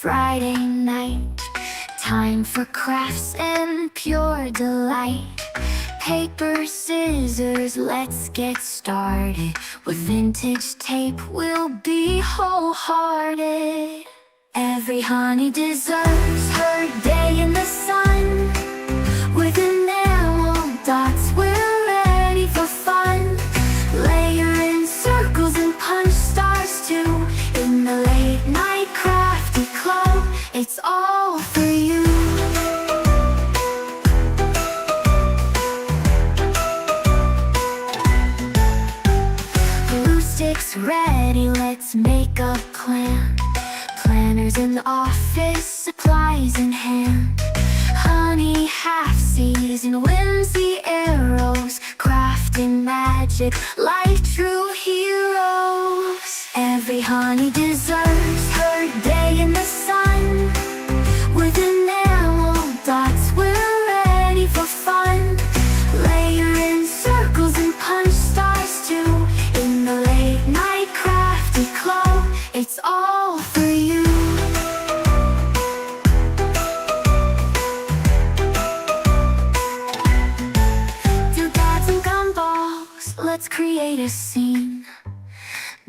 Friday night. Time for crafts and pure delight. Paper, scissors, let's get started. With vintage tape, we'll be wholehearted. Every honey deserves her day in the sun. With enamel dots, we're ready for fun. Layer in circles and punch stars too. In the late night crafty club, it's all for you. Glue sticks ready, let's make a plan. Planners in the office, supplies in hand. Honey half-season, whimsy arrows. Crafting magic like true heroes. Every honey deserves her day in the sun. With enamel dots, we're ready for fun. Layer in circles and punch stars too. In the late night crafty club, it's all for you. Doodads and gumballs, let's create a scene.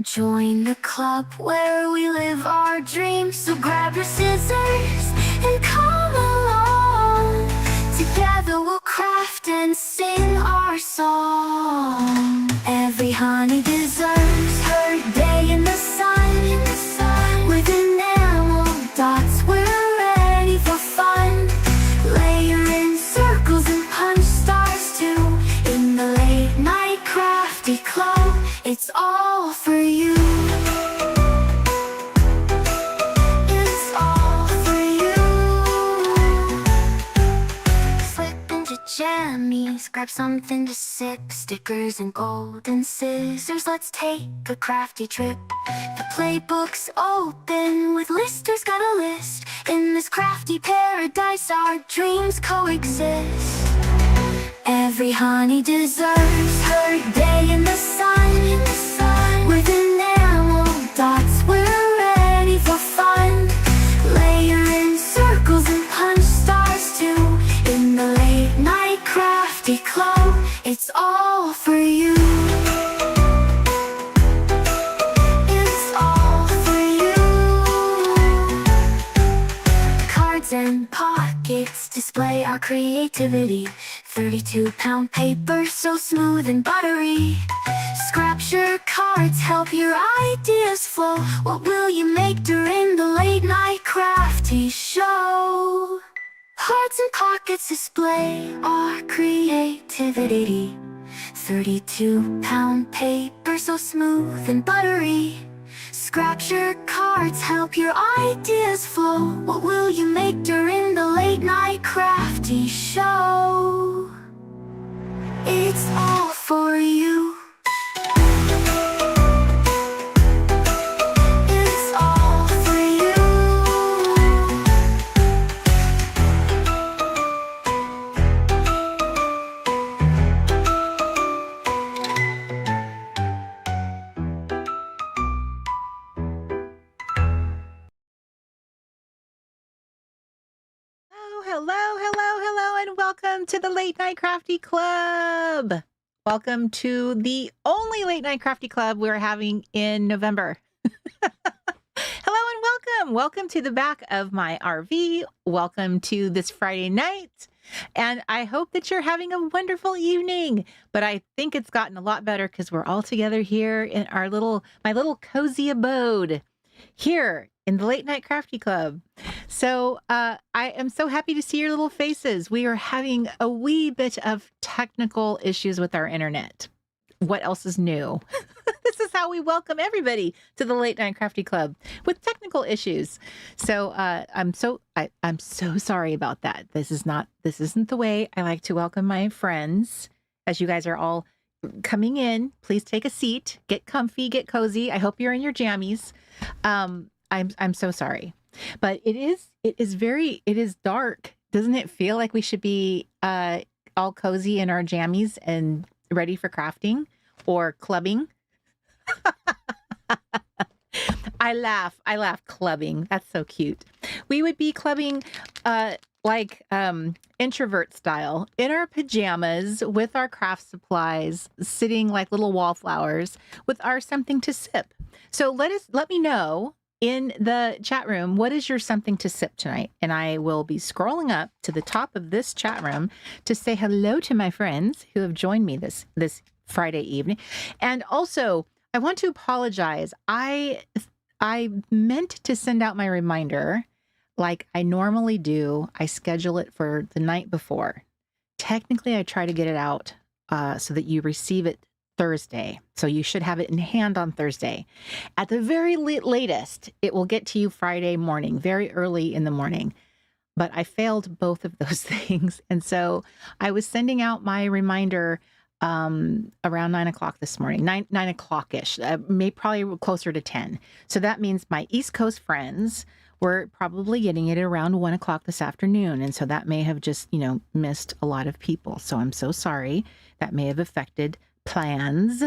Join the club where we live our dreams. So grab your scissors and come along. Together we'll craft and sing our song. Every honey deserves her day in the sun. With enamel dots, we're ready for fun. Layer in circles and punch stars too. In the late night crafty club, it's all for you. It's all for you. Slip into jammies, grab something to sip. Stickers and golden scissors, let's take a crafty trip. The playbook's open with listers got a list. In this crafty paradise our dreams coexist. Every honey deserves her day in the sun. With enamel dots, we're ready for fun. Layer in circles and punch stars too. In the late night crafty club, it's all for you. It's all for you. Cards and pockets display our creativity. 32-pound paper, so smooth and buttery. Scraps your cards, help your ideas flow. What will you make during the late night crafty show? Hearts and pockets display our creativity. 32-pound paper, so smooth and buttery. Scratch your cards, help your ideas flow. What will you make during the late night crafty show? It's all for you. It's all for you. Hello, and welcome to the Late Night Crafty Club. Welcome to the only Late Night Crafty Club we're having in November. Hello and welcome. Welcome to the back of my RV. Welcome to this Friday night. And I hope that you're having a wonderful evening. But I think it's gotten a lot better because we're all together here in my little cozy abode here in the Late Night Crafty Club. So I am so happy to see your little faces. We are having a wee bit of technical issues with our internet. What else is new? This is how we welcome everybody to the Late Night Crafty Club with technical issues. So I'm so sorry about that. This isn't the way I like to welcome my friends. As you guys are all coming in, please take a seat, get comfy, get cozy. I hope you're in your jammies. I'm so sorry, but it is dark. Doesn't it feel like we should be all cozy in our jammies and ready for crafting or clubbing? I laugh clubbing. That's so cute. We would be clubbing like introvert style in our pajamas with our craft supplies, sitting like little wallflowers with our something to sip. So let me know in the chat room, what is your something to sip tonight? And I will be scrolling up to the top of this chat room to say hello to my friends who have joined me this Friday evening. And also, I want to apologize. I meant to send out my reminder like I normally do. I schedule it for the night before. Technically, I try to get it out so that you receive it Thursday. So you should have it in hand on Thursday. At the very latest, it will get to you Friday morning, very early in the morning. But I failed both of those things. And so I was sending out my reminder around 9 o'clock this morning, 9 o'clock-ish, probably closer to 10. So that means my East Coast friends were probably getting it around 1 o'clock this afternoon. And so that may have just, missed a lot of people. So I'm so sorry. That may have affected plans.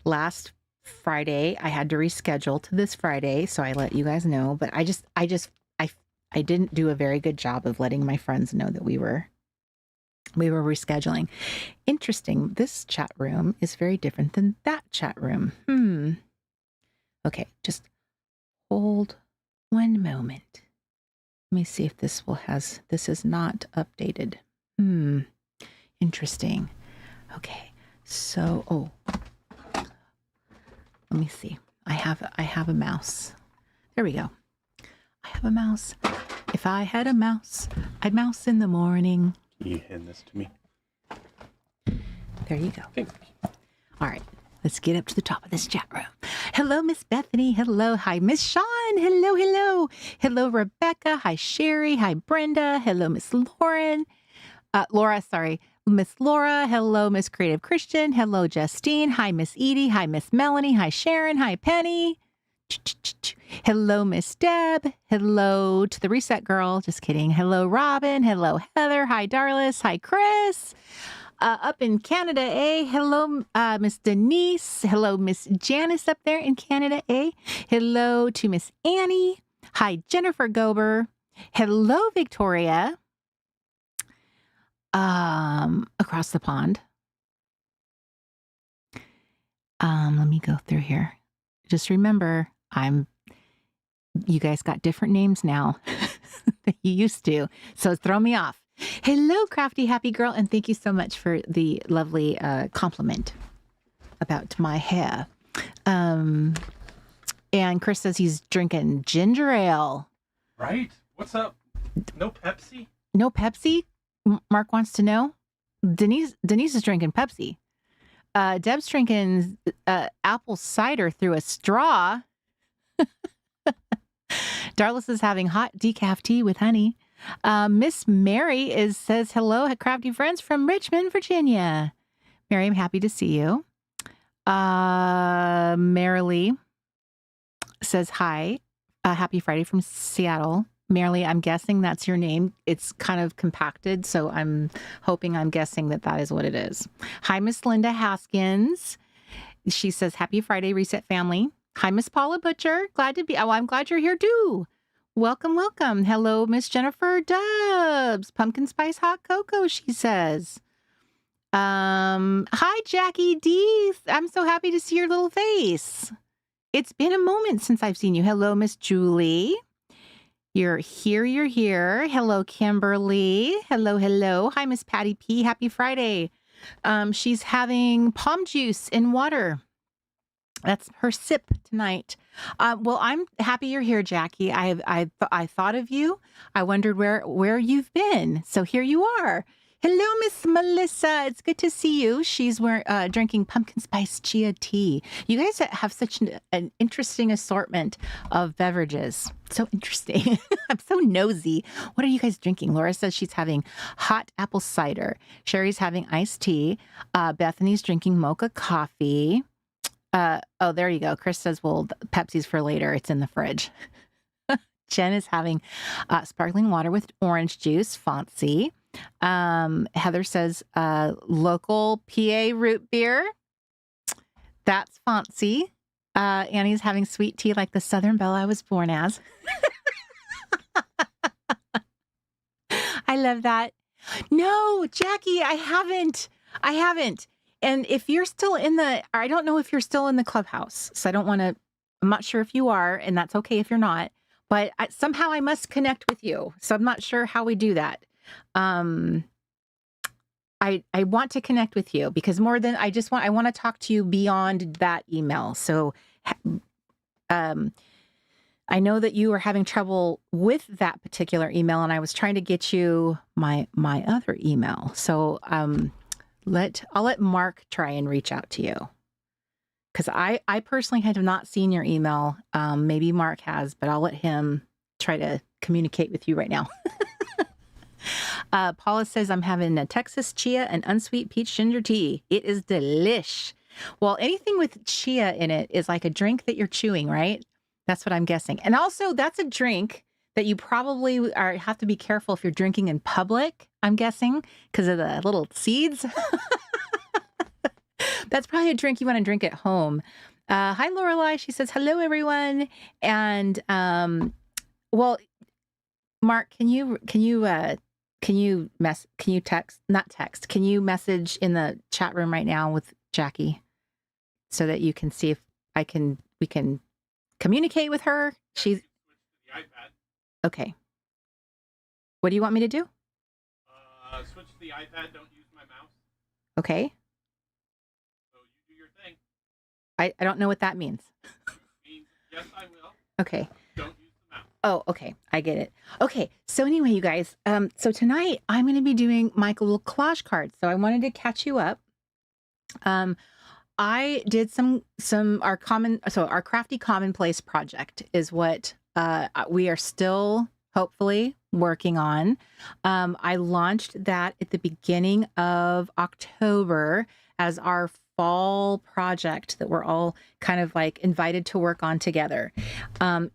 Last Friday, I had to reschedule to this Friday. So I let you guys know, but I didn't do a very good job of letting my friends know that we were rescheduling. Interesting. This chat room is very different than that chat room. Okay, just hold one moment. Let me see if this is not updated. Interesting. Okay. So, let me see. I have a mouse. There we go. I have a mouse. If I had a mouse, I'd mouse in the morning. Can you hand this to me? There you go. Thank you. All right. Let's get up to the top of this chat room. Hello, Miss Bethany. Hello. Hi, Miss Sean. Hello, hello. Hello, Rebecca. Hi, Sherry. Hi, Brenda. Hello, Miss Lauren. Laura, sorry. Miss Laura. Hello, Miss Creative Christian. Hello, Justine. Hi, Miss Edie. Hi, Miss Melanie. Hi, Sharon. Hi, Penny. Hello, Miss Deb. Hello to the Reset Girl. Just kidding. Hello, Robin. Hello, Heather. Hi, Darlis. Hi, Chris. Up in Canada, eh? Hello, Miss Denise. Hello, Miss Janice up there in Canada, eh? Hello to Miss Annie. Hi, Jennifer Gober. Hello, Victoria. Across the pond. Let me go through here. Just remember, you guys got different names now than you used to. So throw me off. Hello, Crafty Happy Girl. And thank you so much for the lovely compliment about my hair. And Chris says he's drinking ginger ale. Right? What's up? No Pepsi? No Pepsi? Mark wants to know. Denise is drinking Pepsi. Deb's drinking apple cider through a straw. Darlis is having hot decaf tea with honey. Miss Mary says hello, crafty friends from Richmond, Virginia. Mary, I'm happy to see you. Marilee says hi. Happy Friday from Seattle. Marilee, I'm guessing that's your name. It's kind of compacted, so I'm guessing that is what it is. Hi, Miss Linda Haskins. She says, happy Friday, Reset family. Hi, Miss Paula Butcher. Glad to be. Oh, I'm glad you're here too. Welcome, welcome. Hello, Miss Jennifer Dubs. Pumpkin spice hot cocoa, she says. Hi, Jackie D. I'm so happy to see your little face. It's been a moment since I've seen you. Hello, Miss Julie. You're here. Hello, Kimberly. Hello. Hi, Miss Patty P. Happy Friday. She's having palm juice in water. That's her sip tonight. Well, I'm happy you're here, Jackie. I thought of you. I wondered where you've been. So here you are. Hello, Miss Melissa. It's good to see you. She's drinking pumpkin spice chia tea. You guys have such an interesting assortment of beverages. So interesting. I'm so nosy. What are you guys drinking? Laura says she's having hot apple cider. Sherry's having iced tea. Bethany's drinking mocha coffee. Oh, there you go. Chris says, well, Pepsi's for later. It's in the fridge. Jen is having sparkling water with orange juice, fancy. Heather says local PA root beer. That's fancy. Annie's having sweet tea like the Southern Belle I was born as. I love that. No, Jackie, I haven't. And if you're still I don't know if you're still in the clubhouse. So I'm not sure if you are, and that's okay if you're not, but somehow I must connect with you. So I'm not sure how we do that. I want to connect with you because I want to talk to you beyond that email. So, I know that you were having trouble with that particular email, and I was trying to get you my other email. So I'll let Mark try and reach out to you, because I personally have not seen your email. Maybe Mark has, but I'll let him try to communicate with you right now. Paula says, I'm having a Texas chia and unsweet peach ginger tea. It is delish. Well, anything with chia in it is like a drink that you're chewing, right? That's what I'm guessing. And also, that's a drink that you probably have to be careful if you're drinking in public, I'm guessing, because of the little seeds. That's probably a drink you want to drink at home. Hi, Lorelei. She says, hello, everyone. And, well, Mark, can you message in the chat room right now with Jackie so that you can see if we can communicate with her? She's the iPad. Okay. What do you want me to do? Switch to the iPad. Don't use my mouse. Okay. So you do your thing. I don't know what that means. Means yes, I will. Okay. Don't use the mouse. Oh, okay. I get it. Okay. So anyway, you guys, so tonight I'm going to be doing my little collage cards. So I wanted to catch you up. I did our Crafty Commonplace project is what we are still hopefully working on. I launched that at the beginning of October as our fall project that we're all kind of like invited to work on together.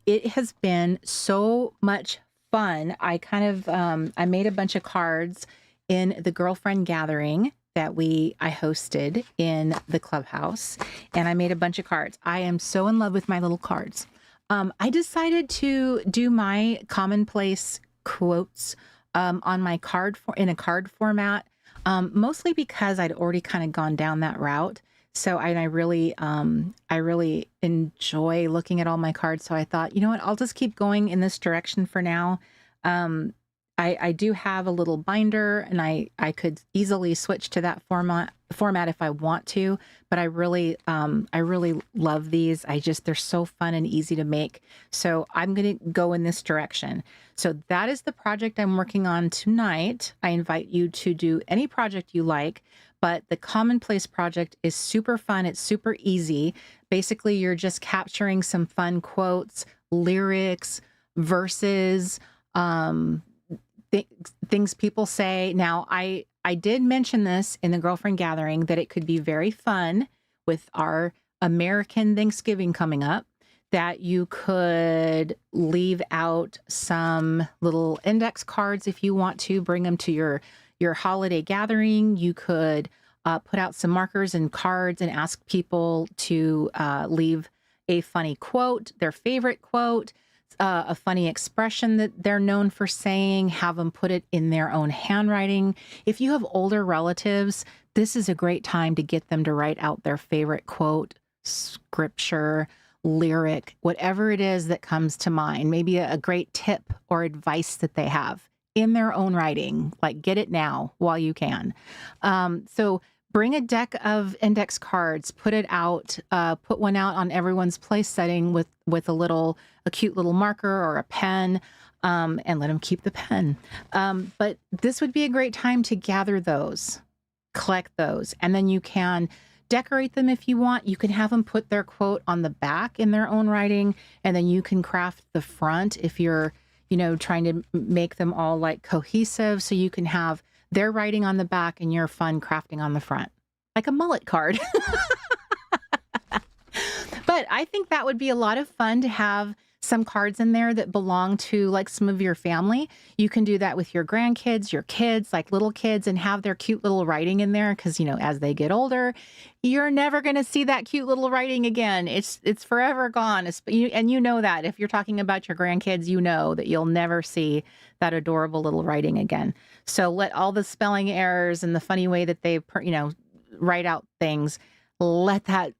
It has been so much fun. I made a bunch of cards in the girlfriend gathering that I hosted in the clubhouse, and I made a bunch of cards. I am so in love with my little cards. I decided to do my commonplace quotes on my in a card format, mostly because I'd already kind of gone down that route. So I really enjoy looking at all my cards. So I thought, you know what, I'll just keep going in this direction for now. I do have a little binder, and I could easily switch to that format if I want to, but I really love these. They're so fun and easy to make. So I'm going to go in this direction. So that is the project I'm working on tonight. I invite you to do any project you like, but the Commonplace project is super fun. It's super easy. Basically, you're just capturing some fun quotes, lyrics, verses, things people say. Now, I did mention this in the girlfriend gathering that it could be very fun with our American Thanksgiving coming up, that you could leave out some little index cards if you want to bring them to your holiday gathering. You could put out some markers and cards and ask people to leave a funny quote, their favorite quote, a funny expression that they're known for saying, have them put it in their own handwriting. If you have older relatives, this is a great time to get them to write out their favorite quote, scripture, lyric, whatever it is that comes to mind. Maybe a great tip or advice that they have in their own writing. Like, get it now while you can. So bring a deck of index cards, put it out, put one out on everyone's place setting with a cute little marker or a pen, and let them keep the pen. But this would be a great time to gather those, collect those, and then you can decorate them if you want. You can have them put their quote on the back in their own writing, and then you can craft the front if you're, trying to make them all like cohesive. So you can have their writing on the back and your fun crafting on the front, like a mullet card. But I think that would be a lot of fun to have some cards in there that belong to like some of your family. You can do that with your grandkids, your kids, like little kids, and have their cute little writing in there. Because, you know, as they get older, you're never going to see that cute little writing again. It's forever gone. And you know that if you're talking about your grandkids, you know that you'll never see that adorable little writing again. So let all the spelling errors and the funny way that they, you know, write out things, let that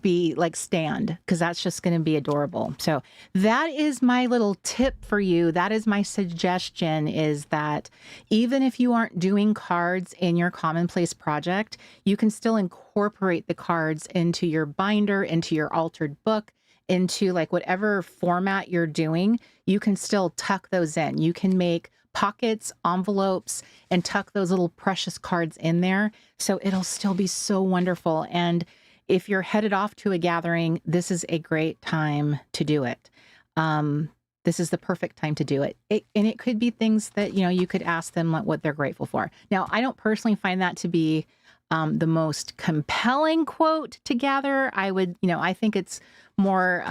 be like stand, because that's just going to be adorable. So that is my little tip for you. That is my suggestion, is that even if you aren't doing cards in your commonplace project, you can still incorporate the cards into your binder, into your altered book, into like whatever format you're doing. You can still tuck those in. You can make pockets, envelopes, and tuck those little precious cards in there. So it'll still be so wonderful. And if you're headed off to a gathering, this is a great time to do it. This is the perfect time to do it. And it could be things that, you know, you could ask them what they're grateful for. Now, I don't personally find that to be the most compelling quote to gather. I think it's more,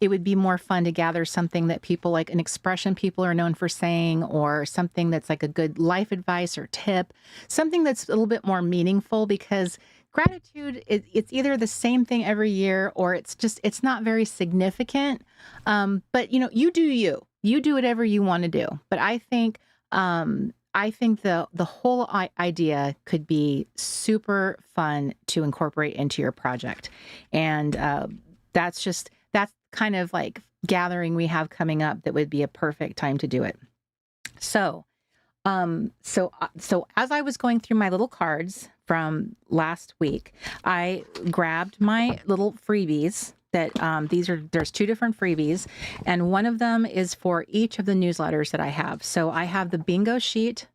it would be more fun to gather something that people like, an expression people are known for saying, or something that's like a good life advice or tip, something that's a little bit more meaningful, because gratitude, it's either the same thing every year, or it's not very significant. But you know, you do whatever you want to do. But I think the whole idea could be super fun to incorporate into your project. And that's kind of like gathering we have coming up that would be a perfect time to do it. So as I was going through my little cards from last week, I grabbed my little freebies that there's 2 different freebies, and one of them is for each of the newsletters that I have. So I have the bingo sheet.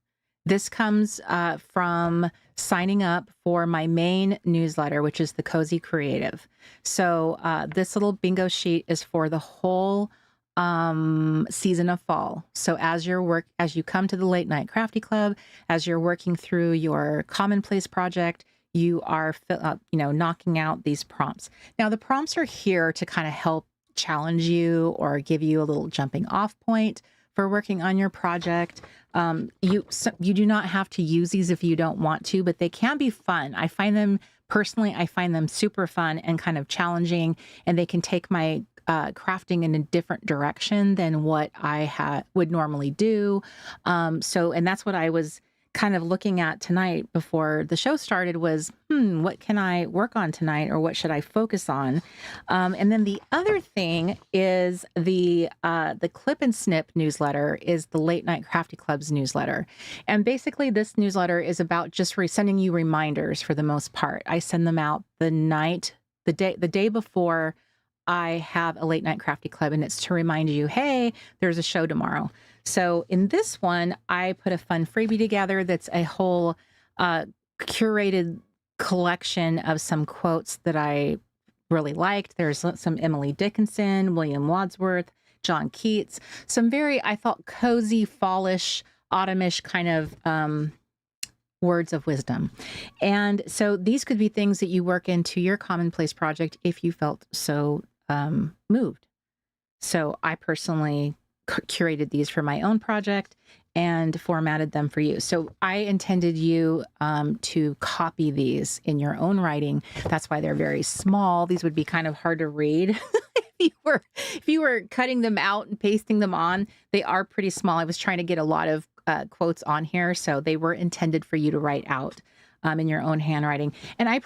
This comes from signing up for my main newsletter, which is the Cozy Creative. So this little bingo sheet is for the whole season of fall. So as you come to the Late Night Crafty Club, as you're working through your commonplace project, you are knocking out these prompts. Now the prompts are here to kind of help challenge you or give you a little jumping off point for working on your project. You do not have to use these if you don't want to, but they can be fun. I find them super fun and kind of challenging, and they can take my crafting in a different direction than what I would normally do. And that's what I was kind of looking at tonight before the show started was, what can I work on tonight, or what should I focus on? And then the other thing is the Clip and Snip newsletter is the Late Night Crafty Club's newsletter. And basically this newsletter is about just sending you reminders for the most part. I send them out the day before I have a Late Night Crafty Club, and it's to remind you, hey, there's a show tomorrow. So in this one, I put a fun freebie together that's a whole curated collection of some quotes that I really liked. There's some Emily Dickinson, William Wadsworth, John Keats, some very, I thought, cozy, fallish, autumnish kind of words of wisdom. And so these could be things that you work into your commonplace project if you felt so moved. So I personally curated these for my own project and formatted them for you. So I intended you to copy these in your own writing. That's why they're very small. These would be kind of hard to read if you were cutting them out and pasting them on. They are pretty small. I was trying to get a lot of quotes on here, so they were intended for you to write out in your own handwriting. And I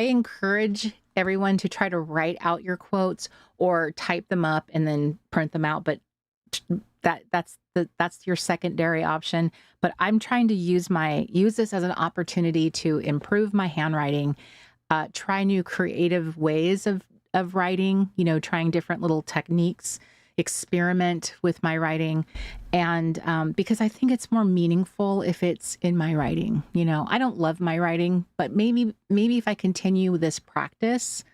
encourage everyone to try to write out your quotes or type them up and then print them out. But that's your secondary option. But I'm trying to use this as an opportunity to improve my handwriting, try new creative ways of writing, trying different little techniques, experiment with my writing. And because I think it's more meaningful if it's in my writing. I don't love my writing, but maybe if I continue this practice,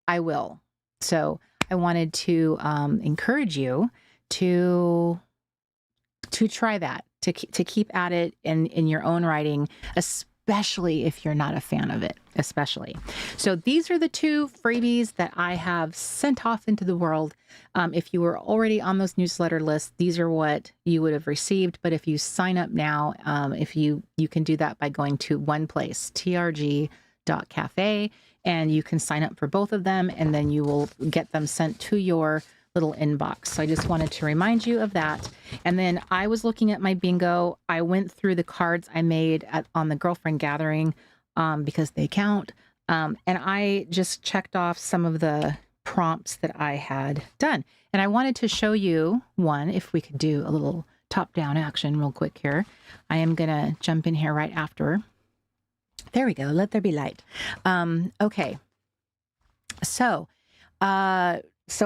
I will. So I wanted to encourage you to try that, to keep at it in your own writing, especially if you're not a fan of it, especially. So these are the 2 freebies that I have sent off into the world. If you were already on those newsletter lists, these are what you would have received. But if you sign up now, if you can do that by going to one place, trg.cafe, and you can sign up for both of them, and then you will get them sent to your little inbox. So I just wanted to remind you of that. And then I was looking at my bingo. I went through the cards I made on the girlfriend gathering because they count. And I just checked off some of the prompts that I had done. And I wanted to show you one, if we could do a little top-down action real quick here. I am going to jump in here right after. There we go. Let there be light. Okay. So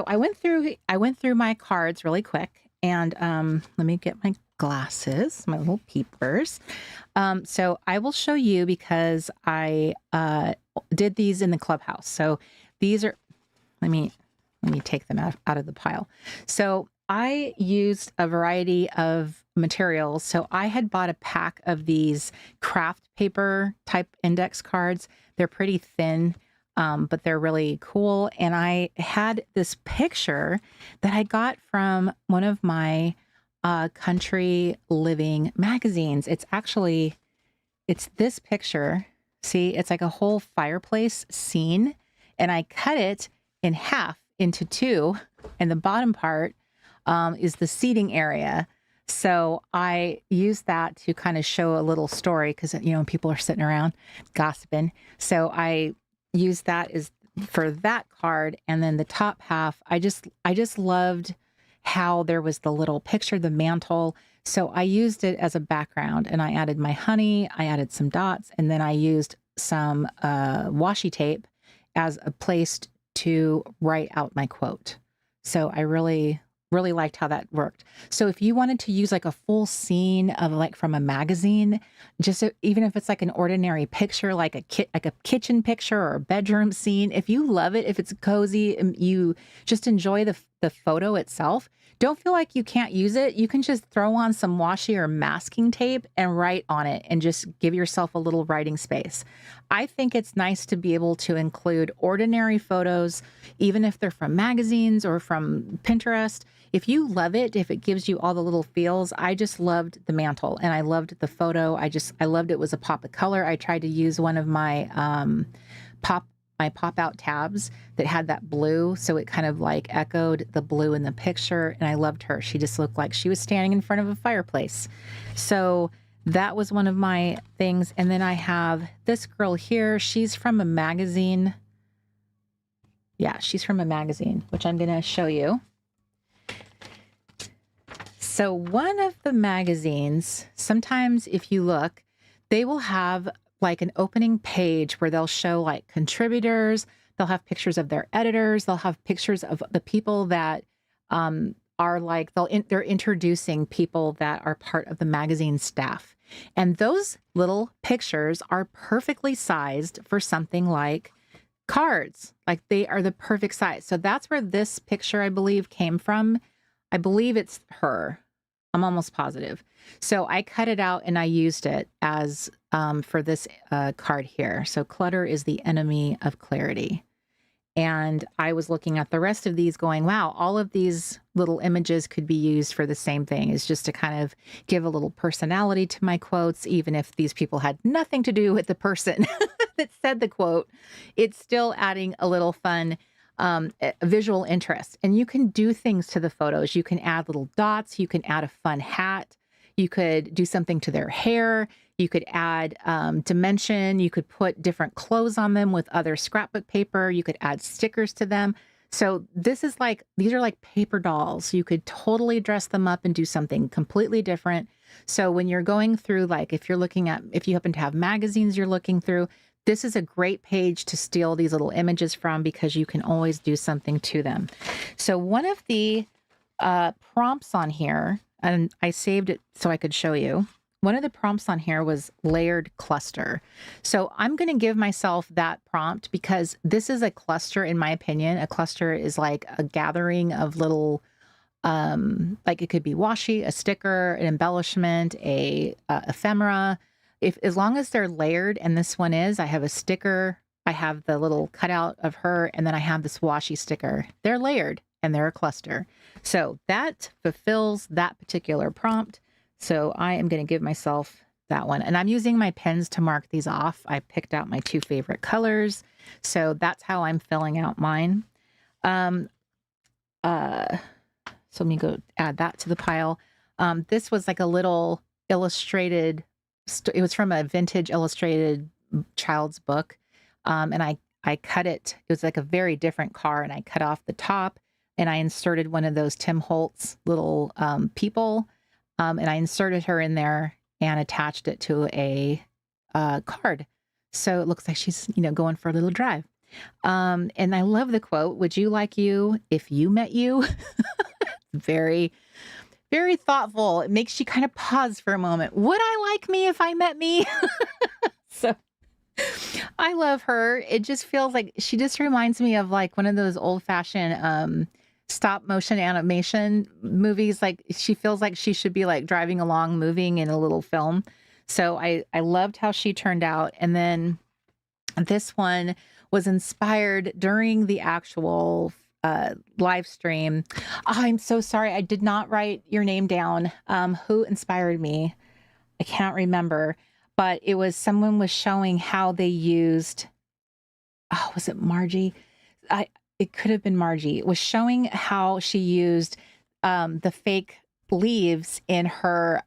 I went through my cards really quick, and let me get my glasses, my little peepers. So I will show you because I did these in the clubhouse. So these are, let me take them out of the pile. So I used a variety of materials. So I had bought a pack of these craft paper type index cards. They're pretty thin, but they're really cool. And I had this picture that I got from one of my country living magazines. It's this picture. See, it's like a whole fireplace scene. And I cut it in half into 2. And the bottom part is the seating area. So I used that to kind of show a little story because, people are sitting around gossiping. So I used that as for that card. And then the top half, I just loved how there was the little picture, the mantle. So I used it as a background, and I added my honey, I added some dots, and then I used some washi tape as a place to write out my quote. So I really liked how that worked. So if you wanted to use like a full scene of like from a magazine, even if it's like an ordinary picture, like a kitchen picture or a bedroom scene, if you love it, if it's cozy and you just enjoy the photo itself, don't feel like you can't use it. You can just throw on some washi or masking tape and write on it and just give yourself a little writing space. I think it's nice to be able to include ordinary photos, even if they're from magazines or from Pinterest. If you love it, if it gives you all the little feels, I just loved the mantle and I loved the photo. I loved it was a pop of color. I tried to use one of my pop-out tabs that had that blue. So it kind of like echoed the blue in the picture. And I loved her. She just looked like she was standing in front of a fireplace. So that was one of my things. And then I have this girl here. She's from a magazine. Yeah, she's from a magazine, which I'm going to show you. So one of the magazines, sometimes if you look, they will have like an opening page where they'll show like contributors. They'll have pictures of their editors. They'll have pictures of the people that are like, they're introducing people that are part of the magazine staff. And those little pictures are perfectly sized for something like cards. Like they are the perfect size. So that's where this picture, I believe, came from. I believe it's her. I'm almost positive. So I cut it out and I used it as for this card here. So clutter is the enemy of clarity. And I was looking at the rest of these going, wow, all of these little images could be used for the same thing. Is just to kind of give a little personality to my quotes, even if these people had nothing to do with the person that said the quote. It's still adding a little fun visual interest. And you can do things to the photos. You can add little dots. You can add a fun hat. You could do something to their hair. You could add dimension. You could put different clothes on them with other scrapbook paper. You could add stickers to them. So these are like paper dolls. You could totally dress them up and do something completely different. So when you're going through, like if you happen to have magazines you're looking through, this is a great page to steal these little images from because you can always do something to them. So one of the prompts on here, and I saved it so I could show you. One of the prompts on here was layered cluster. So I'm going to give myself that prompt because this is a cluster, in my opinion. A cluster is like a gathering of little, like it could be washi, a sticker, an embellishment, a ephemera, as long as they're layered, and this one is, I have a sticker, I have the little cutout of her, and then I have this washi sticker. They're layered and they're a cluster. So that fulfills that particular prompt. So I am going to give myself that one. And I'm using my pens to mark these off. I picked out my 2 favorite colors. So that's how I'm filling out mine. So let me go add that to the pile. This was like a little illustrated, it was from a vintage illustrated child's book. And I cut it. It was like a very different car, and I cut off the top, and I inserted one of those Tim Holtz little people, and I inserted her in there and attached it to a card. So it looks like she's, going for a little drive. And I love the quote, "Would you like you if you met you?" Very, very thoughtful. It makes you kind of pause for a moment. Would I like me if I met me? So I love her. It just feels like she just reminds me of like one of those old fashioned stop motion animation movies. Like she feels like she should be like driving along, moving in a little film. So I loved how she turned out. And then this one was inspired during the actual live stream. Oh, I'm so sorry. I did not write your name down. Who inspired me? I can't remember, but it was someone was showing how they used, oh, was it Margie? It could have been Margie. It was showing how she used the fake leaves in her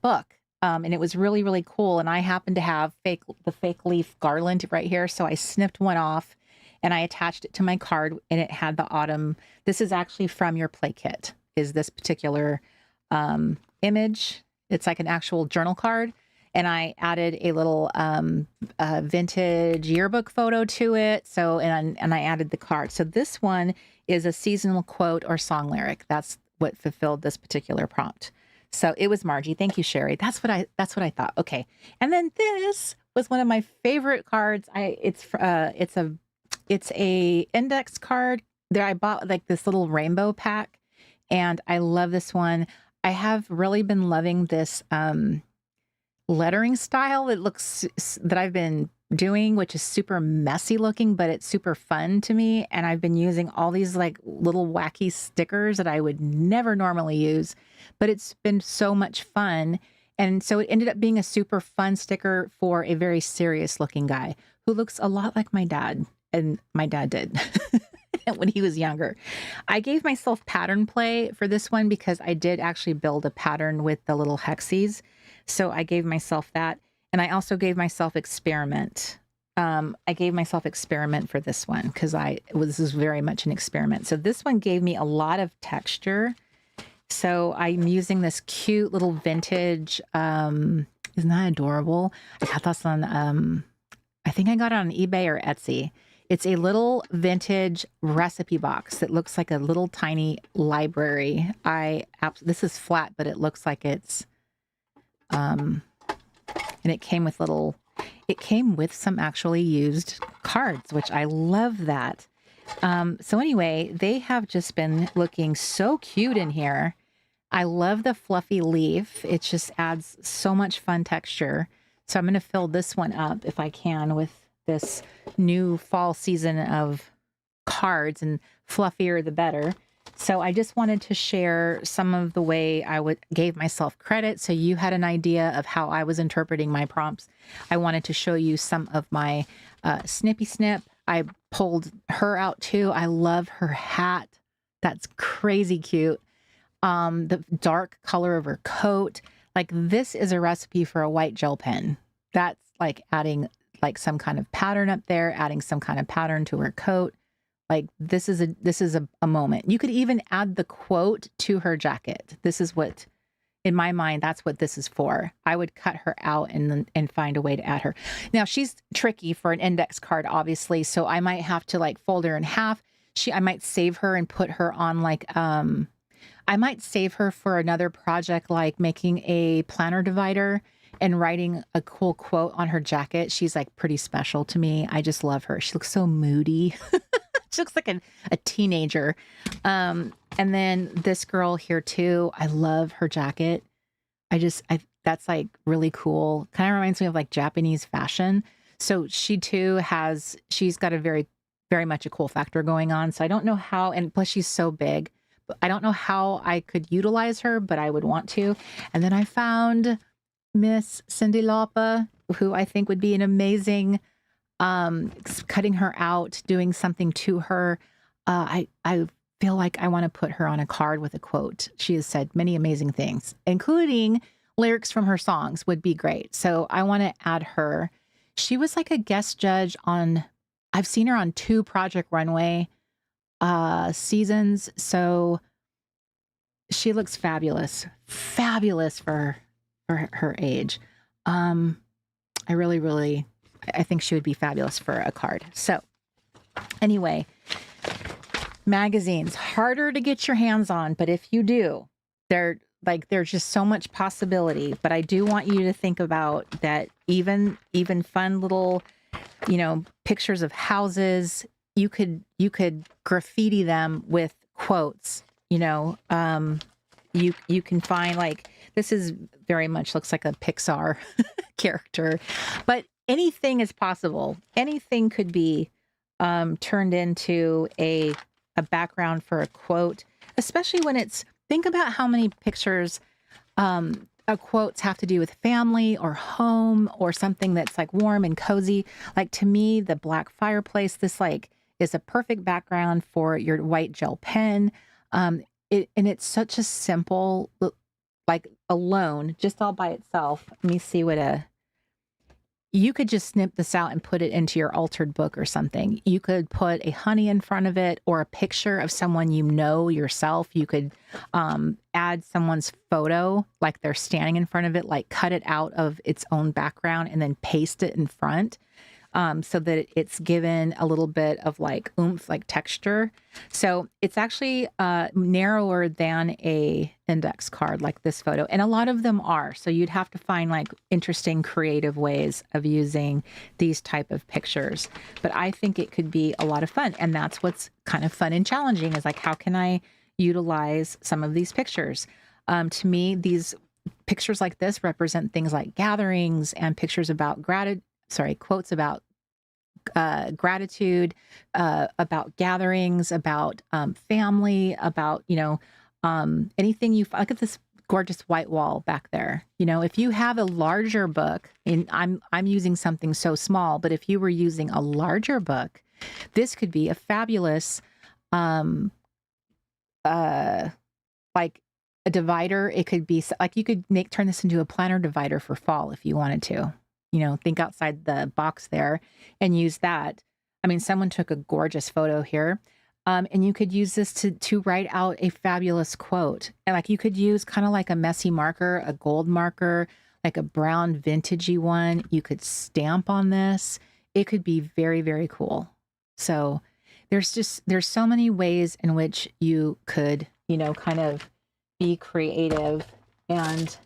book. And it was really, really cool. And I happened to have the fake leaf garland right here. So I snipped one off and I attached it to my card, and it had the autumn. This is actually from your PlayKit, is this particular image. It's like an actual journal card. And I added a little vintage yearbook photo to it. So, and I added the card. So this one is a seasonal quote or song lyric. That's what fulfilled this particular prompt. So it was Margie. Thank you, Sherry. That's what I thought. Okay. And then this was one of my favorite cards. It's a index card. There I bought like this little rainbow pack, and I love this one. I have really been loving this lettering style that I've been doing, which is super messy looking, but it's super fun to me. And I've been using all these like little wacky stickers that I would never normally use, but it's been so much fun. And so it ended up being a super fun sticker for a very serious looking guy who looks a lot like my dad. And my dad did when he was younger. I gave myself pattern play for this one because I did actually build a pattern with the little hexies. So I gave myself that. And I also gave myself experiment. I gave myself experiment for this one because this is very much an experiment. So this one gave me a lot of texture. So I'm using this cute little vintage, isn't that adorable? I got this on, I think I got it on eBay or Etsy. It's a little vintage recipe box that looks like a little tiny library. This is flat, but it looks like it's, and it came with some actually used cards, which I love that. So anyway, they have just been looking so cute in here. I love the fluffy leaf. It just adds so much fun texture. So I'm going to fill this one up if I can with this new fall season of cards, and fluffier the better. So I just wanted to share some of the way gave myself credit, so you had an idea of how I was interpreting my prompts. I wanted to show you some of my snippy snip. I pulled her out too. I love her hat. That's crazy cute. The dark color of her coat. Like, this is a recipe for a white gel pen. That's like adding like some kind of pattern up there, adding some kind of pattern to her coat. Like, this is a moment. You could even add the quote to her jacket. This is what, in my mind, that's what this is for. I would cut her out and find a way to add her. Now, she's tricky for an index card, obviously. So I might have to like fold her in half. I might save her and put her on like, I might save her for another project, like making a planner divider and writing a cool quote on her jacket. She's like pretty special to me. I just love her. She looks so moody. She looks like a teenager. And then this girl here too. I love her jacket. I that's like really cool. Kind of reminds me of like Japanese fashion. So she too she's got a very much a cool factor going on. So I don't know how, and plus she's so big, but I don't know how I could utilize her, but I would want to. And then I found Miss Cindy Lauper, who I think would be an amazing, cutting her out, doing something to her. I feel like I want to put her on a card with a quote. She has said many amazing things, including lyrics from her songs would be great. So I want to add her. She was like a guest judge on, I've seen her on 2 Project Runway seasons. So she looks fabulous, fabulous for her age. I really, I think she would be fabulous for a card. So anyway, magazines, harder to get your hands on, but if you do, there's just so much possibility. But I do want you to think about that even fun little, pictures of houses, you could graffiti them with quotes, you can find like, this is very much looks like a Pixar character, but anything is possible. Anything could be turned into a background for a quote, especially when think about how many pictures quotes have to do with family or home or something that's like warm and cozy. Like to me, the black fireplace, this like is a perfect background for your white gel pen. And it's such a simple, like alone, just all by itself. Let me see you could just snip this out and put it into your altered book or something. You could put a honey in front of it or a picture of someone yourself. You could add someone's photo, like they're standing in front of it, like cut it out of its own background and then paste it in front. So that it's given a little bit of like oomph, like texture. So it's actually narrower than a index card like this photo. And a lot of them are. So you'd have to find like interesting, creative ways of using these type of pictures. But I think it could be a lot of fun. And that's what's kind of fun and challenging is like, how can I utilize some of these pictures? To me, these pictures like this represent things like gatherings and pictures about quotes about gratitude, about gatherings, about family, about, anything look at this gorgeous white wall back there. If you have a larger book, and I'm using something so small, but if you were using a larger book, this could be a fabulous, like a divider. It could be like, you could turn this into a planner divider for fall if you wanted to. Think outside the box there and use that. I mean, someone took a gorgeous photo here. And you could use this to write out a fabulous quote. And like you could use kind of like a messy marker, a gold marker, like a brown vintagey one. You could stamp on this. It could be very, very cool. So there's so many ways in which you could, kind of be creative and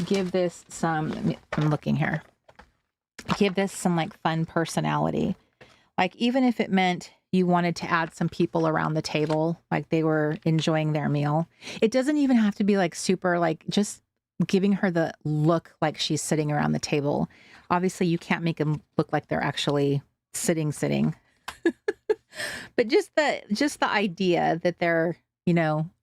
give this some, I'm looking here, give this some like fun personality. Like even if it meant you wanted to add some people around the table, like they were enjoying their meal. It doesn't even have to be like super, like just giving her the look like she's sitting around the table. Obviously you can't make them look like they're actually sitting, but just the idea that they're,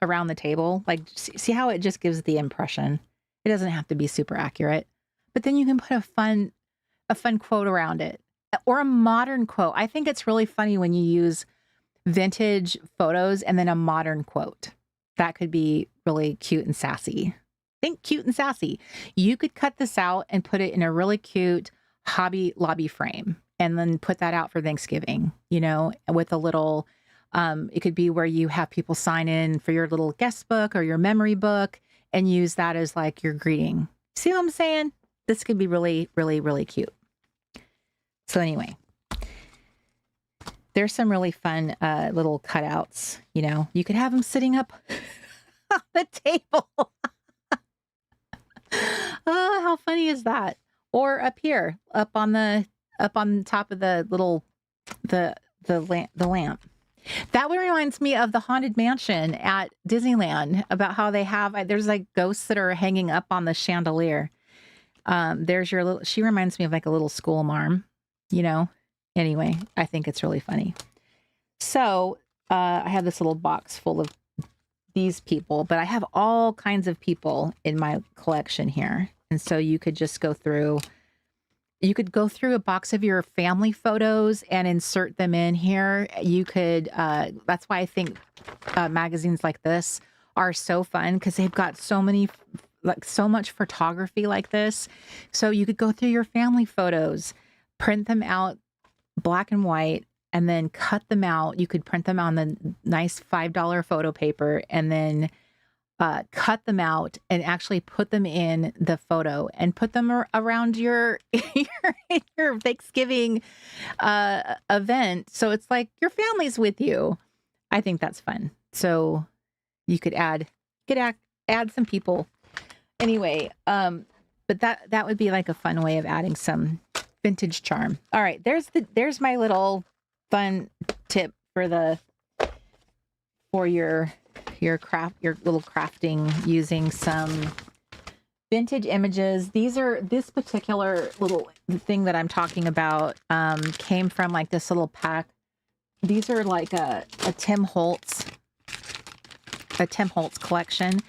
around the table, like see how it just gives the impression. It doesn't have to be super accurate, but then you can put a fun quote around it or a modern quote. I think it's really funny when you use vintage photos and then a modern quote. That could be really cute and sassy. Think cute and sassy. You could cut this out and put it in a really cute Hobby Lobby frame and then put that out for Thanksgiving, with a little, it could be where you have people sign in for your little guest book or your memory book and use that as like your greeting. See what I'm saying? This could be really, really, really cute. So anyway, there's some really fun little cutouts. You could have them sitting up on the table. Oh, how funny is that? Or up here, up on top of the little the lamp. That one reminds me of the Haunted Mansion at Disneyland, about how they have, there's like ghosts that are hanging up on the chandelier. There's your little, she reminds me of like a little school marm, you know? Anyway, I think it's really funny. So I have this little box full of these people, but I have all kinds of people in my collection here. And so you could just go through, you could go through a box of your family photos and insert them in here. You could, that's why I think magazines like this are so fun, because they've got so many, like so much photography like this. So you could go through your family photos, print them out black and white, and then cut them out. You could print them on the nice $5 photo paper and then cut them out and actually put them in the photo and put them around your your Thanksgiving event. So it's like your family's with you. I think that's fun. So you could add some people. Anyway, but that would be like a fun way of adding some vintage charm. All right, there's my little fun tip for your little crafting using some vintage images. This particular little thing that I'm talking about came from like this little pack. These are like a Tim Holtz collection.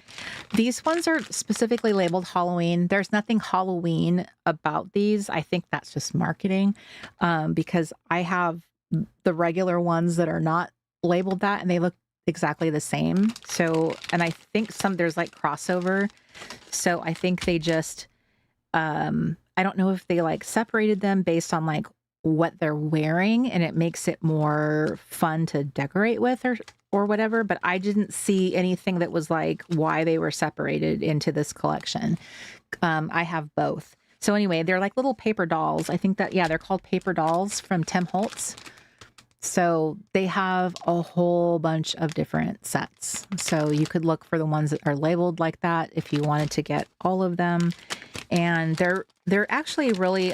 These ones are specifically labeled Halloween. There's nothing Halloween about these. I think that's just marketing, because I have the regular ones that are not labeled that, and they look exactly the same. So, and I think there's like crossover. So I think they just, I don't know if they like separated them based on like what they're wearing, and it makes it more fun to decorate with or whatever. But I didn't see anything that was like why they were separated into this collection. I have both. So anyway, they're like little paper dolls. I think that, yeah, they're called paper dolls from Tim Holtz. So they have a whole bunch of different sets. So you could look for the ones that are labeled like that if you wanted to get all of them. And they're actually really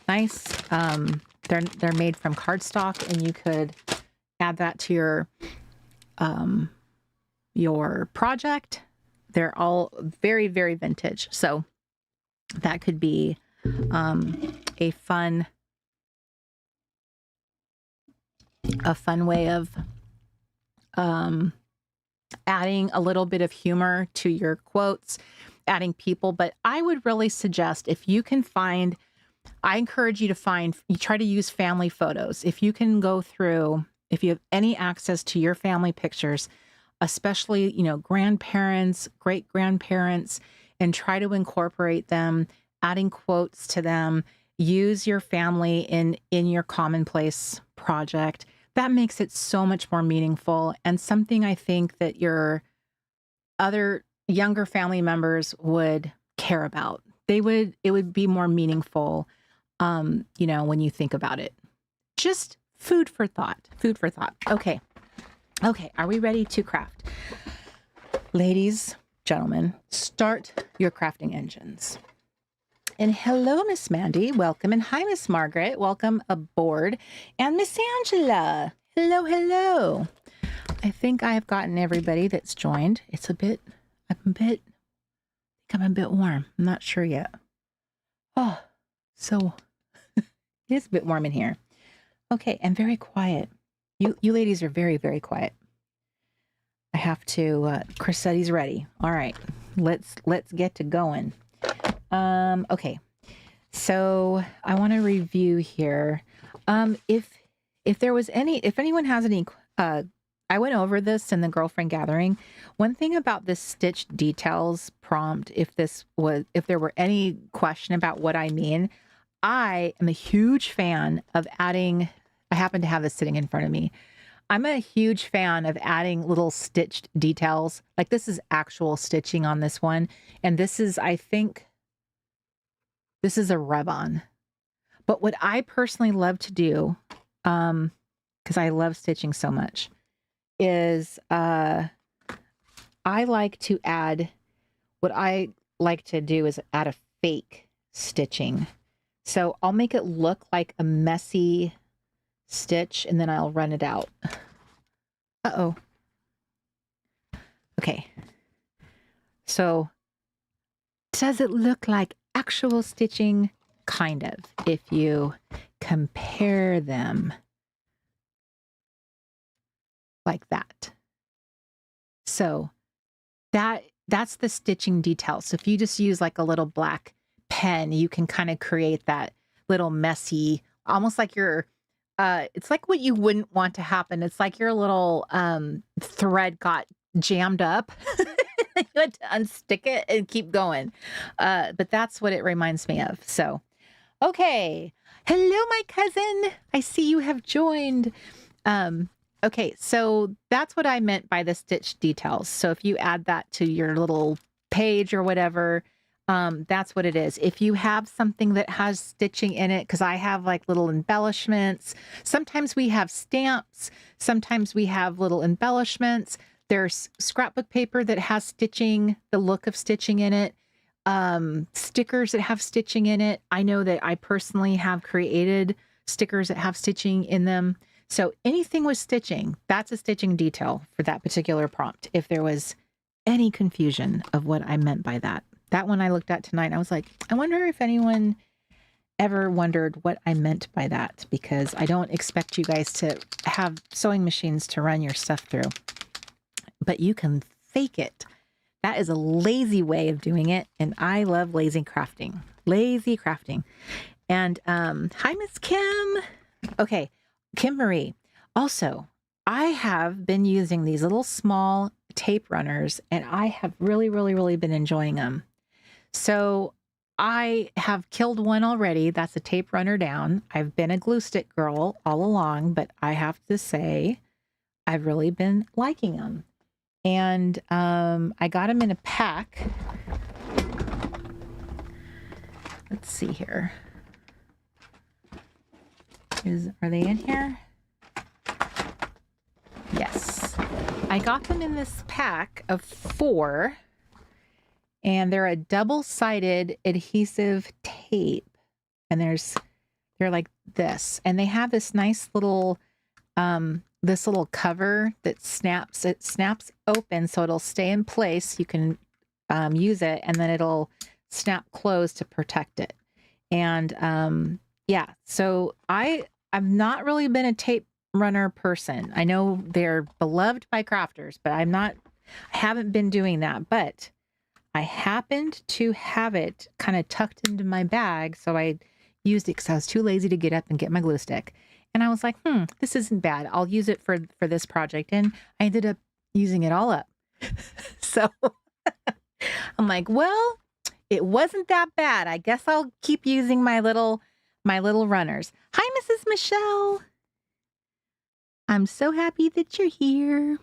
nice. They're made from cardstock, and you could add that to your project. They're all very, very vintage. So that could be a fun way of adding a little bit of humor to your quotes, adding people. But I would really suggest, if you can find, I encourage you to try to use family photos. If you can go through, if you have any access to your family pictures, especially, grandparents, great grandparents, and try to incorporate them, adding quotes to them. Use your family in your commonplace project. That makes it so much more meaningful, and something I think that your other younger family members would care about. It would be more meaningful, when you think about it. Just food for thought. Okay. Are we ready to craft? Ladies, gentlemen, start your crafting engines. And hello, Miss Mandy. Welcome. And hi, Miss Margaret. Welcome aboard. And Miss Angela. Hello. I think I have gotten everybody that's joined. I'm a bit warm. I'm not sure yet. Oh, so it is a bit warm in here. Okay, and very quiet. You ladies are very, very quiet. I have to, Crissetti's ready. All right, let's get to going. Okay, so I want to review here. If anyone has any, I went over this in the girlfriend gathering. One thing about this stitch details prompt, if there were any question about what I mean, I am a huge fan of adding, I happen to have this sitting in front of me. I'm a huge fan of adding little stitched details. Like this is actual stitching on this one. And this is, I think, this is a rub-on. But what I personally love to do, because I love stitching so much, is I like to add, what I like to do is add a fake stitching. So I'll make it look like a messy stitch, and then I'll run it out. Uh-oh. Okay. So does it look like actual stitching? Kind of, if you compare them like that. So that's the stitching detail. So if you just use like a little black pen, you can kind of create that little messy, almost like your, it's like what you wouldn't want to happen. It's like your little thread got jammed up. You had to unstick it and keep going. But that's what it reminds me of. So, okay. Hello, my cousin. I see you have joined. Okay, so that's what I meant by the stitch details. So if you add that to your little page or whatever, that's what it is. If you have something that has stitching in it, because I have like little embellishments, sometimes we have stamps, sometimes we have little embellishments. There's scrapbook paper that has stitching, the look of stitching in it, stickers that have stitching in it. I know that I personally have created stickers that have stitching in them. So anything with stitching, that's a stitching detail for that particular prompt. If there was any confusion of what I meant by that. That one I looked at tonight, I was like, I wonder if anyone ever wondered what I meant by that, because I don't expect you guys to have sewing machines to run your stuff through. But you can fake it. That is a lazy way of doing it. And I love lazy crafting. Lazy crafting. And hi, Miss Kim. Okay. Kim Marie. Also, I have been using these little small tape runners, and I have really been enjoying them. So I have killed one already. That's a tape runner down. I've been a glue stick girl all along, but I have to say I've really been liking them. And I got them in a pack. Let's see here. Are they in here? Yes. I got them in this pack of 4, and they're a double-sided adhesive tape. And they're like this, and they have this nice little cover that snaps. It snaps open so it'll stay in place. You can use it, and then it'll snap closed to protect it. And yeah, so I've not really been a tape runner person. I know they're beloved by crafters, but I haven't been doing that. But I happened to have it kind of tucked into my bag, so I used it because I was too lazy to get up and get my glue stick. And I was like, this isn't bad. I'll use it for this project. And I ended up using it all up. So I'm like, well, it wasn't that bad. I guess I'll keep using my little runners. Hi, Mrs. Michelle. I'm so happy that you're here.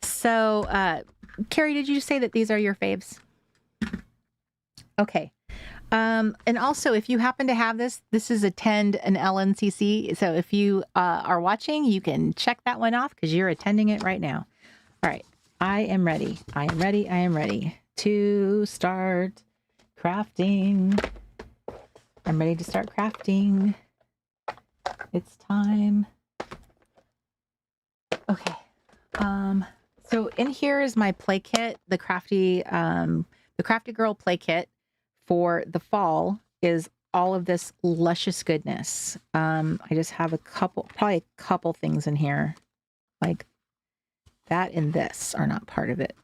So, Carrie, did you say that these are your faves? Okay. And also, if you happen to have this is attend an LNCC. So if you are watching, you can check that one off because you're attending it right now. All right. I am ready. I am ready. I am ready to start crafting. I'm ready to start crafting. It's time. Okay. So in here is my PlayKit, the Crafty Girl PlayKit for the fall is all of this luscious goodness. I just have probably a couple things in here, like that and this are not part of it,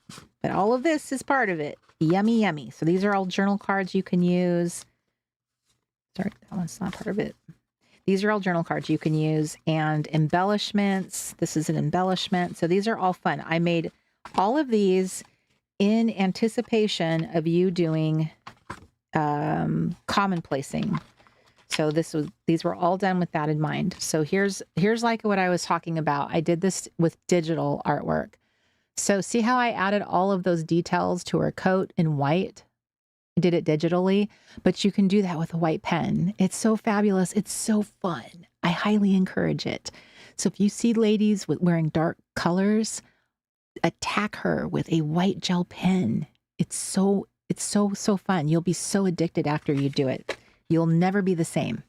but all of this is part of it. Yummy, yummy. So these are all journal cards you can use. Sorry, that one's not part of it. These are all journal cards you can use, and embellishments. This is an embellishment. So these are all fun. I made all of these in anticipation of you doing commonplacing. So these were all done with that in mind. So here's like what I was talking about. I did this with digital artwork. So see how I added all of those details to her coat in white? I did it digitally, but you can do that with a white pen. It's so fabulous. It's so fun. I highly encourage it. So if you see ladies wearing dark colors, attack her with a white gel pen. It's so fun. You'll be so addicted after you do it. You'll never be the same.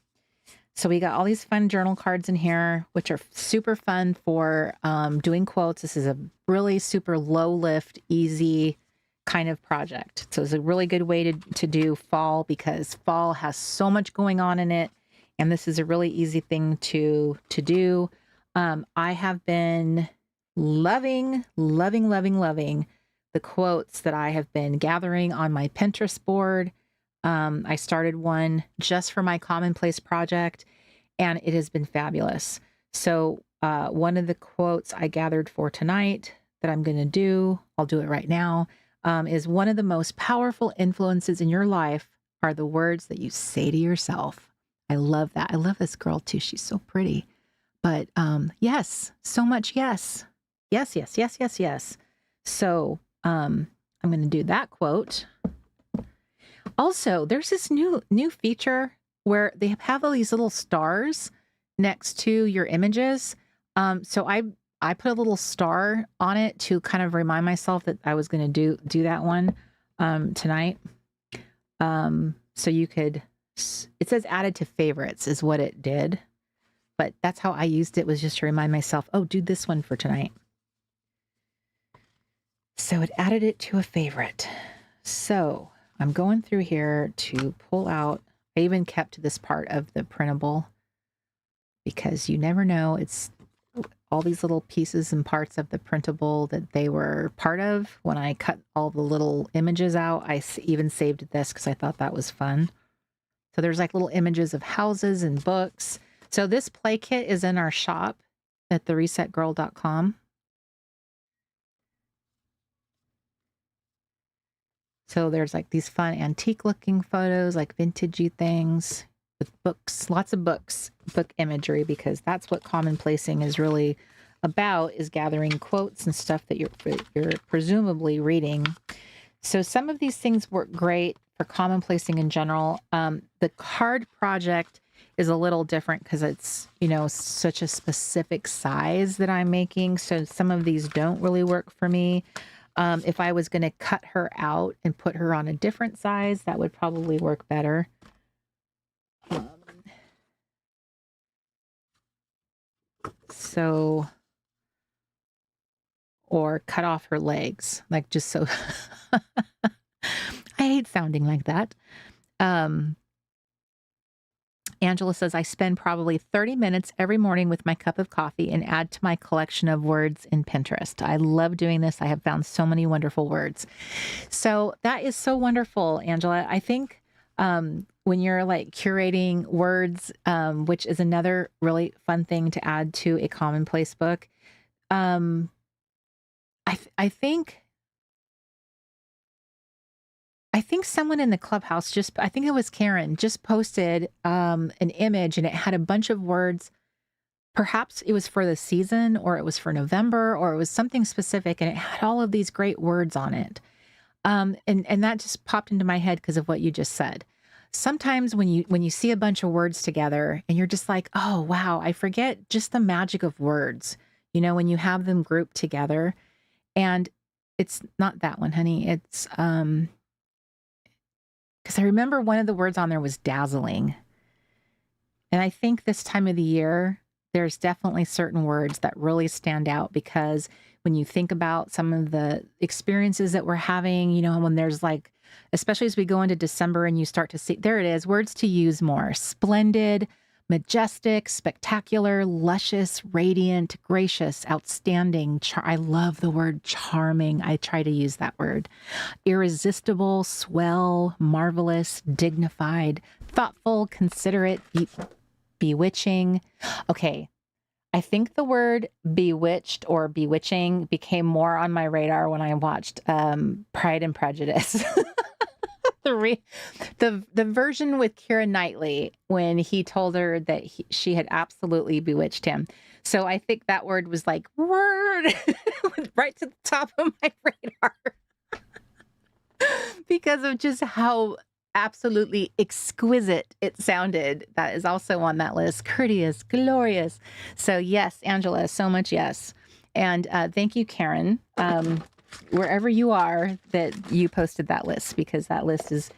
So we got all these fun journal cards in here, which are super fun for doing quotes. This is a really super low lift, easy kind of project. So it's a really good way to do fall, because fall has so much going on in it. And this is a really easy thing to do. I have been loving the quotes that I have been gathering on my Pinterest board. I started one just for my commonplace project, and it has been fabulous. So one of the quotes I gathered for tonight that I'm going to do, I'll do it right now, is one of the most powerful influences in your life are the words that you say to yourself. I love that. I love this girl too. She's so pretty. But yes, so much yes. Yes, yes, yes, yes, yes. So I'm going to do that quote. Also, there's this new feature where they have all these little stars next to your images. So I put a little star on it to kind of remind myself that I was going to do that one tonight. So you could, it says added to favorites is what it did. But that's how I used it, was just to remind myself, oh, do this one for tonight. So it added it to a favorite. So I'm going through here to pull out. I even kept this part of the printable because you never know. It's all these little pieces and parts of the printable that they were part of. When I cut all the little images out, I even saved this because I thought that was fun. So there's like little images of houses and books. So this PlayKit is in our shop at theresetgirl.com. So there's like these fun antique looking photos, like vintagey things with books, lots of books, book imagery, because that's what commonplacing is really about, is gathering quotes and stuff that you're presumably reading. So some of these things work great for commonplacing in general. The card project is a little different because it's, you know, such a specific size that I'm making. So some of these don't really work for me. If I was going to cut her out and put her on a different size, that would probably work better. Or cut off her legs, like just so. I hate sounding like that. Angela says, I spend probably 30 minutes every morning with my cup of coffee and add to my collection of words in Pinterest. I love doing this. I have found so many wonderful words. So that is so wonderful, Angela. I think when you're like curating words, which is another really fun thing to add to a commonplace book, I think someone in the clubhouse I think it was Karen, just posted an image and it had a bunch of words. Perhaps it was for the season, or it was for November, or it was something specific, and it had all of these great words on it. And that just popped into my head because of what you just said. Sometimes when you see a bunch of words together and you're just like, oh, wow, I forget just the magic of words, you know, when you have them grouped together. And it's not that one, honey. It's, because I remember one of the words on there was dazzling. And I think this time of the year, there's definitely certain words that really stand out, because when you think about some of the experiences that we're having, you know, when there's like, especially as we go into December and you start to see, there it is, words to use more: splendid, majestic, spectacular, luscious, radiant, gracious, outstanding. I love the word charming. I try to use that word. Irresistible, swell, marvelous, dignified, thoughtful, considerate, bewitching. Okay. I think the word bewitched or bewitching became more on my radar when I watched Pride and Prejudice. The version with Keira Knightley, when he told her that she had absolutely bewitched him. So I think that word was like, word, right to the top of my radar because of just how absolutely exquisite it sounded. That is also on that list. Courteous, glorious. So yes, Angela, so much yes. And thank you, Karen. Wherever you are, that you posted that list, because that list is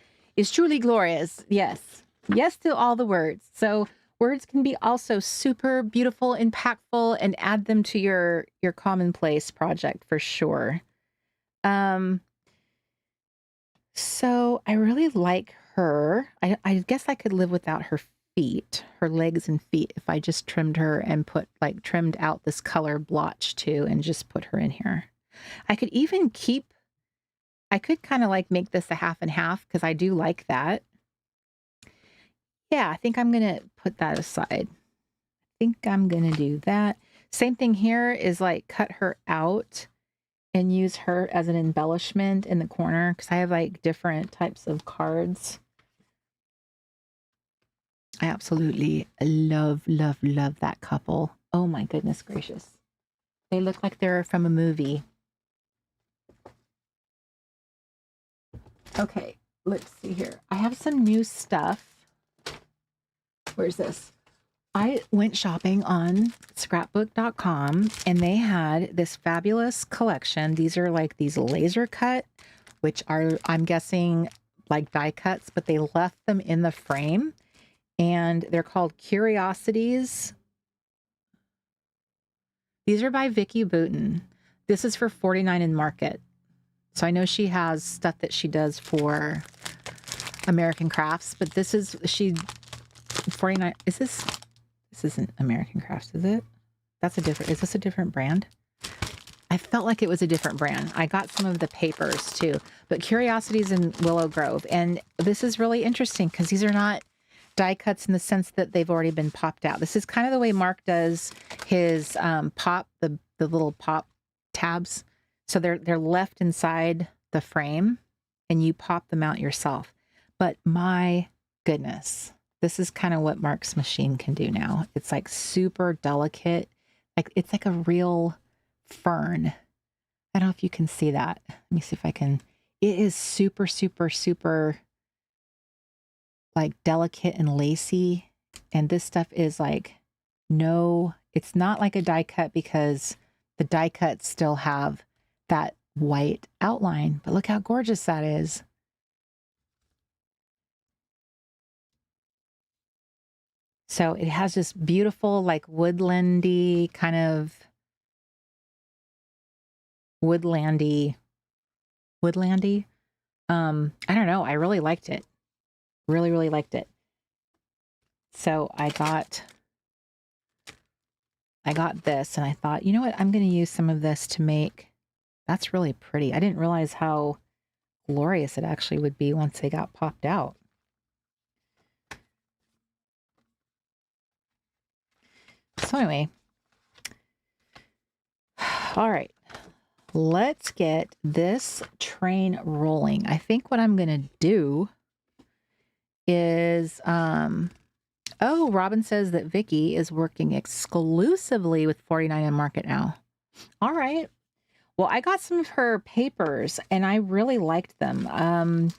truly glorious. Yes. Yes to all the words. So words can be also super beautiful, impactful, and add them to your commonplace project for sure. So I really like her. I guess I could live without her feet, her legs and feet, if I just trimmed her and trimmed out this color blotch too and just put her in here. I could even I could kind of like make this a half and half because I do like that. Yeah, I think I'm going to put that aside. I think I'm going to do that. Same thing here is like cut her out and use her as an embellishment in the corner because I have like different types of cards. I absolutely love, love, love that couple. Oh my goodness gracious. They look like they're from a movie. Okay, let's see here. I have some new stuff. Where's this? I went shopping on scrapbook.com and they had this fabulous collection. These are like these laser cut, which are, I'm guessing, like die cuts, but they left them in the frame and they're called Curiosities. These are by Vicki Boutin. This is for $49 in Market. So I know she has stuff that she does for American Crafts, but this is, 49, is this isn't American Crafts, is it? Is this a different brand? I felt like it was a different brand. I got some of the papers too, but Curiosities in Willow Grove. And this is really interesting because these are not die cuts in the sense that they've already been popped out. This is kind of the way Mark does his the little pop tabs. So they're left inside the frame and you pop them out yourself. But my goodness, this is kind of what Mark's machine can do now. It's like super delicate. Like it's like a real fern. I don't know if you can see that. Let me see if I can. It is super, super, super like delicate and lacy. And this stuff is like, no, it's not like a die cut because the die cuts still have that white outline. But look how gorgeous that is. So it has this beautiful, like woodlandy kind of woodlandy. I don't know. I really liked it. Really, really liked it. So I got this and I thought, you know what? I'm going to use some of this to make, that's really pretty. I didn't realize how glorious it actually would be once they got popped out. So anyway, all right, let's get this train rolling. I think what I'm going to do is, oh, Robin says that Vicki is working exclusively with 49 in Market now. All right. Well, I got some of her papers and I really liked them.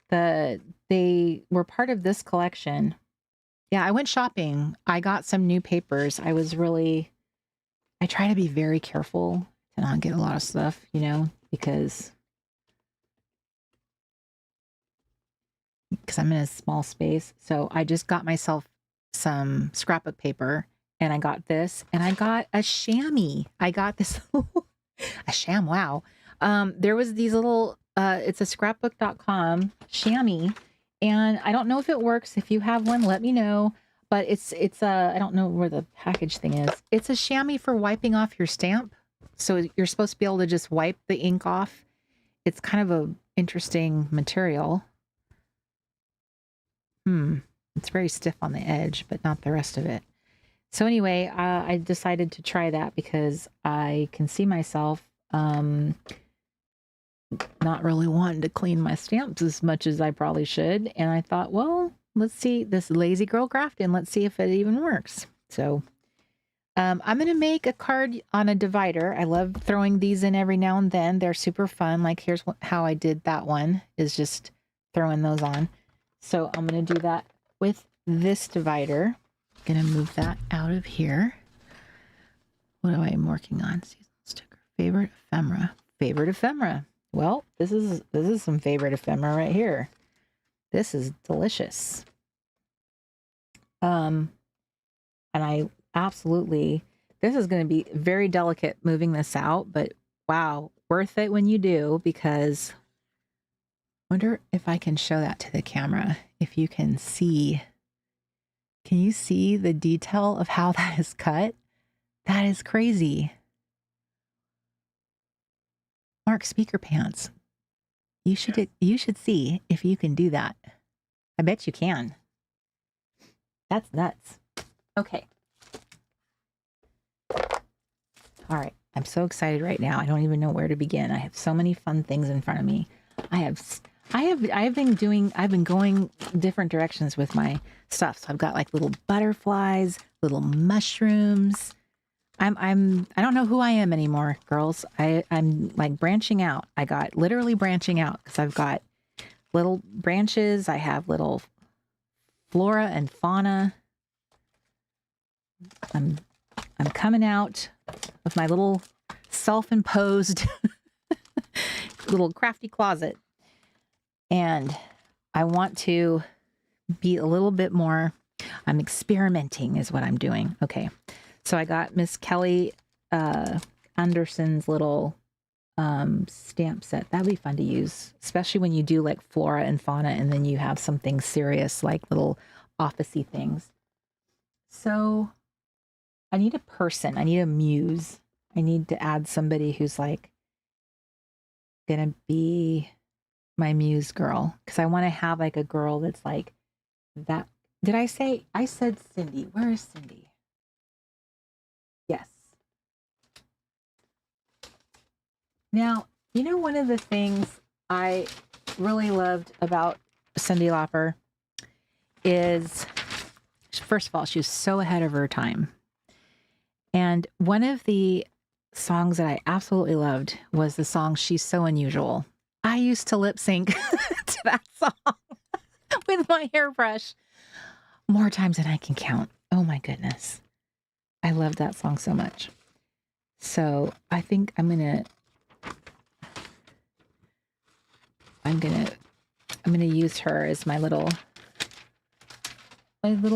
They were part of this collection. Yeah, I went shopping. I got some new papers. I try to be very careful to not get a lot of stuff, you know, because I'm in a small space. So I just got myself some scrapbook paper and I got this and I got a chamois. I got this, a chamois. There was these little, it's a scrapbook.com chamois. And I don't know if it works. If you have one, let me know. But it's I don't know where the package thing is. It's a chamois for wiping off your stamp. So you're supposed to be able to just wipe the ink off. It's kind of a interesting material. It's very stiff on the edge, but not the rest of it. So anyway, I decided to try that because I can see myself not really wanting to clean my stamps as much as I probably should. And I thought, well, let's see this lazy girl crafting. Let's see if it even works. So I'm going to make a card on a divider. I love throwing these in every now and then. They're super fun. Like here's how I did that one, is just throwing those on. So I'm going to do that with this divider. I'm going to move that out of here. What am I working on? Seasonal sticker. Favorite ephemera. Favorite ephemera. Well, this is some favorite ephemera right here. This is delicious. And I absolutely, this is going to be very delicate moving this out, but wow, worth it when you do, because I wonder if I can show that to the camera. If you can see, can you see the detail of how that is cut? That is crazy. Mark, speaker pants. You should see if you can do that. I bet you can. That's nuts. Okay. All right. I'm so excited right now. I don't even know where to begin. I have so many fun things in front of me. I've been going different directions with my stuff. So I've got like little butterflies, little mushrooms. I don't know who I am anymore, girls. I'm like branching out. I got literally branching out because I've got little branches. I have little flora and fauna. I'm coming out of my little self-imposed little crafty closet. And I want to be a little bit more, I'm experimenting is what I'm doing. Okay. So I got Miss Kelly Anderson's little stamp set. That'd be fun to use, especially when you do like flora and fauna and then you have something serious like little officey things. So I need a person. I need a muse. I need to add somebody who's like gonna be my muse girl, because I want to have like a girl that's like that. Did I say? I said Cindy. Where is Cindy? Yes. Now, you know, one of the things I really loved about Cyndi Lauper is, first of all, she was so ahead of her time. And one of the songs that I absolutely loved was the song She's So Unusual. I used to lip sync to that song with my hairbrush more times than I can count. Oh my goodness. I love that song so much. So I think I'm gonna use her as my little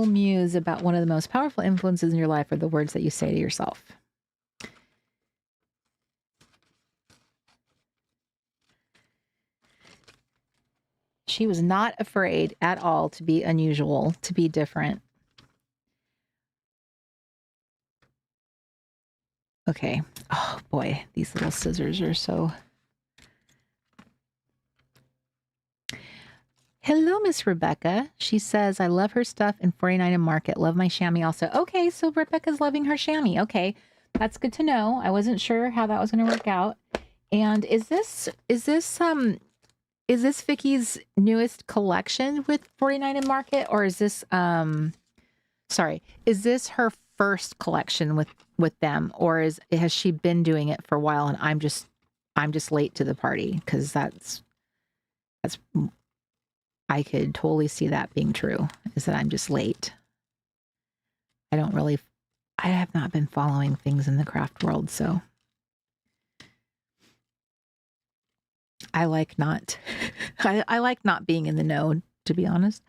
muse about one of the most powerful influences in your life are the words that you say to yourself. She was not afraid at all to be unusual, to be different. Okay. Oh boy, these little scissors are so... Hello, Miss Rebecca. She says, I love her stuff in 49 and Market. Love my chamois also. Okay, so Rebecca's loving her chamois. Okay, that's good to know. I wasn't sure how that was going to work out. And is this Vicky's newest collection with 49 and Market, or is this is this her first collection with them, or has she been doing it for a while and I'm just late to the party? Because that's I could totally see that being true, is that I'm just late. I have not been following things in the craft world, so I like not being in the know, to be honest.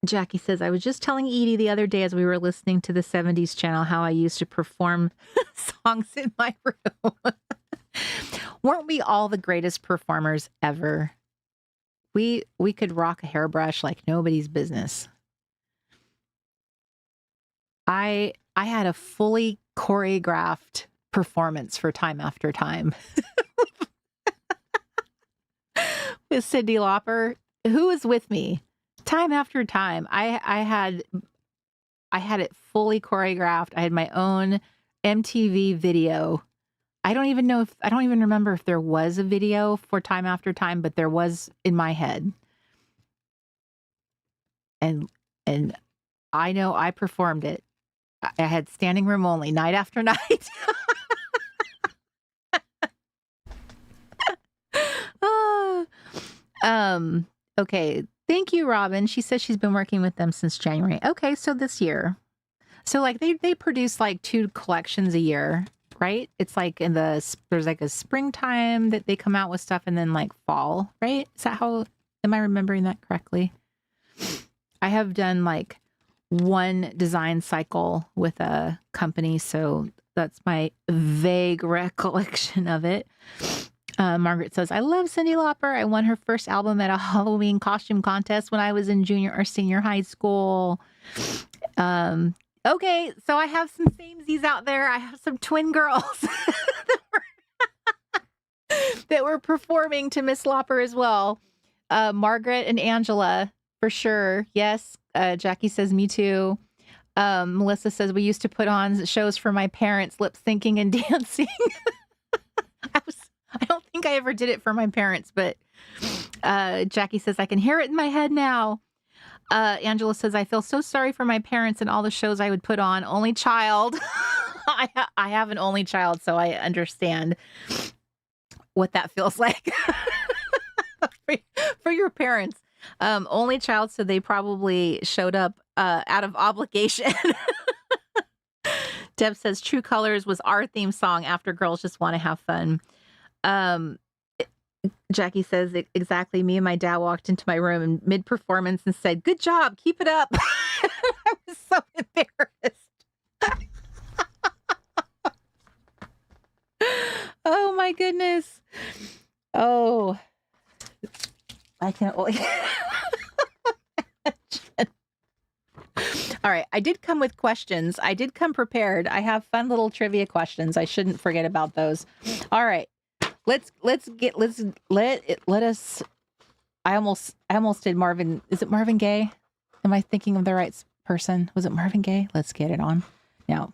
Jackie says, I was just telling Edie the other day as we were listening to the 70s channel how I used to perform songs in my room. Weren't we all the greatest performers ever? We could rock a hairbrush like nobody's business. I had a fully choreographed performance for Time After Time with Cyndi Lauper. Who was with me? Time After Time. I had it fully choreographed. I had my own MTV video. I don't even remember if there was a video for Time After Time, but there was in my head. And I know I performed it. I had standing room only, night after night. Okay. Thank you, Robin. She says she's been working with them since January. Okay, so this year. So like they produce like 2 collections a year, right? It's like there's like a springtime that they come out with stuff and then like fall, right? Is that how, am I remembering that correctly? I have done like one design cycle with a company, so that's my vague recollection of it. Margaret says, I love Cyndi Lauper. I won her first album at a Halloween costume contest when I was in junior or senior high school. Okay, so I have some samesies out there. I have some twin girls that were performing to Miss Lauper as well. Margaret and Angela, for sure. Yes. Jackie says, me too. Melissa says, we used to put on shows for my parents, lip syncing and dancing. I don't think I ever did it for my parents, but Jackie says, I can hear it in my head now. Angela says, I feel so sorry for my parents and all the shows I would put on. Only child. I have an only child, so I understand what that feels like for your parents. Only child, so they probably showed up out of obligation. Deb says, True Colors was our theme song after Girls Just Want to Have Fun. Jackie says, exactly. Me and my dad walked into my room in mid-performance and said, good job, keep it up. I was so embarrassed. Oh my goodness. Oh, I can't only imagine. All right. I did come with questions. I did come prepared. I have fun little trivia questions. I shouldn't forget about those. All right. Let us. I almost did Marvin. Is it Marvin Gaye? Am I thinking of the right person? Was it Marvin Gaye? Let's get it on. No,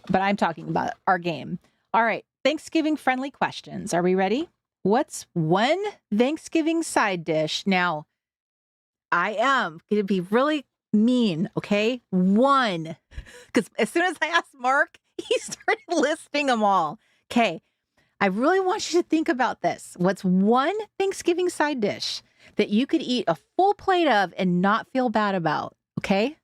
but I'm talking about our game. All right. Thanksgiving friendly questions. Are we ready? What's one Thanksgiving side dish? Now, I am going to be really mean. Okay. One, because as soon as I asked Mark, he started listing them all. Okay. I really want you to think about this. What's one Thanksgiving side dish that you could eat a full plate of and not feel bad about? Okay.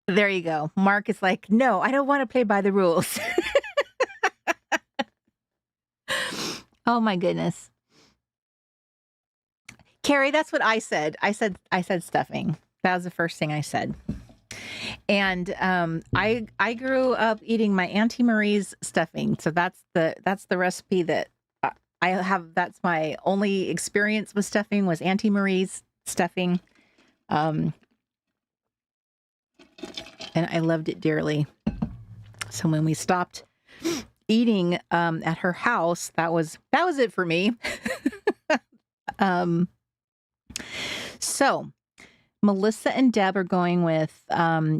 There you go. Mark is like, no, I don't want to play by the rules. Oh my goodness. Carrie, that's what I said. I said stuffing. That was the first thing I said. And I grew up eating my Auntie Marie's stuffing. So that's the recipe that I have. That's my only experience with stuffing was Auntie Marie's stuffing. And I loved it dearly. So when we stopped eating at her house, that was it for me. So Melissa and Deb are going with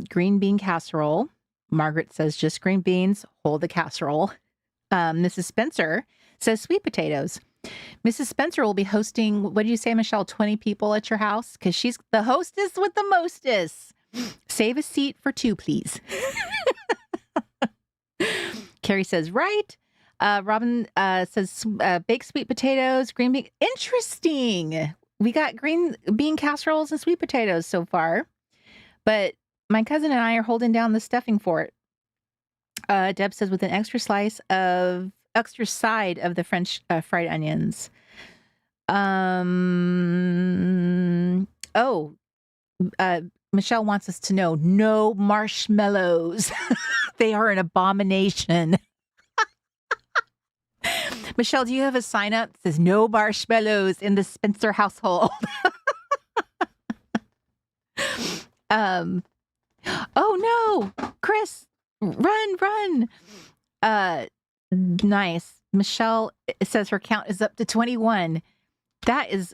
green bean casserole. Margaret says just green beans, hold the casserole. Mrs. Spencer says sweet potatoes. Mrs. Spencer will be hosting, what did you say, Michelle, 20 people at your house? Because she's the hostess with the mostest. Save a seat for two, please. Carrie says, right. Robin says baked sweet potatoes, green bean. Interesting. We got green bean casseroles and sweet potatoes so far. But my cousin and I are holding down the stuffing for it. Deb says with an extra side of the French fried onions. Michelle wants us to know no marshmallows. They are an abomination. Michelle, do you have a sign up that says no marshmallows in the Spencer household? Oh no, Chris, run. Nice. Michelle says her count is up to 21. That's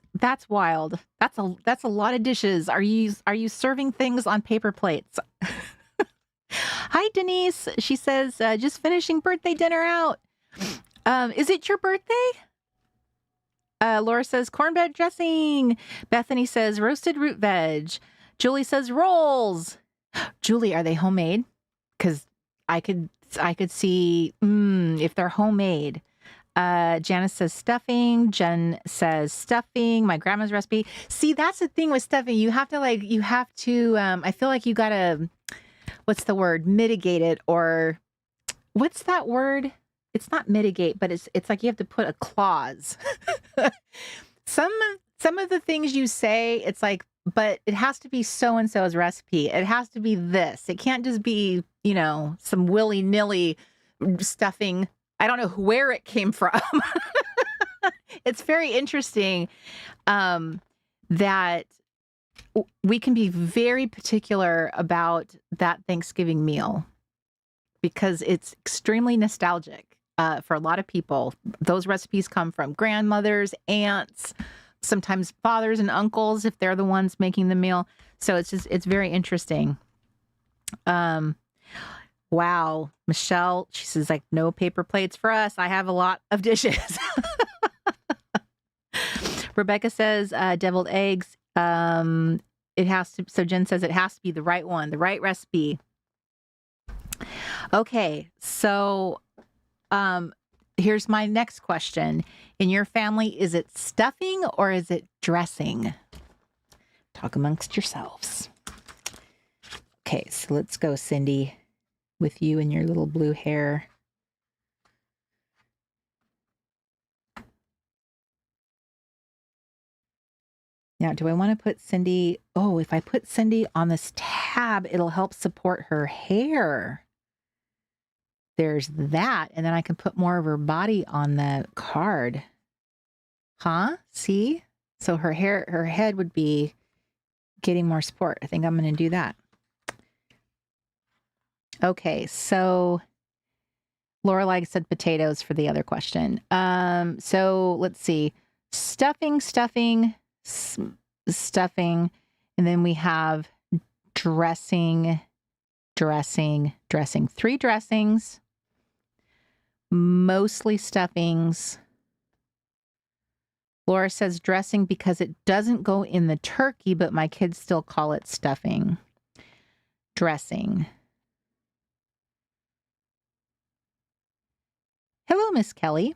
wild. That's a lot of dishes. Are you serving things on paper plates? Hi, Denise. She says, just finishing birthday dinner out. Is it your birthday? Laura says cornbread dressing. Bethany says roasted root veg. Julie says rolls. Julie, are they homemade? Because I could see if they're homemade. Janice says stuffing. Jen says stuffing. My grandma's recipe. See, that's the thing with stuffing. You have to I feel like you gotta, what's the word? Mitigate it, or what's that word? it's not mitigate, but it's like you have to put a clause. Some of the things you say, it's like, but it has to be so-and-so's recipe. It has to be this. It can't just be, some willy-nilly stuffing. I don't know where it came from. It's very interesting that we can be very particular about that Thanksgiving meal because it's extremely nostalgic for a lot of people. Those recipes come from grandmothers, aunts, sometimes fathers and uncles if they're the ones making the meal. So it's very interesting. Wow. Michelle, she says like no paper plates for us. I have a lot of dishes. Rebecca says deviled eggs. It has to, so Jen says it has to be the right one, the right recipe. Okay. So, here's my next question. In your family, is it stuffing or is it dressing? Talk amongst yourselves. Okay, so let's go, Cindy, with you and your little blue hair. Now, do I want to put Cindy? Oh, if I put Cindy on this tab, it'll help support her hair. There's that. And then I can put more of her body on the card. Huh? See? So her head would be getting more support. I think I'm going to do that. Okay. So Lorelai said potatoes for the other question. So let's see. Stuffing. And then we have dressing. 3 dressings. Mostly stuffings. Laura says dressing because it doesn't go in the turkey, but my kids still call it stuffing. Dressing. Hello, Miss Kelly.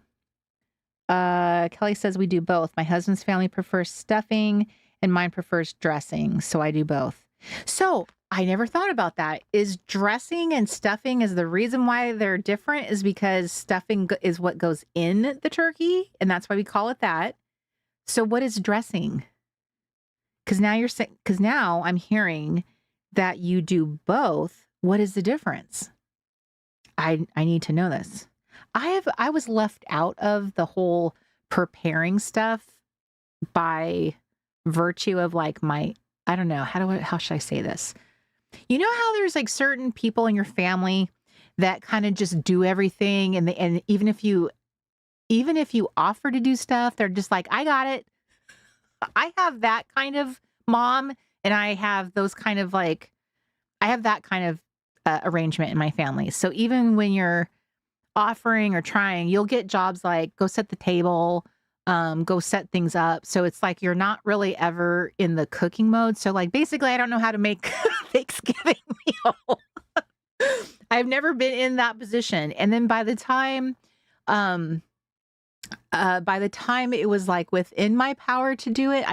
Kelly says we do both. My husband's family prefers stuffing and mine prefers dressing, so I do both. So I never thought about that. Is dressing and stuffing is the reason why they're different is because stuffing is what goes in the turkey, and that's why we call it that. So what is dressing? Because now I'm hearing that you do both. What is the difference? I need to know this. I was left out of the whole preparing stuff by virtue of like I don't know, how should I say this? You know how there's like certain people in your family that kind of just do everything and even if you offer to do stuff, they're just like, I got it. I have that kind of mom and I have that kind of arrangement in my family. So even when you're offering or trying, you'll get jobs like go set the table, go set things up. So it's like you're not really ever in the cooking mode. So like basically I don't know how to make Thanksgiving meal. I've never been in that position. And then by the time it was like within my power to do it,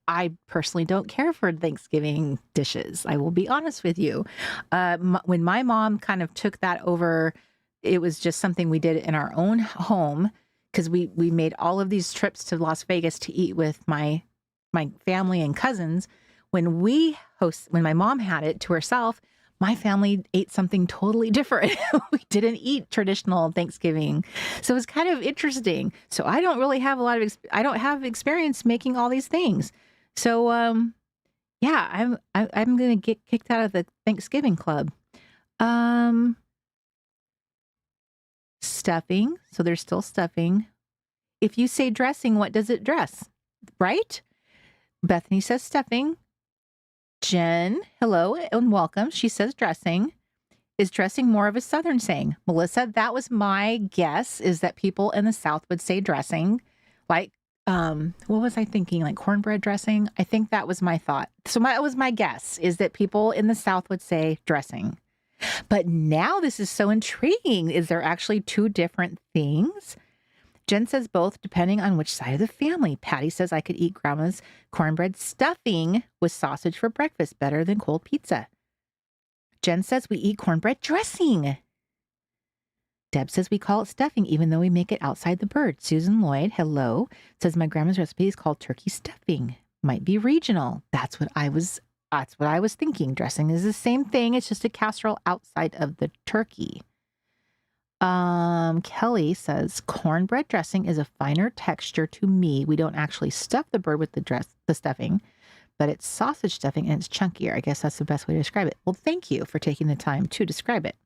I personally don't care for Thanksgiving dishes. I will be honest with you. When my mom kind of took that over, it was just something we did in our own home because we made all of these trips to Las Vegas to eat with my family and cousins. When my mom had it to herself, my family ate something totally different. We didn't eat traditional Thanksgiving. So it was kind of interesting. So I don't really have I don't have experience making all these things. So, yeah, I'm going to get kicked out of the Thanksgiving club. Stuffing. So there's still stuffing. If you say dressing, what does it dress? Right? Bethany says stuffing. Jen, hello and welcome. She says dressing. Is dressing more of a Southern saying? Melissa, that was my guess, is that people in the South would say dressing. Like, what was I thinking? Like cornbread dressing? I think that was my thought. So that was my guess, is that people in the South would say dressing. But now this is so intriguing. Is there actually 2 different things? Jen says both, depending on which side of the family. Patty says I could eat grandma's cornbread stuffing with sausage for breakfast better than cold pizza. Jen says we eat cornbread dressing. Deb says we call it stuffing, even though we make it outside the bird. Susan Lloyd, hello, says my grandma's recipe is called turkey stuffing. Might be regional. That's what I was thinking. Dressing is the same thing. It's just a casserole outside of the turkey. Kelly says cornbread dressing is a finer texture to me. We don't actually stuff the bird with the stuffing, but it's sausage stuffing and it's chunkier. I guess that's the best way to describe it. Well, thank you for taking the time to describe it.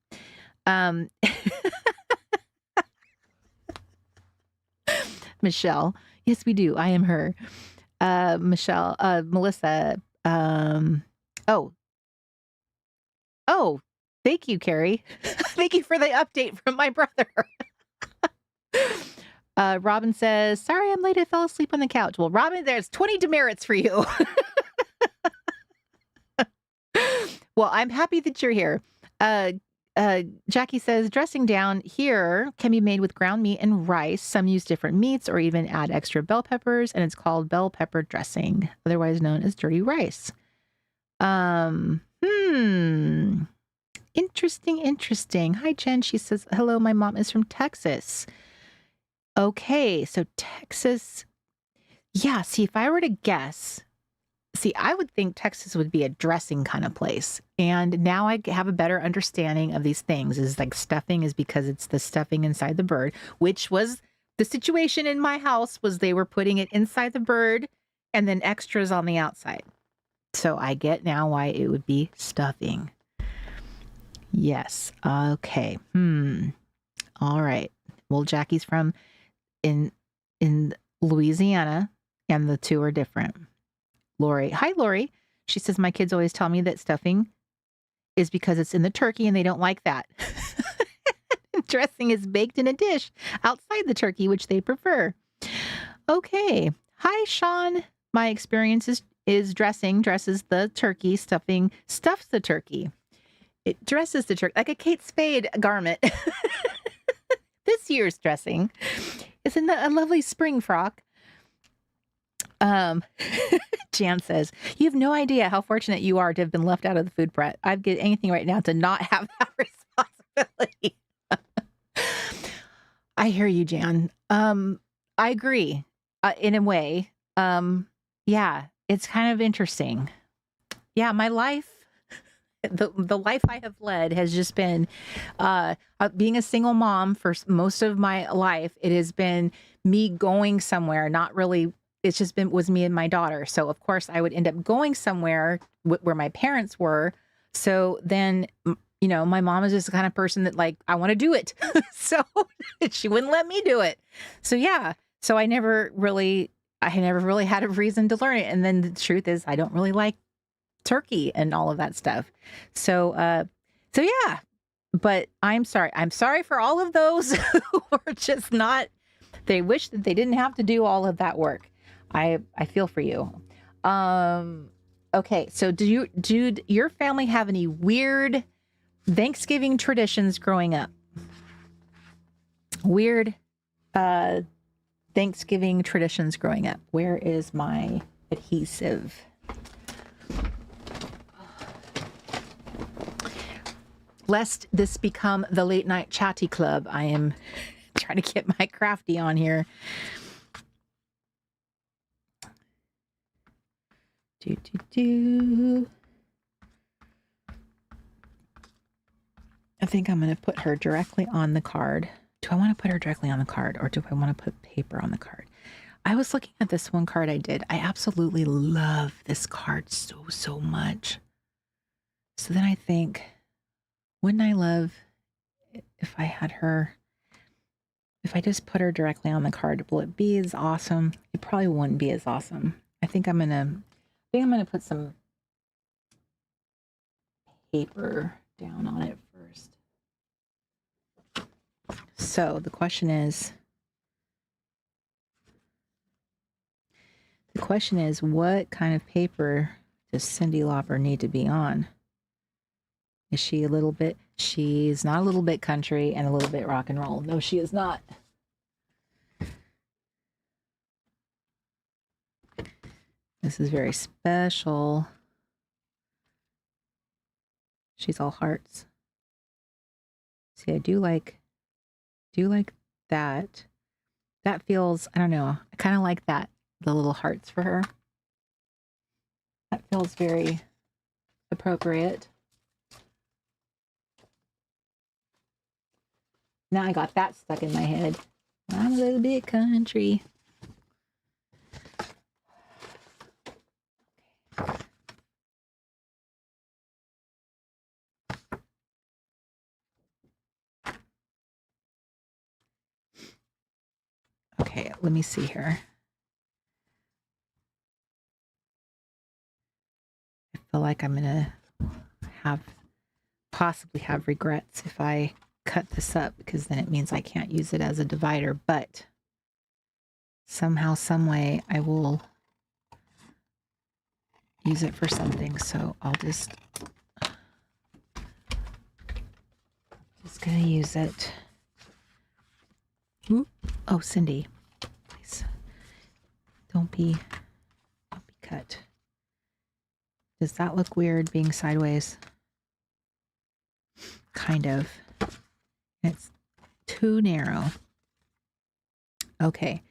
Michelle. Yes, we do. I am her. Michelle, Melissa. Oh, thank you, Carrie. Thank you for the update from my brother. Robin says, sorry, I'm late. I fell asleep on the couch. Well, Robin, there's 20 demerits for you. Well, I'm happy that you're here. Jackie says, dressing down here can be made with ground meat and rice. Some use different meats or even add extra bell peppers, and it's called bell pepper dressing, otherwise known as dirty rice. Interesting. Hi, Jen. She says, hello, my mom is from Texas. Okay, so Texas. Yeah, see, if I were to guess, I would think Texas would be a dressing kind of place. And now I have a better understanding of these things. Is like stuffing is because it's the stuffing inside the bird, which was the situation in my house was they were putting it inside the bird and then extras on the outside. So I get now why it would be stuffing. Yes. Okay. All right. Well, Jackie's from in Louisiana, and the two are different. Lori. Hi, Lori. She says, my kids always tell me that stuffing is because it's in the turkey and they don't like that. Dressing is baked in a dish outside the turkey, which they prefer. Okay. Hi, Sean. My experience is dressing dresses the turkey, stuffing stuffs the turkey. It dresses the turkey like a Kate Spade garment. This year's dressing is in a lovely spring frock. Jan says, you have no idea how fortunate you are to have been left out of the food prep. I'd get anything right now to not have that responsibility. I hear you, Jan. I agree in a way. Yeah, it's kind of interesting. Yeah, my life, the life I have led has just been being a single mom for most of my life. It has been me going somewhere, not really. It's just was me and my daughter. So of course I would end up going somewhere where my parents were. So then, my mom is just the kind of person that like, I want to do it. So she wouldn't let me do it. So yeah. So I never really had a reason to learn it. And then the truth is I don't really like turkey and all of that stuff. So yeah, but I'm sorry. I'm sorry for all of those who are just not, they wish that they didn't have to do all of that work. I feel for you. Okay. So do your family have any weird Thanksgiving traditions growing up? Weird, Thanksgiving traditions growing up. Where is my adhesive? Lest this become the late night chatty club, I am trying to get my Crafty on here. I think I'm going to put her directly on the card. Do I want to put her directly on the card, or do I want to put paper on the card? I was looking at this one card I did. I absolutely love this card so much. So then I think, wouldn't I love if I had her, if I just put her directly on the card, will it be as awesome? It probably wouldn't be as awesome. I think I'm going to put some paper down on it first. So the question is, what kind of paper does Cyndi Lauper need to be on? Is she a little bit, she's not a little bit country and a little bit rock and roll. No, she is not. This is very special. She's all hearts. See, I do like Do like that. That feels, I don't know, I kind of like that, the little hearts for her. That feels very appropriate. Now I got that stuck in my head. I'm a little bit country. Okay, let me see here. I feel like I'm gonna possibly have regrets if I cut this up, because then it means I can't use it as a divider, but somehow, some way, I will use it for something. So I'll just gonna use it. Ooh. Oh, Cindy, please don't be cut. Does that look weird being sideways? Kind of. It's too narrow. Okay,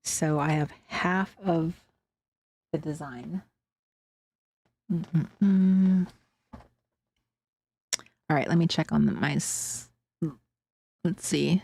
so I have half of the design. All right, let me check on my. Let's see.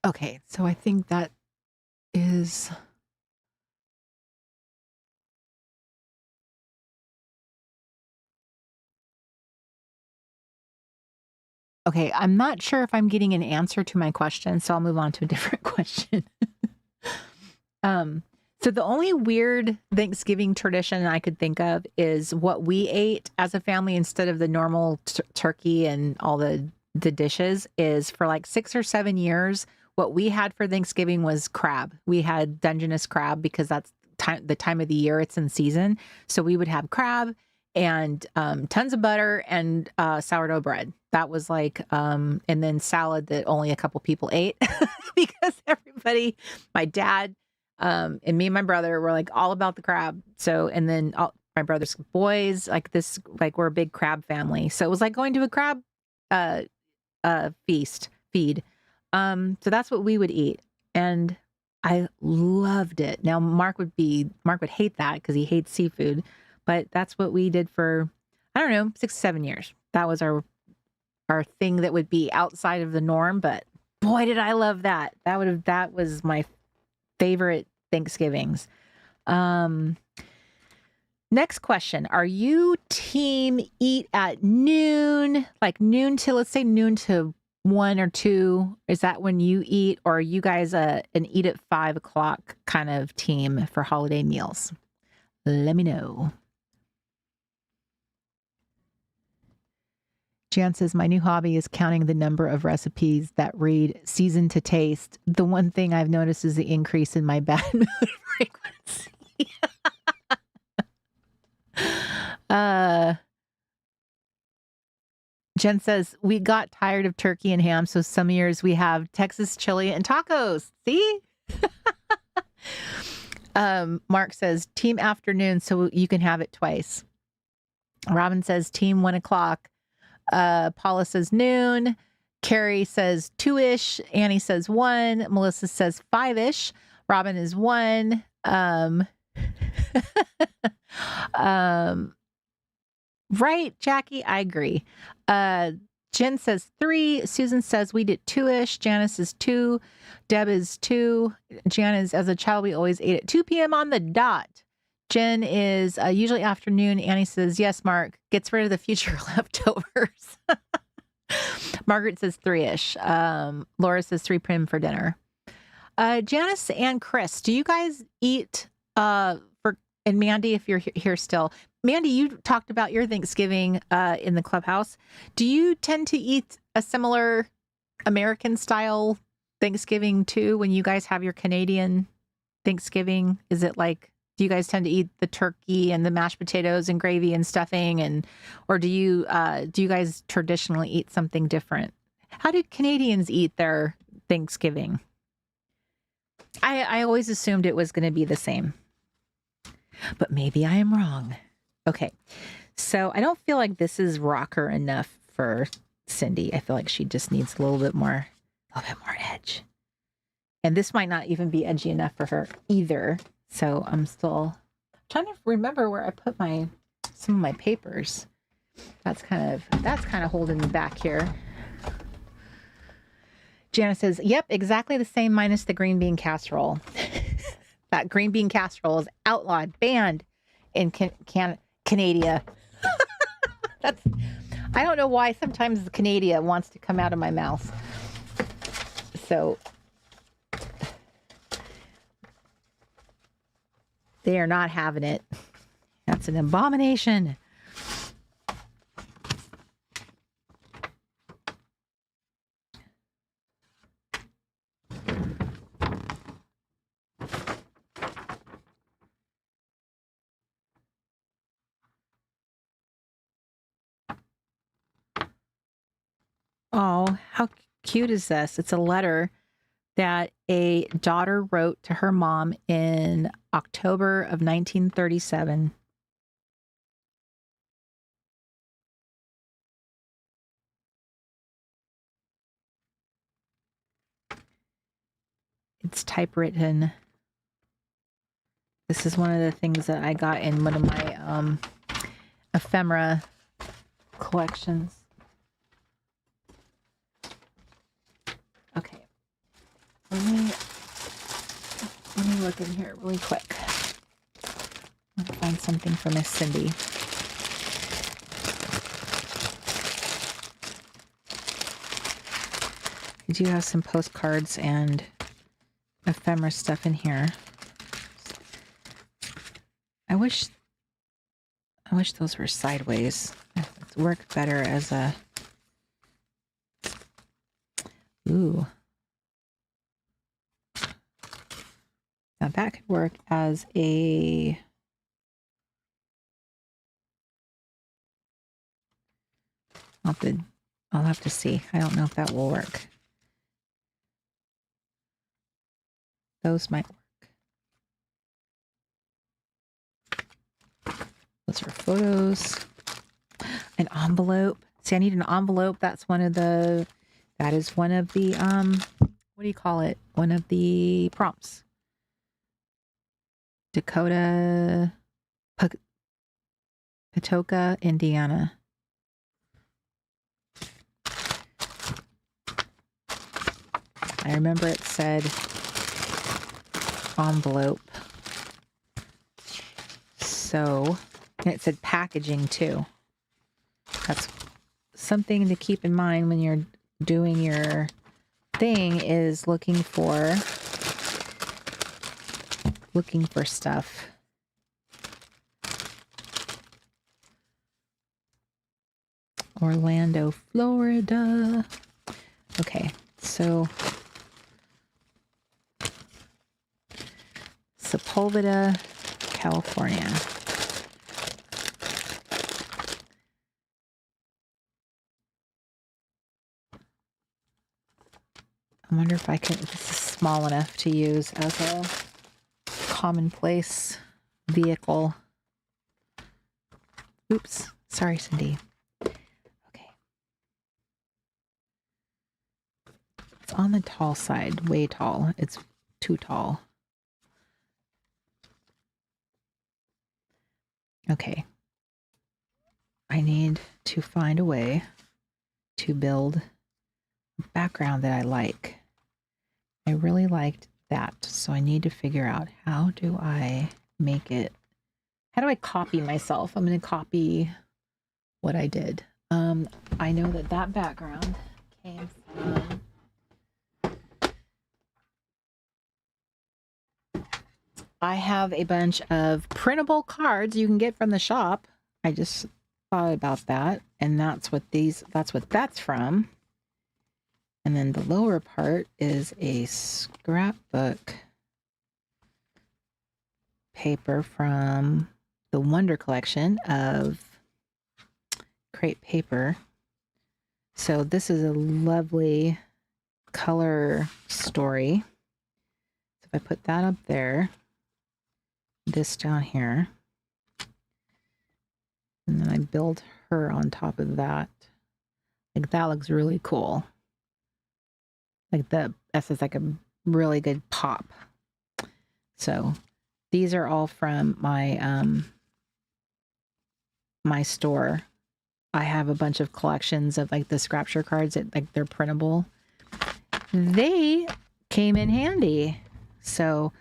Okay, so I think that is. Okay, I'm not sure if I'm getting an answer to my question, so I'll move on to a different question. So the only weird Thanksgiving tradition I could think of is what we ate as a family instead of the normal turkey and all the dishes is for like 6 or 7 years. What we had for Thanksgiving was crab. We had Dungeness crab because that's the time of the year it's in season. So we would have crab and tons of butter and sourdough bread. That was like, and then salad that only a couple people ate because everybody, my dad, and me and my brother were like all about the crab. So, and then my brother's boys, like this, like we're a big crab family. So it was like going to a crab feed. So that's what we would eat. And I loved it. Now Mark would hate that because he hates seafood, but that's what we did for, I don't know, 6, 7 years. That was our thing that would be outside of the norm. But boy, did I love that. That was my favorite Thanksgivings. Next question. Are you team eat at noon, like noon to, let's say noon to 1 or 2? Is that when you eat, or are you guys an eat at 5 o'clock kind of team for holiday meals? Let me know. Jan says, my new hobby is counting the number of recipes that read season to taste. The one thing I've noticed is the increase in my bad mood frequency. Jen says, we got tired of turkey and ham, so some years we have Texas chili and tacos. See? Mark says, team afternoon, so you can have it twice. Robin says, team 1 o'clock. Paula says noon. Carrie says 2-ish. Annie says 1. Melissa says 5-ish. Robin is 1. Right, Jackie, I agree. Jen says 3. Susan says we did 2-ish. Janice is 2. Deb is 2. Janice, as a child, we always ate at 2 p.m. on the dot. Jen is usually afternoon. Annie says, yes, Mark, gets rid of the future leftovers. Margaret says 3-ish. Laura says 3 p.m. for dinner. Janice and Chris, do you guys eat and Mandy, if you're here still, Mandy, you talked about your Thanksgiving in the clubhouse. Do you tend to eat a similar American style Thanksgiving too when you guys have your Canadian Thanksgiving? Is it like, do you guys tend to eat the turkey and the mashed potatoes and gravy and stuffing, and or do you guys traditionally eat something different? How do Canadians eat their Thanksgiving? I always assumed it was going to be the same, but maybe I am wrong. Okay, so I don't feel like this is rocker enough for Cindy. I feel like she just needs a little bit more edge. And this might not even be edgy enough for her either. So I'm still trying to remember where I put some of my papers. That's kind of holding me back here. Jana says, "Yep, exactly the same minus the green bean casserole." That green bean casserole is outlawed, banned in Canada. I don't know why sometimes Canada wants to come out of my mouth. So they are not having it. That's an abomination. Oh, how cute is this? It's a letter that a daughter wrote to her mom in October of 1937. It's typewritten. This is one of the things that I got in one of my ephemera collections. Okay. Let me look in here really quick. Let's find something for Miss Cindy. We do have some postcards and ephemera stuff in here. I wish those were sideways. It worked better as a... Ooh. Now that could work as a... I'll have to see. I don't know if that will work. Those might work. Those are photos. An envelope. See, I need an envelope. That is one of the, what do you call it? One of the prompts. Dakota, Patoka, Indiana. I remember it said envelope. So, and it said packaging too. That's something to keep in mind when you're doing your thing, is looking for stuff. Orlando, Florida. Okay, so Sepulveda, California. I wonder if this is small enough to use as a commonplace vehicle. Oops, sorry, Cindy. Okay. It's on the tall side, way tall. It's too tall. Okay. I need to find a way to build a background that I like. I really liked that, so I need to figure out how do I copy myself? I'm going to copy what I did. I know that background came from... I have a bunch of printable cards you can get from the shop. I just thought about that, and that's what that's from. And then the lower part is a scrapbook paper from the Wonder collection of crepe paper. So this is a lovely color story. So if I put that up there, this down here, and then I build her on top of that, like that looks really cool. Like this is like a really good pop. So these are all from my my store. I have a bunch of collections of like the Scrapture cards that like they're printable. They came in handy. So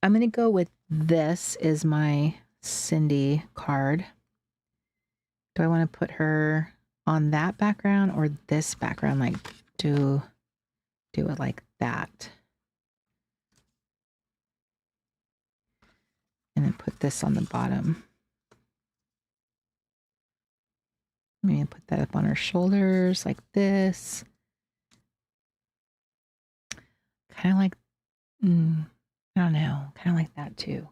I'm going to go with this is my Cindy card. Do I want to put her on that background or this background? Like do it like that. And then put this on the bottom. Maybe put that up on her shoulders like this. Kind of like, I don't know, kind of like that too.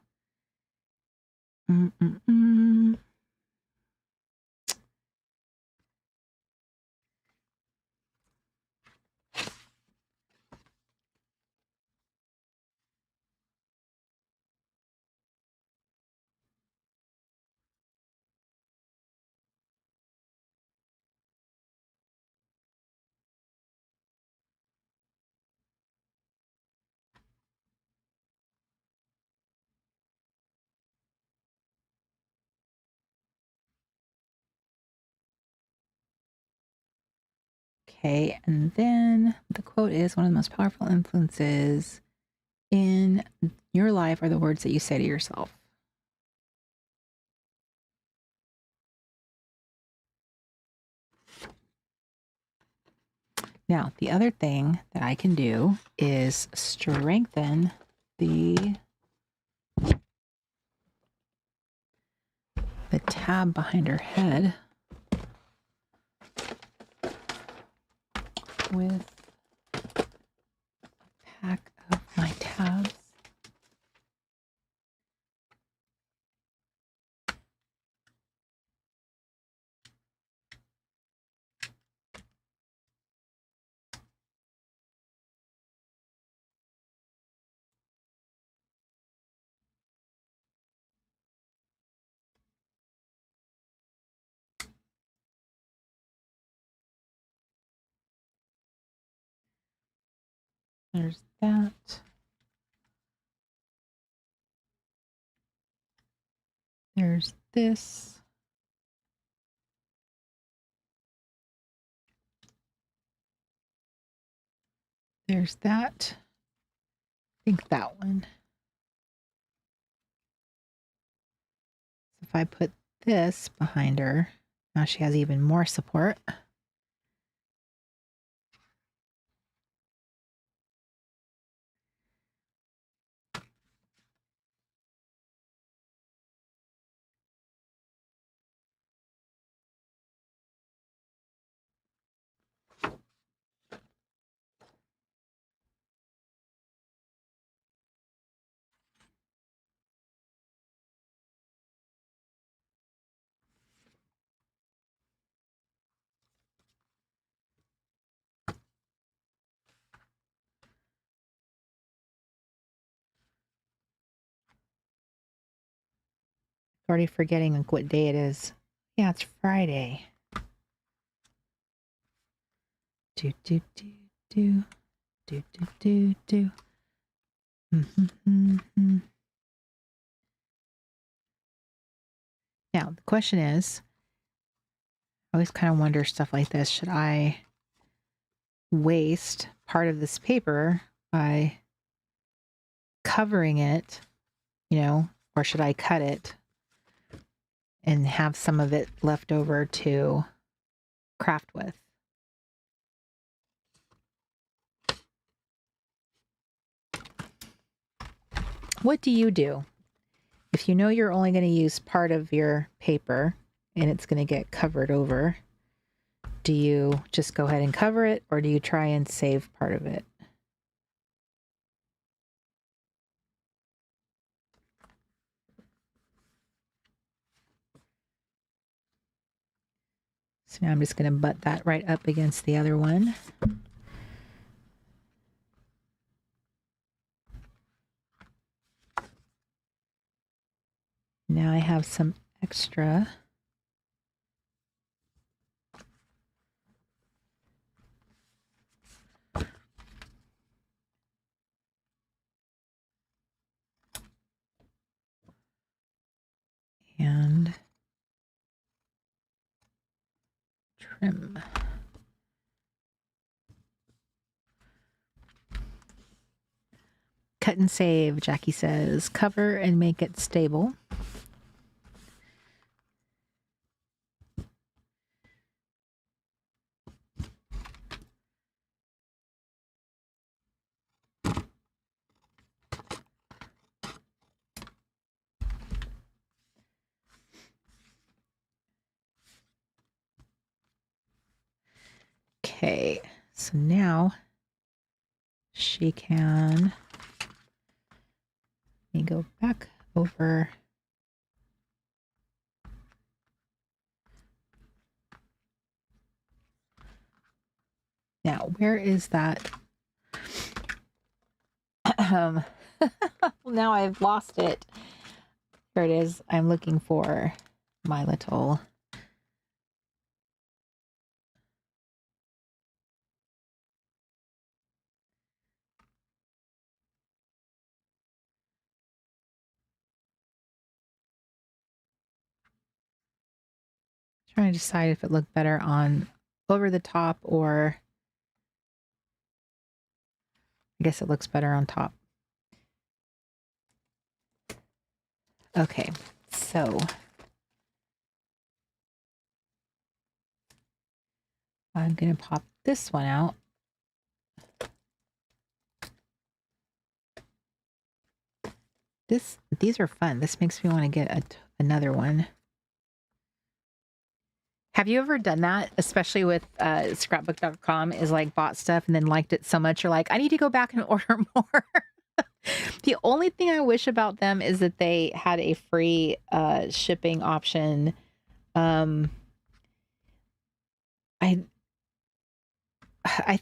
Okay, and then the quote is, one of the most powerful influences in your life are the words that you say to yourself. Now, the other thing that I can do is strengthen the tab behind her head with a pack of my tabs. There's that. There's this. There's that. I think that one. So if I put this behind her, now she has even more support. Already forgetting like what day it is. Yeah, it's Friday. Do do do do do do do do. Now the question is, I always kind of wonder stuff like this. Should I waste part of this paper by covering it, or should I cut it and have some of it left over to craft with? What do you do? If you know you're only going to use part of your paper and it's going to get covered over, do you just go ahead and cover it, or do you try and save part of it? So now I'm just going to butt that right up against the other one. Now I have some extra. And trim. Cut and save, Jackie says. Cover and make it stable. Okay, so now she can, let me go back over. Now, where is that? Now I've lost it. Here it is. I'm looking for my little trying to decide if it looked better on over the top, or I guess it looks better on top. Okay, so I'm going to pop this one out. These are fun. This makes me want to get another one. Have you ever done that? Especially with scrapbook.com, is like bought stuff and then liked it so much you're like, I need to go back and order more. The only thing I wish about them is that they had a free shipping option. I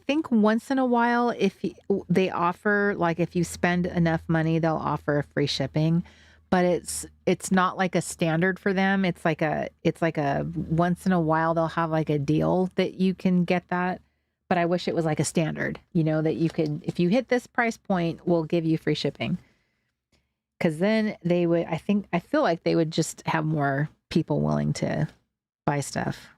think once in a while, if they offer, like if you spend enough money, they'll offer free shipping, but it's not like a standard for them. It's like a once in a while they'll have like a deal that you can get that. But I wish it was like a standard, you know, that you could, if you hit this price point, we'll give you free shipping. Because then they would, I feel like they would just have more people willing to buy stuff.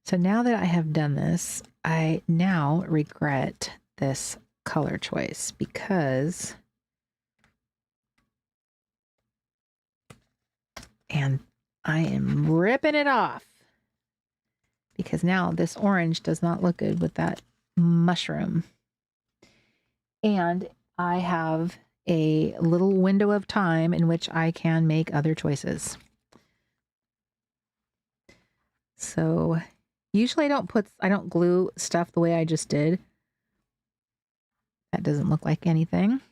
So now that I have done this, I now regret this color choice because, and I am ripping it off because now this orange does not look good with that mushroom. And I have a little window of time in which I can make other choices. So usually I don't glue stuff the way I just did. That doesn't look like anything.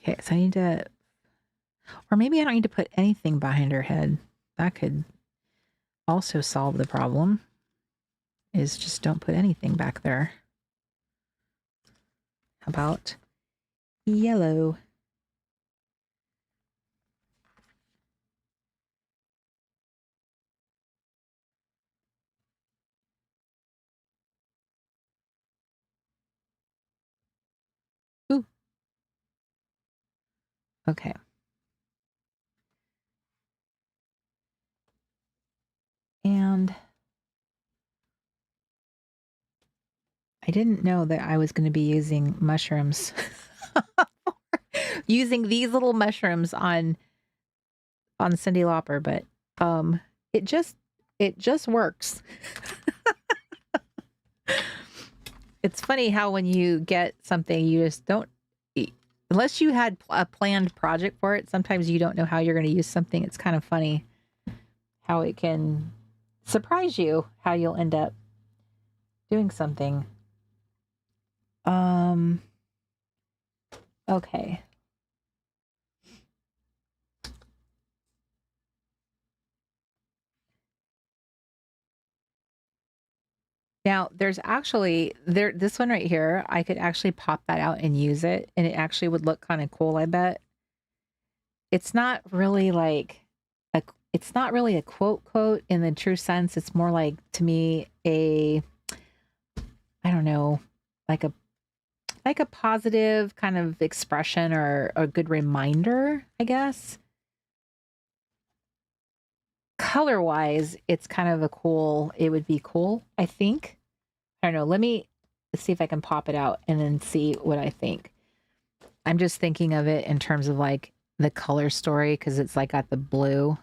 Okay, so I need to, or maybe I don't need to put anything behind her head. That could also solve the problem, is just don't put anything back there. How about yellow? Ooh. Okay. And I didn't know that I was going to be using mushrooms. Using these little mushrooms on Cyndi Lauper, but it just works. It's funny how when you get something, you just don't, unless you had a planned project for it, sometimes you don't know how you're going to use something. It's kind of funny how it can surprise you, how you'll end up doing something. Okay. Now, there's actually this one right here. I could actually pop that out and use it, and it actually would look kind of cool, I bet. It's not really like it's not really a quote in the true sense. It's more like, to me, I don't know, like a positive kind of expression or a good reminder, I guess. Color wise, it's kind of it would be cool, I think. I don't know. Let me see if I can pop it out and then see what I think. I'm just thinking of it in terms of like the color story, because it's like got the blue.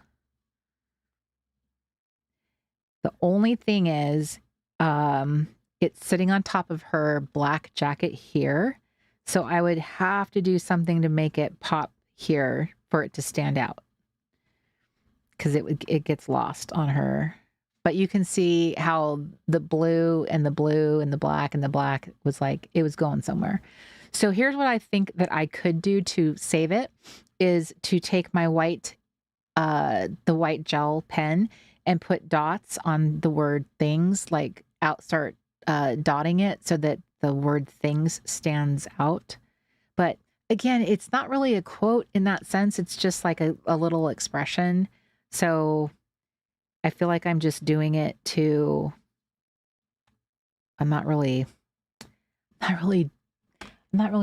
The only thing is, it's sitting on top of her black jacket here. So I would have to do something to make it pop here for it to stand out, because it gets lost on her. But you can see how the blue and the blue and the black was like, it was going somewhere. So here's what I think that I could do to save it, is to take my the white gel pen and put dots on the word things, like start dotting it so that the word things stands out. But again, it's not really a quote in that sense. It's just like a little expression. So I feel like I'm just doing it I'm not really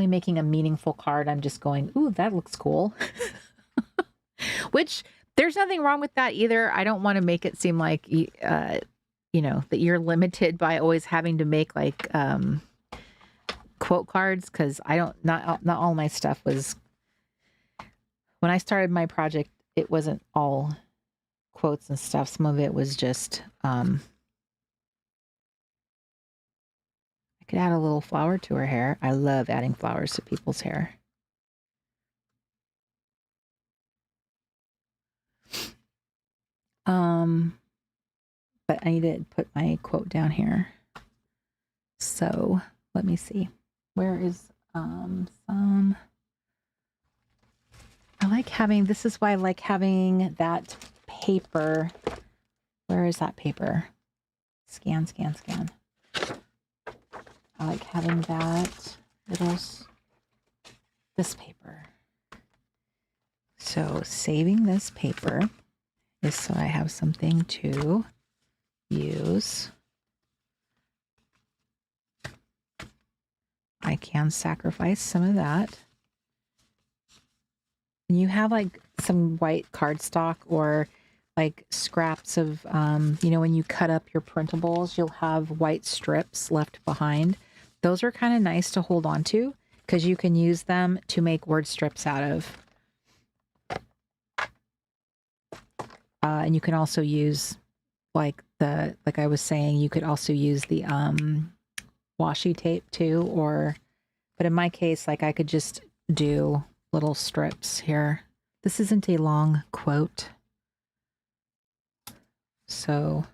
making a meaningful card. I'm just going, ooh, that looks cool. Which, there's nothing wrong with that either. I don't want to make it seem like, that you're limited by always having to make like quote cards, because not all my stuff was. When I started my project, it wasn't all quotes and stuff. Some of it was just I could add a little flower to her hair. I love adding flowers to people's hair. But I need to put my quote down here. So let me see. Where is some? This is why I like having that paper. Where is that paper? Scan. I like having that this paper. So saving this paper is so I have something to use. I can sacrifice some of that. And you have like some white cardstock or like scraps of, when you cut up your printables, you'll have white strips left behind. Those are kind of nice to hold on to, because you can use them to make word strips out of. And you can also use like I was saying, you could also use the washi tape too, but in my case, like I could just do little strips here. This isn't a long quote. So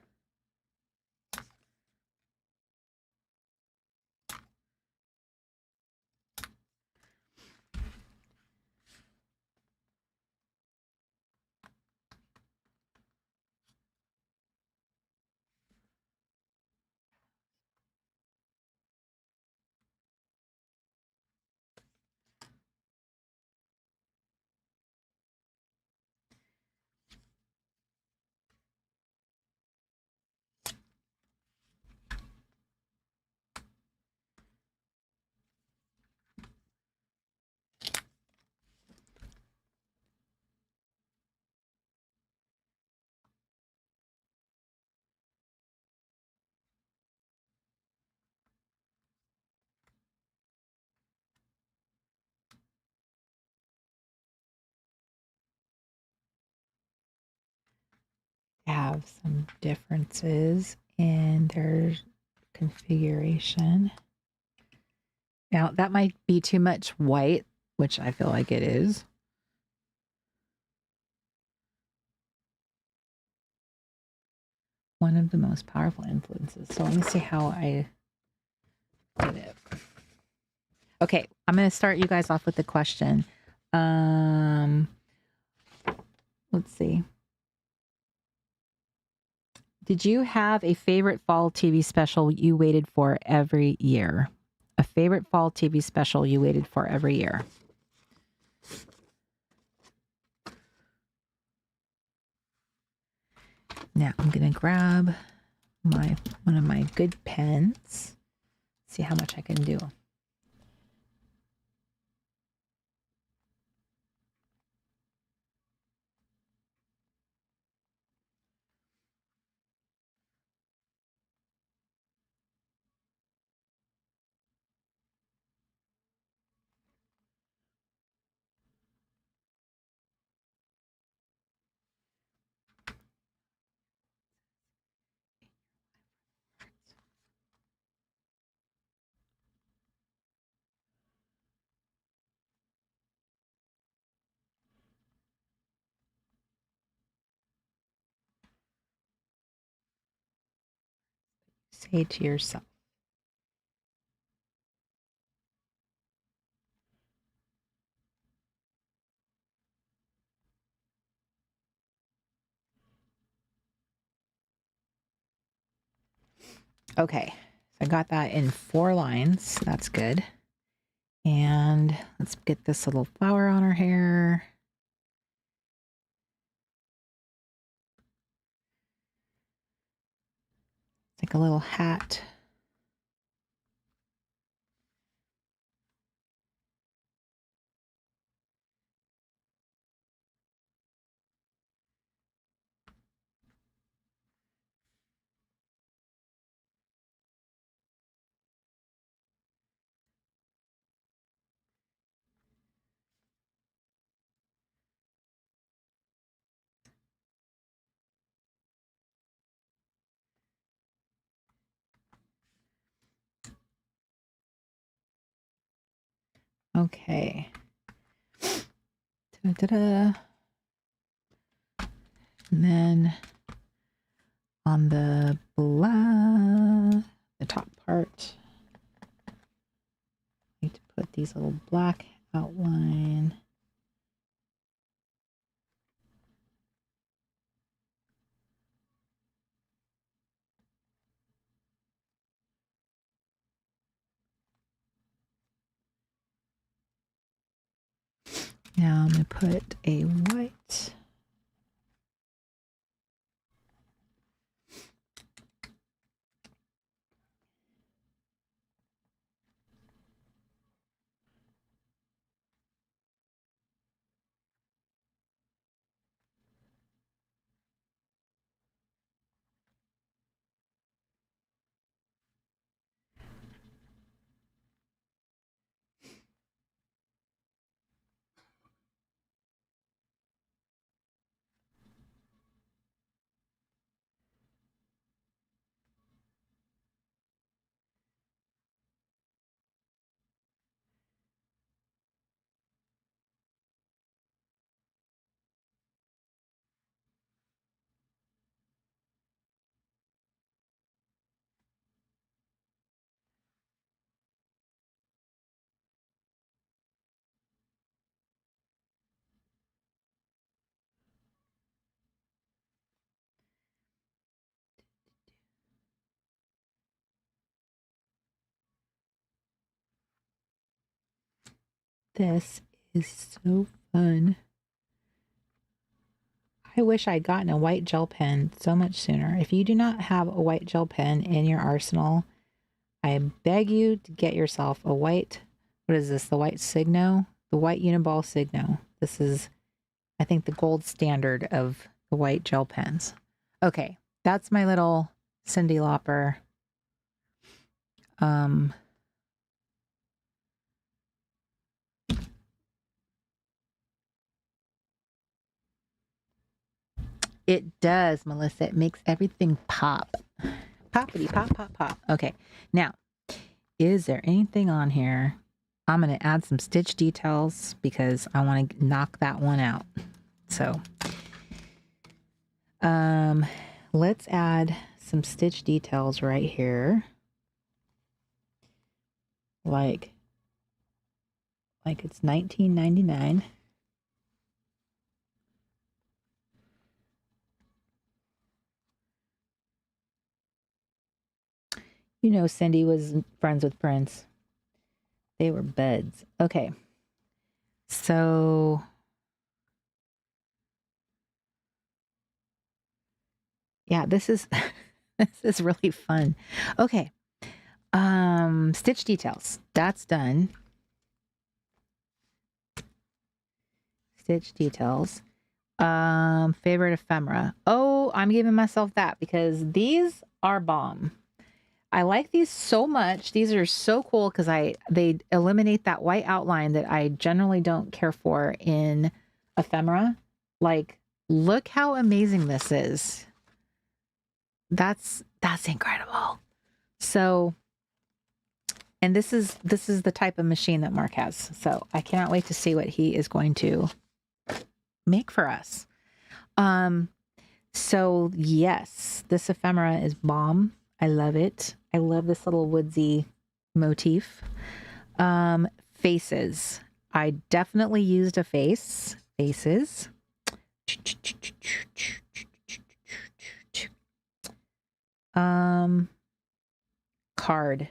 have some differences in their configuration. Now, that might be too much white, which I feel like it is. One of the most powerful influences. So let me see how I did it. Okay, I'm going to start you guys off with the question. Let's see. Did you have a favorite fall TV special you waited for every year? A favorite fall TV special you waited for every year? Now I'm going to grab one of my good pens. See how much I can do. Say to yourself. Okay, so I got that in 4 lines. That's good. And let's get this little flower on her hair. It's like a little hat. Okay. Ta-da-da-da. And then on the top part, I need to put these little black outline. Now I'm going to put a white. This is so fun. I wish I'd gotten a white gel pen so much sooner. If you do not have a white gel pen in your arsenal, I beg you to get yourself a white, what is this, the white Signo? The white Uniball Signo. This is, I think, the gold standard of the white gel pens. Okay, that's my little Cyndi Lauper. It does, Melissa. It makes everything pop. Poppity pop, pop, pop. Okay, now, is there anything on here? I'm going to add some stitch details because I want to knock that one out. So, let's add some stitch details right here. Like it's $19.99. You know, Cindy was friends with Prince. They were buds. Okay. So yeah, this is this is really fun. Okay. Stitch details. That's done. Stitch details. Favorite ephemera. Oh, I'm giving myself that because these are bomb. I like these so much. These are so cool because they eliminate that white outline that I generally don't care for in ephemera. Like, look how amazing this is. That's incredible. So, and this is the type of machine that Mark has. So I cannot wait to see what he is going to make for us. So yes, this ephemera is bomb. I love it. I love this little woodsy motif. Faces. I definitely used a face. Faces. Card.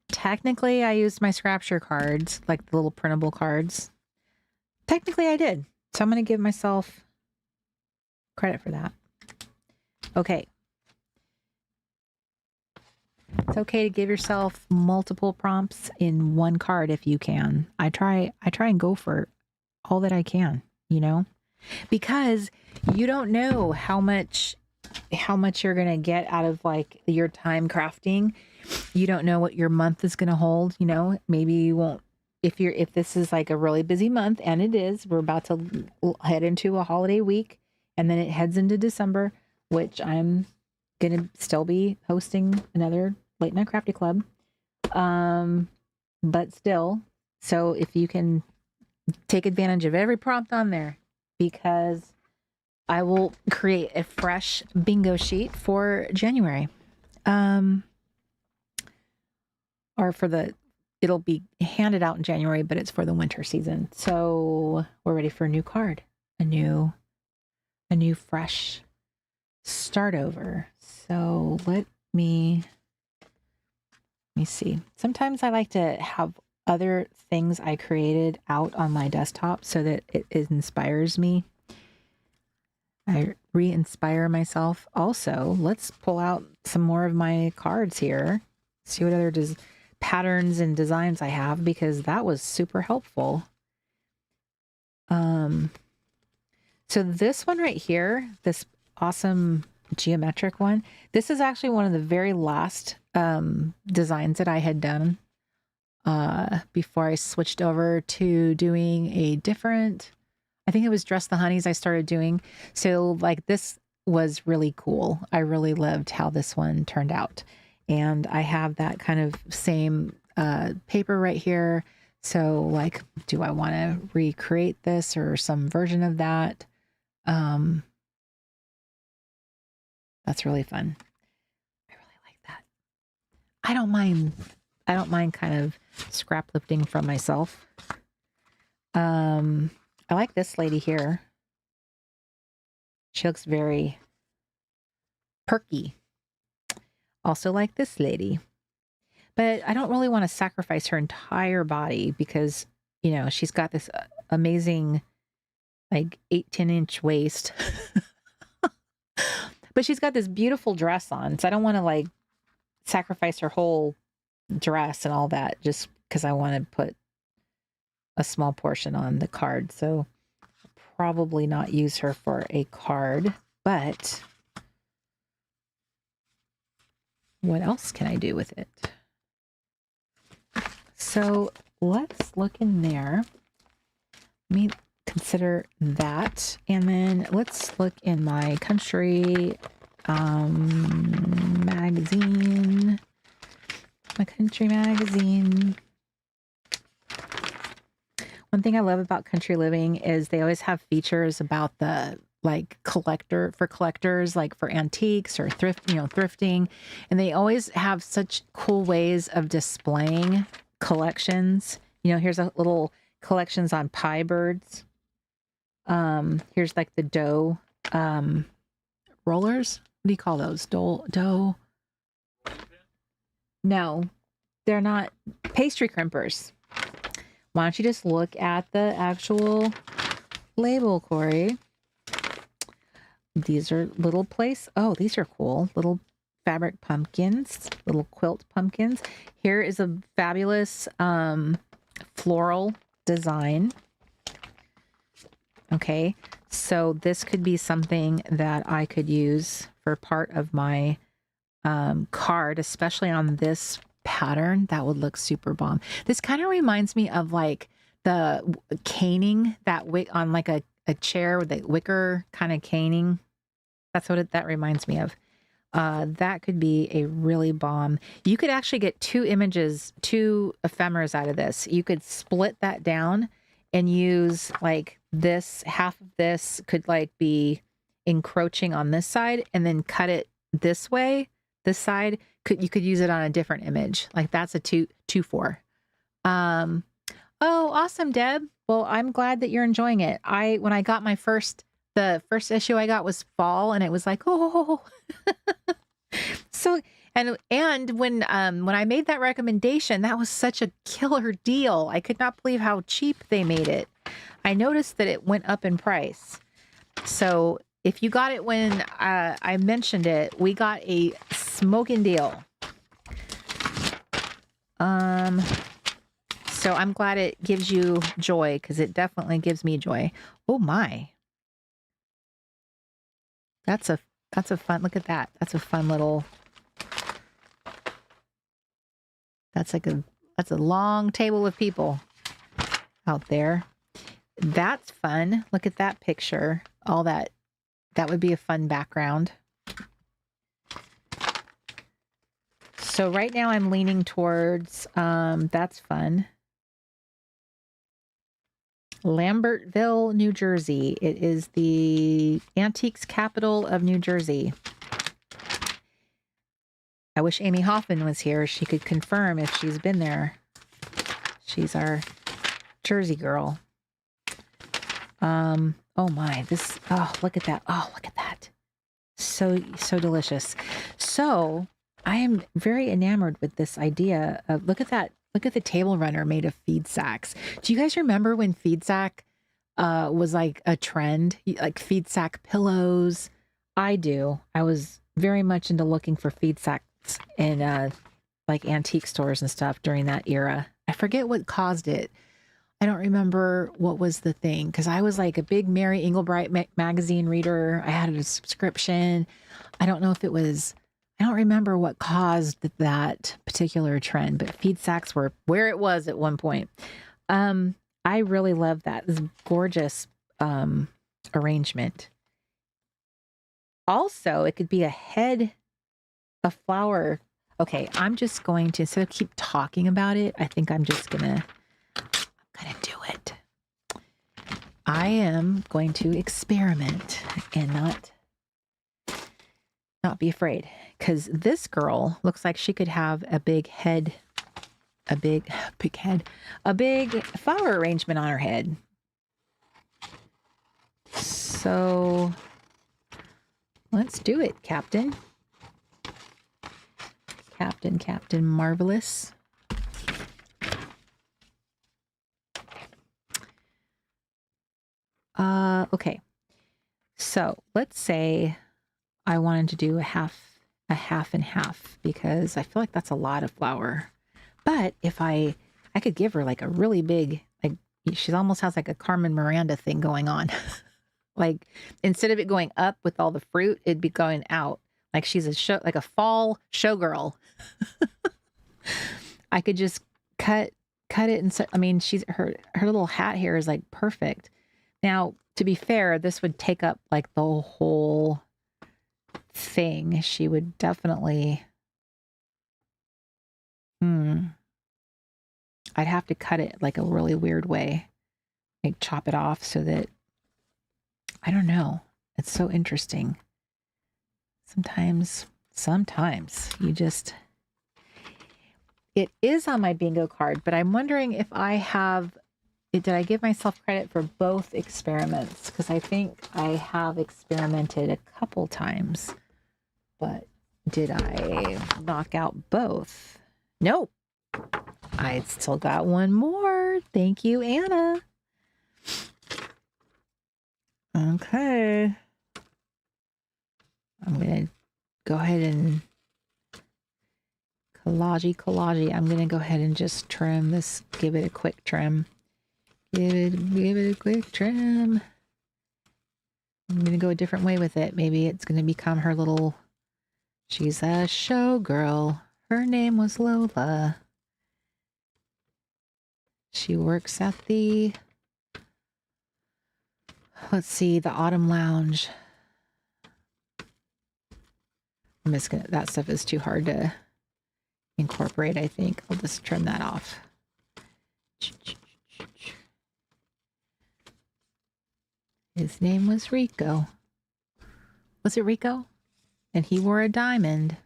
Technically, I used my Scrapture cards, like the little printable cards. Technically, I did. So I'm going to give myself credit for that. Okay. It's okay to give yourself multiple prompts in one card if you can. I try and go for all that I can, you know, because you don't know how much you're going to get out of like your time crafting. You don't know what your month is going to hold, you know. Maybe you won't if this is like a really busy month, and it is. We're about to head into a holiday week, and then it heads into December, which I'm going to still be hosting another Late Night Crafty Club. But still, so if you can take advantage of every prompt on there, because I will create a fresh bingo sheet for January. Or it'll be handed out in January, but it's for the winter season. So we're ready for a new card, a new fresh start over. So let me see. Sometimes I like to have other things I created out on my desktop so that it inspires me. I re-inspire myself. Also, let's pull out some more of my cards here. See what other patterns and designs I have, because that was super helpful. So this one right here, this awesome geometric one, this is actually one of the very last designs that I had done before I switched over to doing a different, I think it was Dress the Honeys I started doing. So like this was really cool. I really loved how this one turned out. And I have that kind of same paper right here. So like, do I want to recreate this or some version of that? That's really fun. I really like that. I don't mind kind of scrap lifting from myself. I like this lady here. She looks very perky. Also like this lady. But I don't really want to sacrifice her entire body because, you know, she's got this amazing, like 10-inch waist. But she's got this beautiful dress on. So I don't want to like sacrifice her whole dress and all that just because I want to put a small portion on the card. So I'll probably not use her for a card. But what else can I do with it? So let's look in there. Let me consider that. And then let's look in my country magazine. My country magazine. One thing I love about Country Living is they always have features about the like collectors, like for antiques or thrifting. And they always have such cool ways of displaying collections. You know, here's a little collections on pie birds. Here's like the dough rollers. What do you call those? Dough No, they're not pastry crimpers. Why don't you just look at the actual label, Corey? These are little oh, these are cool. Little fabric pumpkins, little quilt pumpkins. Here is a fabulous floral design. Okay, so this could be something that I could use for part of my card, especially on this pattern. That would look super bomb. This kind of reminds me of like the caning that on like a chair with the wicker kind of caning. That's what that reminds me of. That could be a really bomb. You could actually get two ephemeras out of this. You could split that down and use like this, half of this could like be encroaching on this side and then cut it this way. This side you could use it on a different image. Like that's a 2-4. Oh, awesome, Deb. Well, I'm glad that you're enjoying it. When I got the first issue I got was fall, and it was like, oh. So, and when I made that recommendation, that was such a killer deal. I could not believe how cheap they made it. I noticed that it went up in price. So if you got it when I mentioned it, we got a smoking deal. So I'm glad it gives you joy, because it definitely gives me joy. Oh my. That's a fun, look at that. That's a fun little, that's a long table of people out there. That's fun. Look at that picture. All that would be a fun background. So right now I'm leaning towards, that's fun. Lambertville, New Jersey. It is the antiques capital of New Jersey. I wish Amy Hoffman was here. She could confirm if she's been there. She's our Jersey girl. Oh my, look at that. Oh, look at that. So delicious. So I am very enamored with this idea of, look at that. Look at the table runner made of feed sacks. Do you guys remember when feed sack was like a trend? Like feed sack pillows? I do. I was very much into looking for feed sacks in like antique stores and stuff during that era. I forget what caused it. I don't remember what was the thing, because I was like a big Mary Englebright magazine reader. I had a subscription. I don't know if it was... I don't remember what caused that particular trend, but feed sacks were where it was at one point. I really love that. This gorgeous arrangement. Also, it could be a head of flower. Okay, I'm just going to, instead of keep talking about it, I think I'm just gonna do it. I am going to experiment and not be afraid. Because this girl looks like she could have a big head, a big flower arrangement on her head. So let's do it, Captain. Captain Marvelous. Okay. So let's say I wanted to do a half and half, because I feel like that's a lot of flour. But if I could give her like a really big, like she almost has like a Carmen Miranda thing going on. Like instead of it going up with all the fruit, it'd be going out. Like she's like a fall showgirl. I could just cut it. And so, I mean, her little hat here is like perfect. Now, to be fair, this would take up like the whole thing. She would definitely, I'd have to cut it like a really weird way, like chop it off so that, I don't know. It's so interesting. Sometimes you just, it is on my bingo card, but I'm wondering if did I give myself credit for both experiments? Because I think I have experimented a couple times, but did I knock out both? Nope. I still got one more. Thank you, Anna. Okay. I'm going to go ahead and collage. I'm going to go ahead and just trim this. Give it a quick trim. Give it a quick trim. I'm going to go a different way with it. Maybe it's going to become her little... She's a showgirl. Her name was Lola. She works at the... Let's see, the Autumn Lounge. I'm just gonna... That stuff is too hard to incorporate, I think. I'll just trim that off. His name was Rico. Was it Rico? And he wore a diamond.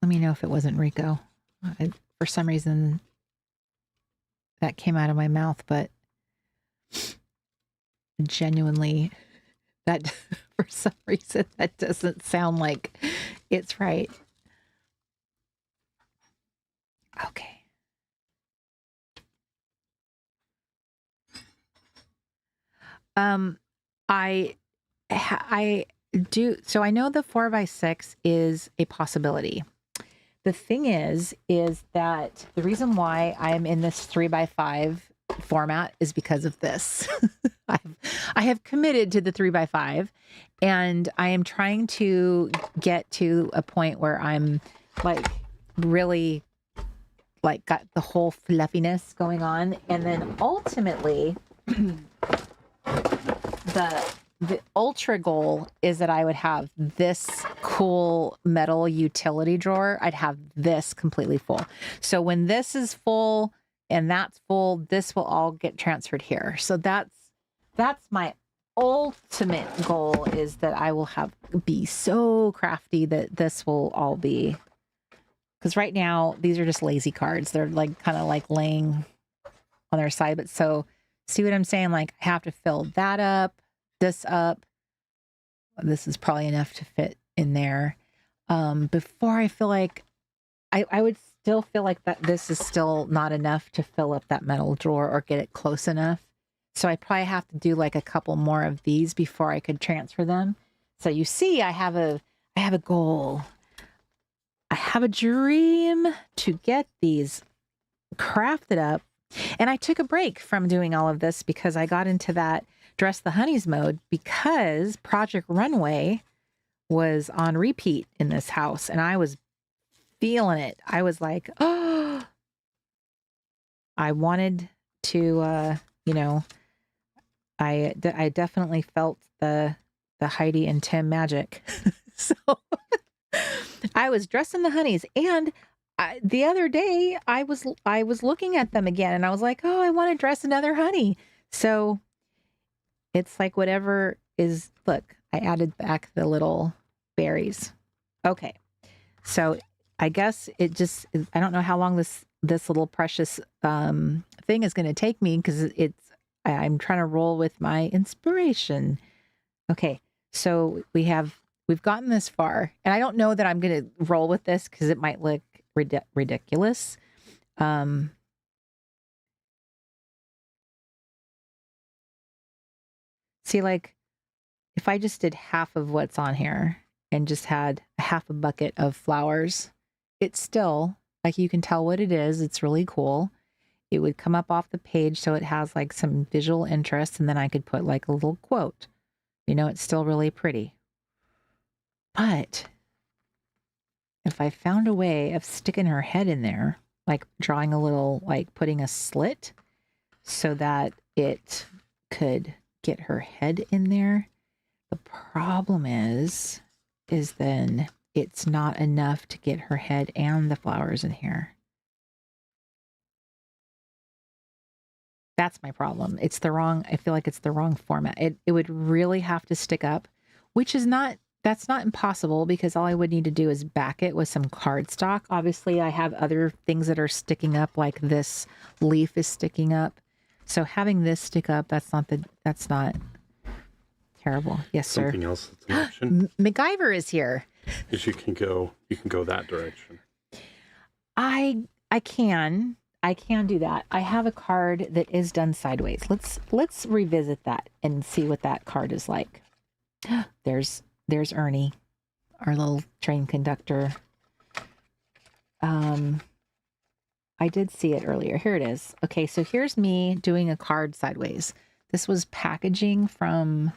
Let me know if it wasn't Rico. For some reason, that came out of my mouth, but genuinely, that for some reason, that doesn't sound like it's right. Okay. I do. So I know the 4x6 is a possibility. The thing is that the reason why I'm in this 3x5 format is because of this. I have committed to the 3x5, and I am trying to get to a point where I'm like really like got the whole fluffiness going on, and then ultimately the ultra goal is that I would have this cool metal utility drawer. I'd have this completely full. So when this is full and that's full, this will all get transferred here. So that's my ultimate goal, is that I will be so crafty that this will all be, because right now these are just lazy cards. They're like kind of like laying on their side. But so see what I'm saying? Like I have to fill that up, this up. This is probably enough to fit in there. Before I feel like I would still feel like that this is still not enough to fill up that metal drawer or get it close enough. So I probably have to do like a couple more of these before I could transfer them. So you see, I have a goal. I have a dream to get these crafted up. And I took a break from doing all of this because I got into that Dress the Honeys mode because Project Runway was on repeat in this house, and I was feeling it. I was like, oh, I wanted to, I definitely felt the Heidi and Tim magic. So I was dressing the honeys, and the other day I was looking at them again, and I was like, oh, I want to dress another honey. So it's like whatever is, look, I added back the little berries. Okay. So I guess it just, I don't know how long this little precious thing is going to take me, because I'm trying to roll with my inspiration. Okay. So we've gotten this far, and I don't know that I'm going to roll with this because it might look ridiculous. See, like if I just did half of what's on here and just had half a bucket of flowers, it's still like, you can tell what it is. It's really cool. It would come up off the page, so it has like some visual interest, and then I could put like a little quote. It's still really pretty. But if I found a way of sticking her head in there, like drawing a little, like putting a slit so that it could get her head in there. The problem is then it's not enough to get her head and the flowers in here. That's my problem. I feel like it's the wrong format. It would really have to stick up, which is not That's not impossible because all I would need to do is back it with some cardstock. Obviously, I have other things that are sticking up, like this leaf is sticking up. So having this stick up, that's not terrible. Yes, sir. Something else that's an option MacGyver is here. is you can go that direction. I can do that. I have a card that is done sideways. Let's revisit that and see what that card is like. There's Ernie, our little train conductor. I did see it earlier. Here it is. Okay, so here's me doing a card sideways. This was packaging from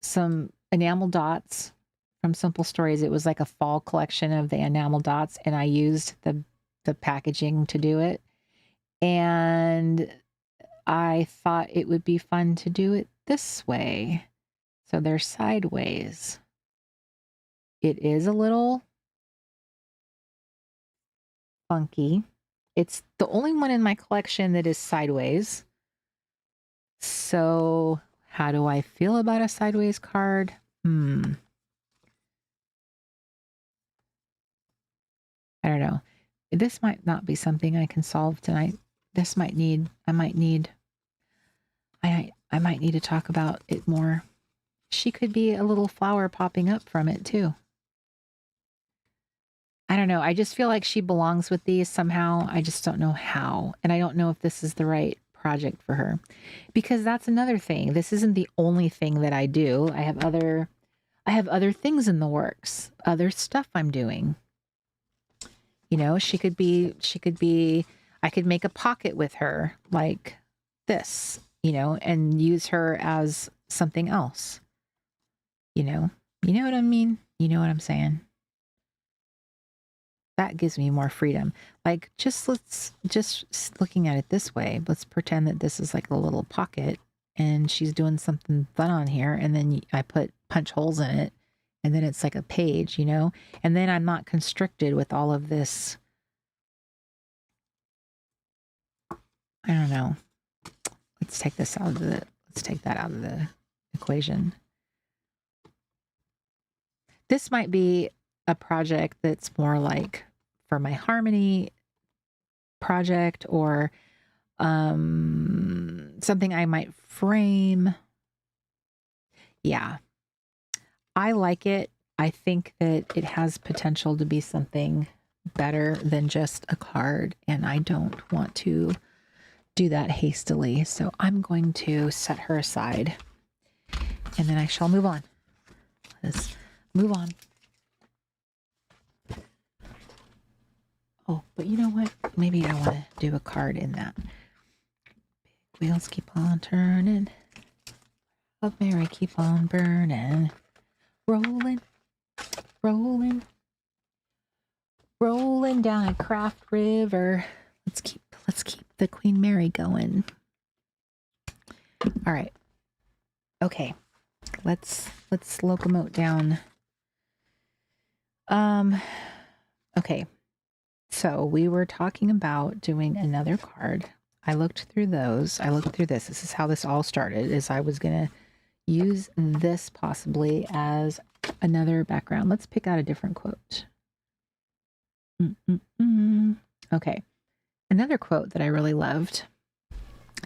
some enamel dots from Simple Stories. It was like a fall collection of the enamel dots, and I used the packaging to do it. And I thought it would be fun to do it this way. So they're sideways. It is a little funky. It's the only one in my collection that is sideways. So how do I feel about a sideways card? I don't know. This might not be something I can solve tonight. I might need to talk about it more. She could be a little flower popping up from it too. I don't know. I just feel like she belongs with these somehow. I just don't know how. And I don't know if this is the right project for her. Because that's another thing. This isn't the only thing that I do. I have other things in the works, other stuff I'm doing. You know, she could be, I could make a pocket with her like this, you know, and use her as something else. You know what I mean? You know what I'm saying? That gives me more freedom. Like, just looking at it this way, let's pretend that this is like a little pocket and she's doing something fun on here. And then I put punch holes in it and then it's like a page, you know, and then I'm not constricted with all of this. I don't know. Let's take that out of the equation. This might be a project that's more like for my harmony project or something I might frame. Yeah, I like it. I think that it has potential to be something better than just a card, and I don't want to do that hastily. So I'm going to set her aside and then I shall move on. Let's move on. Oh, but you know what? Maybe I want to do a card in that. Big wheels keep on turning. Love Mary keep on burning. Rolling, rolling, rolling down a Craft River. Let's keep the Queen Mary going. All right. Okay. Let's locomote down. Okay. So we were talking about doing another card. I looked through those. I looked through this. This is how this all started, is I was going to use this possibly as another background. Let's pick out a different quote. Okay. Another quote that I really loved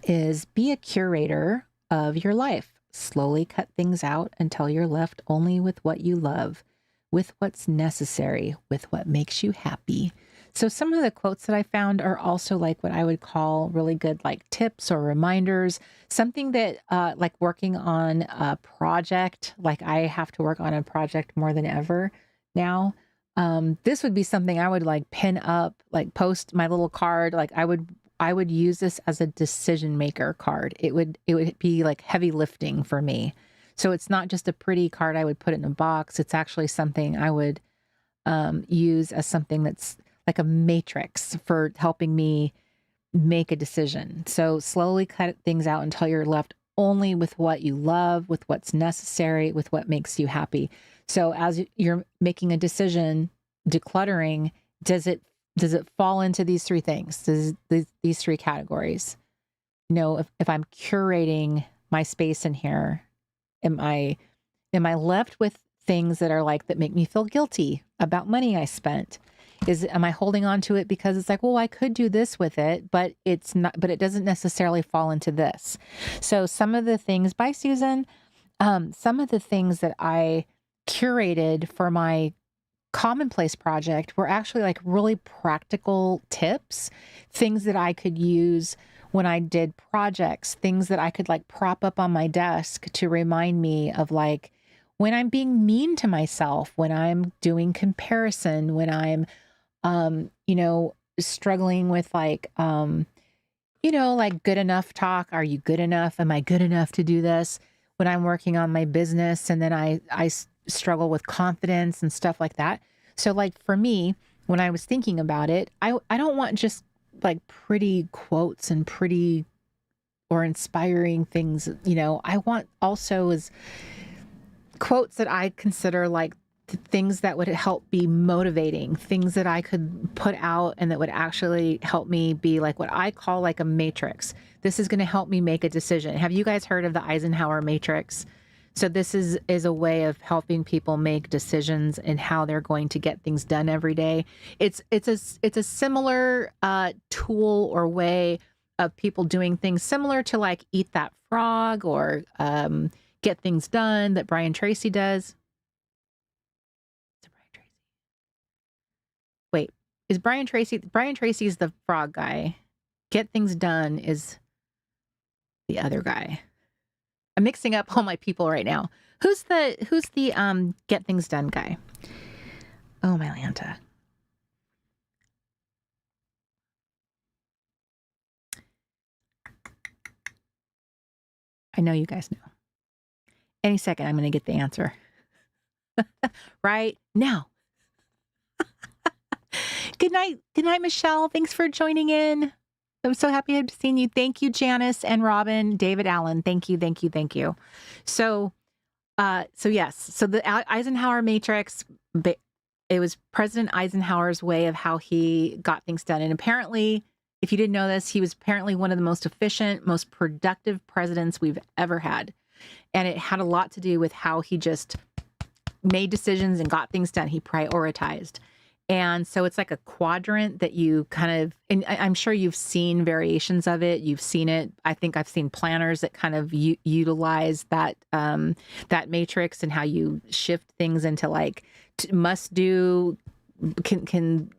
is, be a curator of your life. Slowly cut things out until you're left only with what you love, with what's necessary, with what makes you happy. So some of the quotes that I found are also like what I would call really good like tips or reminders, something that like working on a project, like I have to work on a project more than ever now. This would be something I would like pin up, like post my little card. Like I would use this as a decision maker card. It would be like heavy lifting for me. So it's not just a pretty card I would put in a box. It's actually something I would use as something that's like a matrix for helping me make a decision. So slowly cut things out until you're left only with what you love, with what's necessary, with what makes you happy. So as you're making a decision, decluttering, does it fall into these three things? These three categories? You know, if I'm curating my space in here, am I am I left with things that are like, that make me feel guilty about money I spent? Am I holding on to it because it's like, well, I could do this with it, but it's not, but it doesn't necessarily fall into this. So some of the things, bye, Susan. Some of the things that I curated for my commonplace project were actually like really practical tips, things that I could use when I did projects, things that I could like prop up on my desk to remind me of like when I'm being mean to myself, when I'm doing comparison, when I'm, struggling with like, like good enough talk. Are you good enough? Am I good enough to do this? When I'm working on my business and then I struggle with confidence and stuff like that. So like for me, when I was thinking about it, I don't want just like pretty quotes and pretty or inspiring things, I want also is quotes that I consider like things that would help be motivating, things that I could put out and that would actually help me be like what I call like a matrix. This is going to help me make a decision. Have you guys heard of the Eisenhower matrix? So this is a way of helping people make decisions and how they're going to get things done every day. It's a similar tool or way of people doing things similar to like Eat That Frog or Get Things Done that Brian Tracy does. Wait, is Brian Tracy is the frog guy. Get Things Done is the other guy. I'm mixing up all my people right now. Who's the Get Things Done guy? Oh, my Lanta. I know you guys know. Any second, I'm going to get the answer. Right now. Good night. Good night, Michelle. Thanks for joining in. I'm so happy to have seen you. Thank you, Janice and Robin, David Allen. Thank you, thank you, thank you. So yes. So the Eisenhower matrix, it was President Eisenhower's way of how he got things done. And apparently, if you didn't know this, he was apparently one of the most efficient, most productive presidents we've ever had. And it had a lot to do with how he just made decisions and got things done. He prioritized. And so it's like a quadrant that you kind of, and I'm sure you've seen variations of it. You've seen it. I think I've seen planners that kind of utilize that, that matrix and how you shift things into like must do, can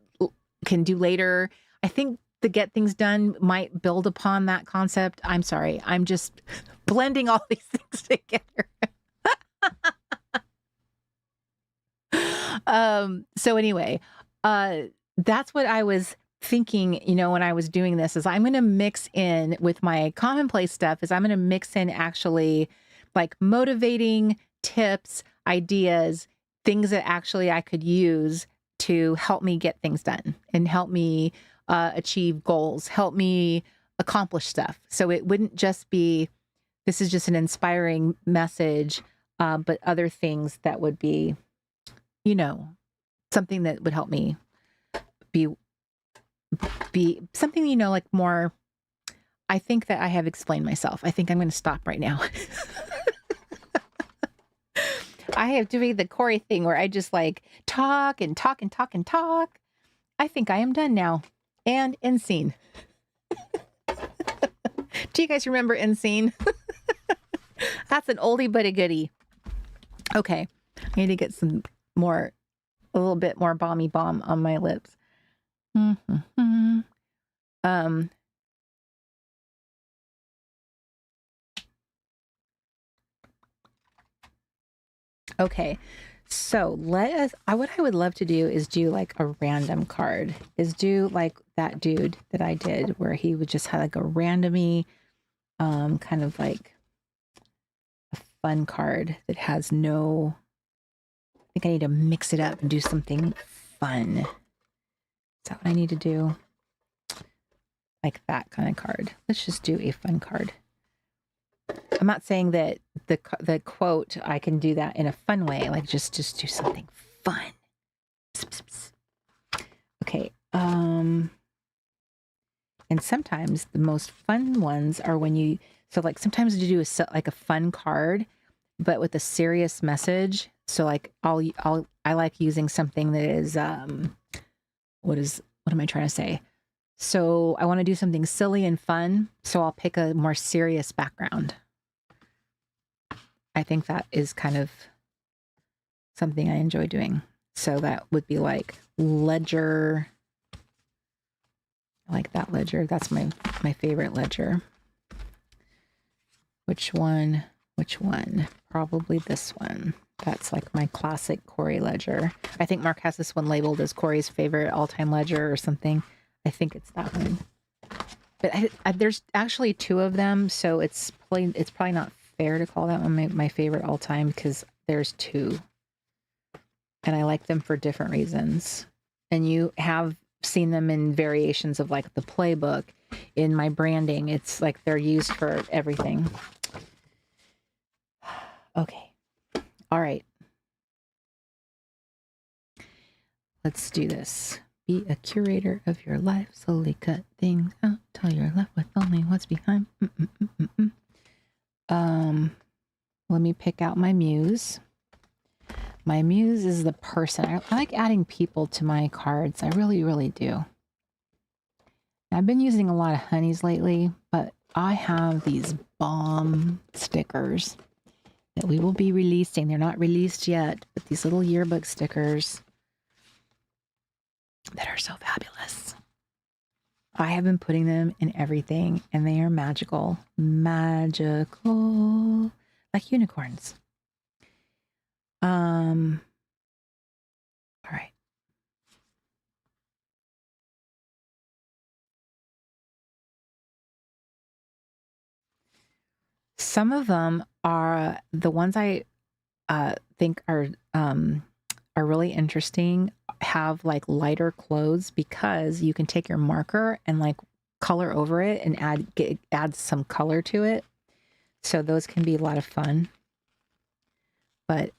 do later. I think the Get Things Done might build upon that concept. I'm sorry. I'm just blending all these things together. So anyway, that's what I was thinking, when I was doing this is I'm going to mix in with my commonplace stuff is I'm going to mix in actually like motivating tips, ideas, things that actually I could use to help me get things done and help me achieve goals, help me accomplish stuff. So it wouldn't just be, this is just an inspiring message, but other things that would be, something that would help me be something, like more, I think that I have explained myself. I think I'm going to stop right now. I have doing the Corey thing where I just like talk and talk and talk and talk. I think I am done now. And end scene. Do you guys remember end scene? That's an oldie but a goodie. Okay. I need to get a little bit more balmy balm on my lips. Okay. So what I would love to do is do like a random card, is do like that dude that I did where he would just have like a randomy, kind of like a fun card that has no, I think I need to mix it up and do something fun. Is that what I need to do? Like that kind of card. Let's just do a fun card. I'm not saying that the quote, I can do that in a fun way, like just do something fun. Psst, psst, psst. Okay. And sometimes the most fun ones are when so like sometimes to do like a fun card, but with a serious message. So like I like using something that is what am I trying to say? So I want to do something silly and fun, so I'll pick a more serious background. I think that is kind of something I enjoy doing. So that would be like ledger. I like that ledger. That's my favorite ledger. Which one? Which one? Probably this one. That's like my classic Corey ledger. I think Mark has this one labeled as Corey's favorite all-time ledger or something. I think it's that one. But there's actually two of them, so it's probably not fair to call that one my favorite all-time because there's two. And I like them for different reasons. And you have seen them in variations of like the playbook. In my branding, it's like they're used for everything. Okay. All right. Let's do this. Be a curator of your life. Slowly cut things out till you're left with only what's behind. Let me pick out my muse. My muse is the person. I like adding people to my cards. I really, really do. I've been using a lot of honeys lately, but I have these bomb stickers that we will be releasing. They're not released yet, but these little yearbook stickers that are so fabulous. I have been putting them in everything, and they are magical. Magical. Like unicorns. All right. Some of them are the ones I think are really interesting, have like lighter clothes because you can take your marker and like color over it and add some color to it. So those can be a lot of fun. But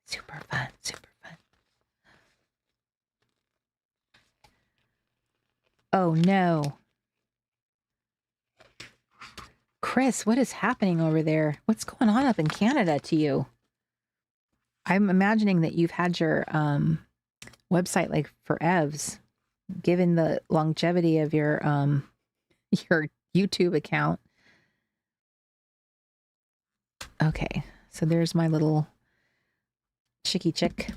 super fun, super fun. Oh no. Chris, what is happening over there? What's going on up in Canada to you? I'm imagining that you've had your website like for evs, given the longevity of your YouTube account. Okay, so there's my little chicky chick.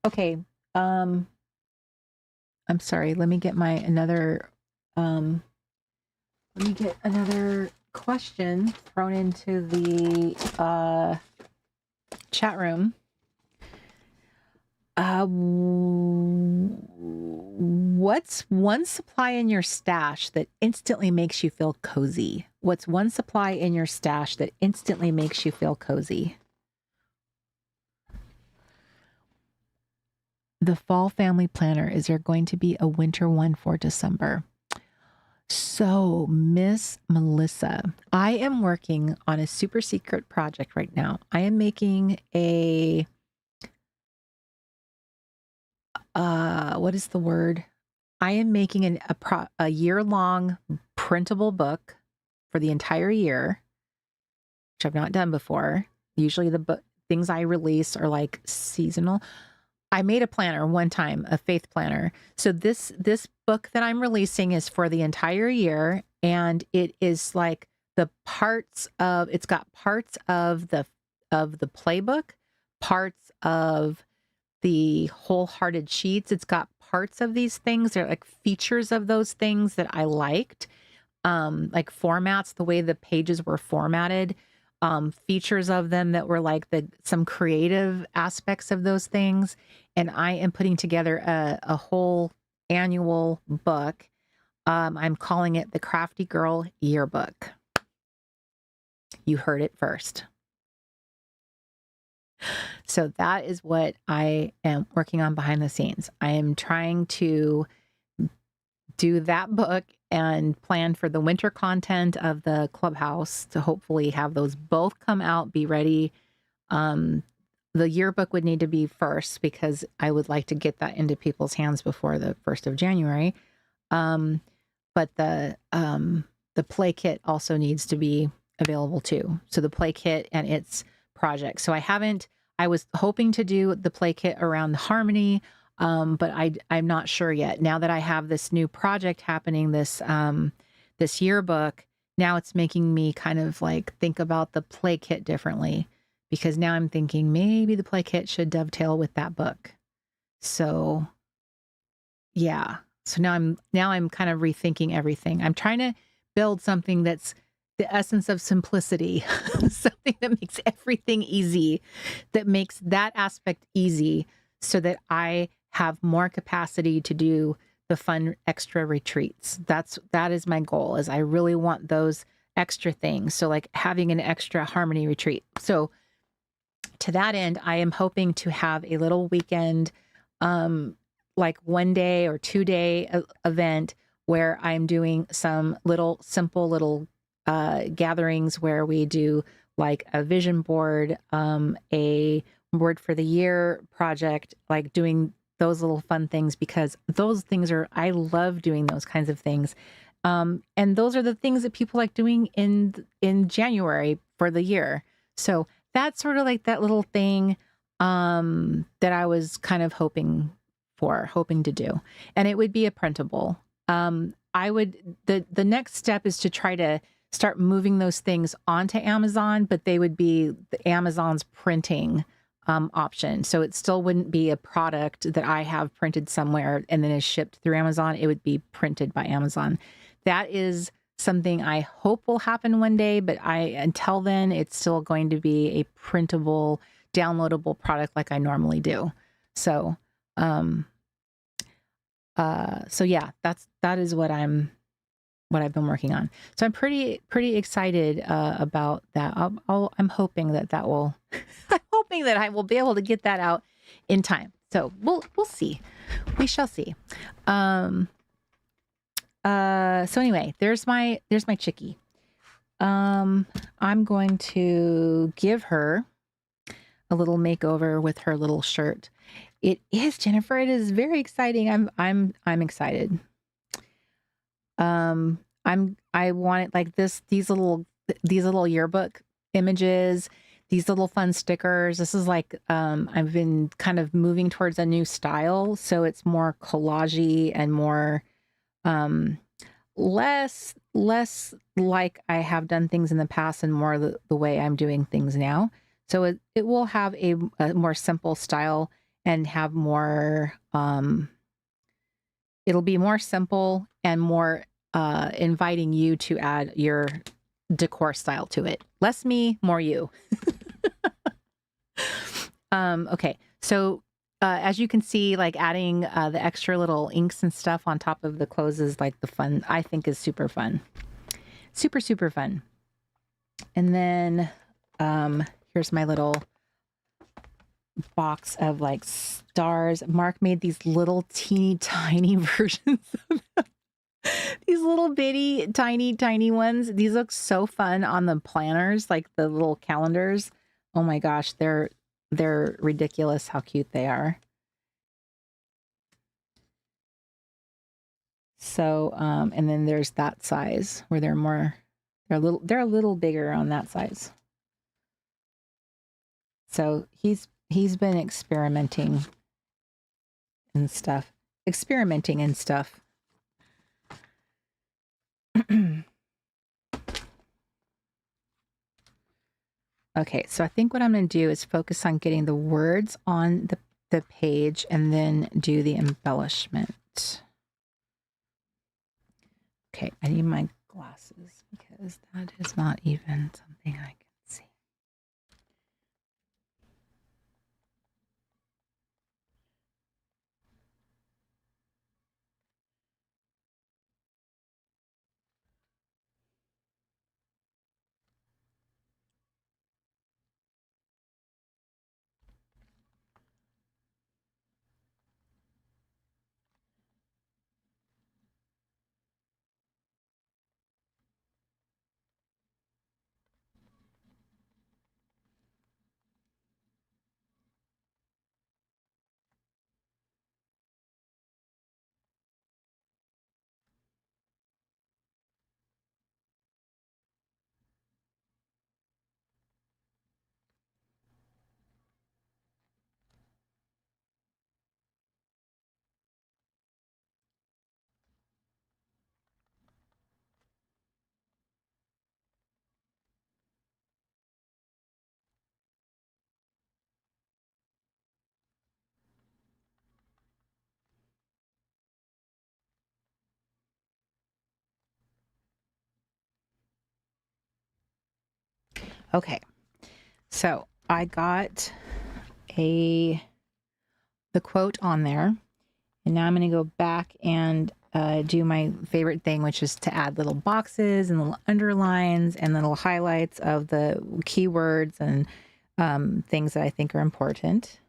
Okay, I'm sorry. Let me get another question thrown into the chat room. What's one supply in your stash that instantly makes you feel cozy? What's one supply in your stash that instantly makes you feel cozy? The fall family planner. Is there going to be a winter one for December? So, Miss Melissa, I am working on a super secret project right now. I am making a, what is the word? I am making a year-long printable book for the entire year, which I've not done before. Usually the things I release are like seasonal. I made a planner one time, a faith planner. So this book that I'm releasing is for the entire year, and it is like it's got parts of the playbook, parts of the wholehearted sheets. It's got parts of these things. They're like features of those things that I liked, like formats, the way the pages were formatted. Features of them that were like some creative aspects of those things. And I am putting together a whole annual book. I'm calling it the Crafty Girl Yearbook. You heard it first. So that is what I am working on behind the scenes. I am trying to do that book and plan for the winter content of the clubhouse to hopefully have those both come out, be ready. The yearbook would need to be first because I would like to get that into people's hands before the 1st of January. But the the PlayKit also needs to be available too. So the PlayKit and its project. So I was hoping to do the PlayKit around the Harmony, but I'm not sure yet. Now that I have this new project happening, this yearbook, now it's making me kind of like think about the PlayKit differently, because now I'm thinking maybe the PlayKit should dovetail with that book. So yeah. So now I'm kind of rethinking everything. I'm trying to build something that's the essence of simplicity, something that makes everything easy, that makes that aspect easy, so that I have more capacity to do the fun extra retreats. That is my goal, is I really want those extra things. So like having an extra Harmony retreat. So to that end, I am hoping to have a little weekend, like 1 day or 2 day event where I'm doing some simple little gatherings where we do like a vision board, a word for the year project, like doing those little fun things, because those things I love doing those kinds of things. And those are the things that people like doing in January for the year. So that's sort of like that little thing that I was kind of hoping to do. And it would be a printable. The next step is to try to start moving those things onto Amazon, but they would be Amazon's printing option. So it still wouldn't be a product that I have printed somewhere and then is shipped through Amazon. It would be printed by Amazon. That is something I hope will happen one day, but until then, it's still going to be a printable, downloadable product like I normally do. So, so yeah, that is what I've been working on. So I'm pretty excited about that. I'm hoping that will, I'm hoping that I will be able to get that out in time. So we'll see. We shall see. So anyway, there's my chickie. I'm going to give her a little makeover with her little shirt. It is, Jennifer. It is very exciting. I'm excited. I want it like this. These little yearbook images, these little fun stickers. This is like I've been kind of moving towards a new style, so it's more collagey and more less like I have done things in the past, and more the way I'm doing things now. So it will have a more simple style and have more, it'll be more simple and more inviting you to add your decor style to it. Less me, more you. Okay, so as you can see, like adding the extra little inks and stuff on top of the clothes is like the fun, I think, is super fun. Super fun. And then here's my little box of like stars. Mark made these little teeny tiny versions of them. These little bitty tiny ones. These look so fun on the planners, like the little calendars. Oh my gosh, they're ridiculous how cute they are. So and then there's that size where they're a little bigger on that size. So he's been experimenting and stuff. Okay, so I think what I'm going to do is focus on getting the words on the page and then do the embellishment. Okay, I need my glasses because that is not even something I can see. Okay. So I got the quote on there, and now I'm going to go back and do my favorite thing, which is to add little boxes and little underlines and little highlights of the keywords and things that I think are important.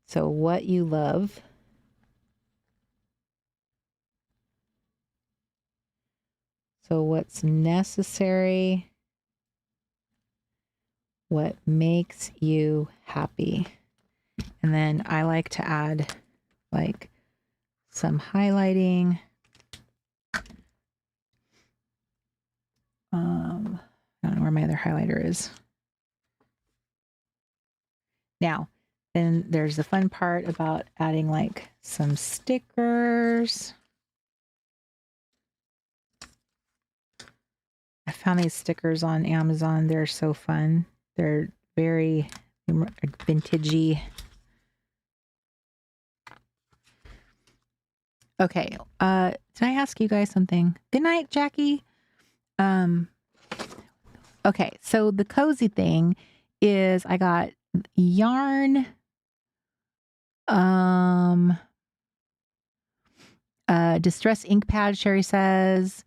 So what you love. So what's necessary? What makes you happy? And then I like to add like some highlighting. I don't know where my other highlighter is. Now, then there's the fun part about adding like some stickers. I found these stickers on Amazon. They're so fun. They're very vintagey. Okay. Did I ask you guys something? Good night, Jackie. Okay. So the cozy thing is I got yarn. Distress ink pad, Sherry says.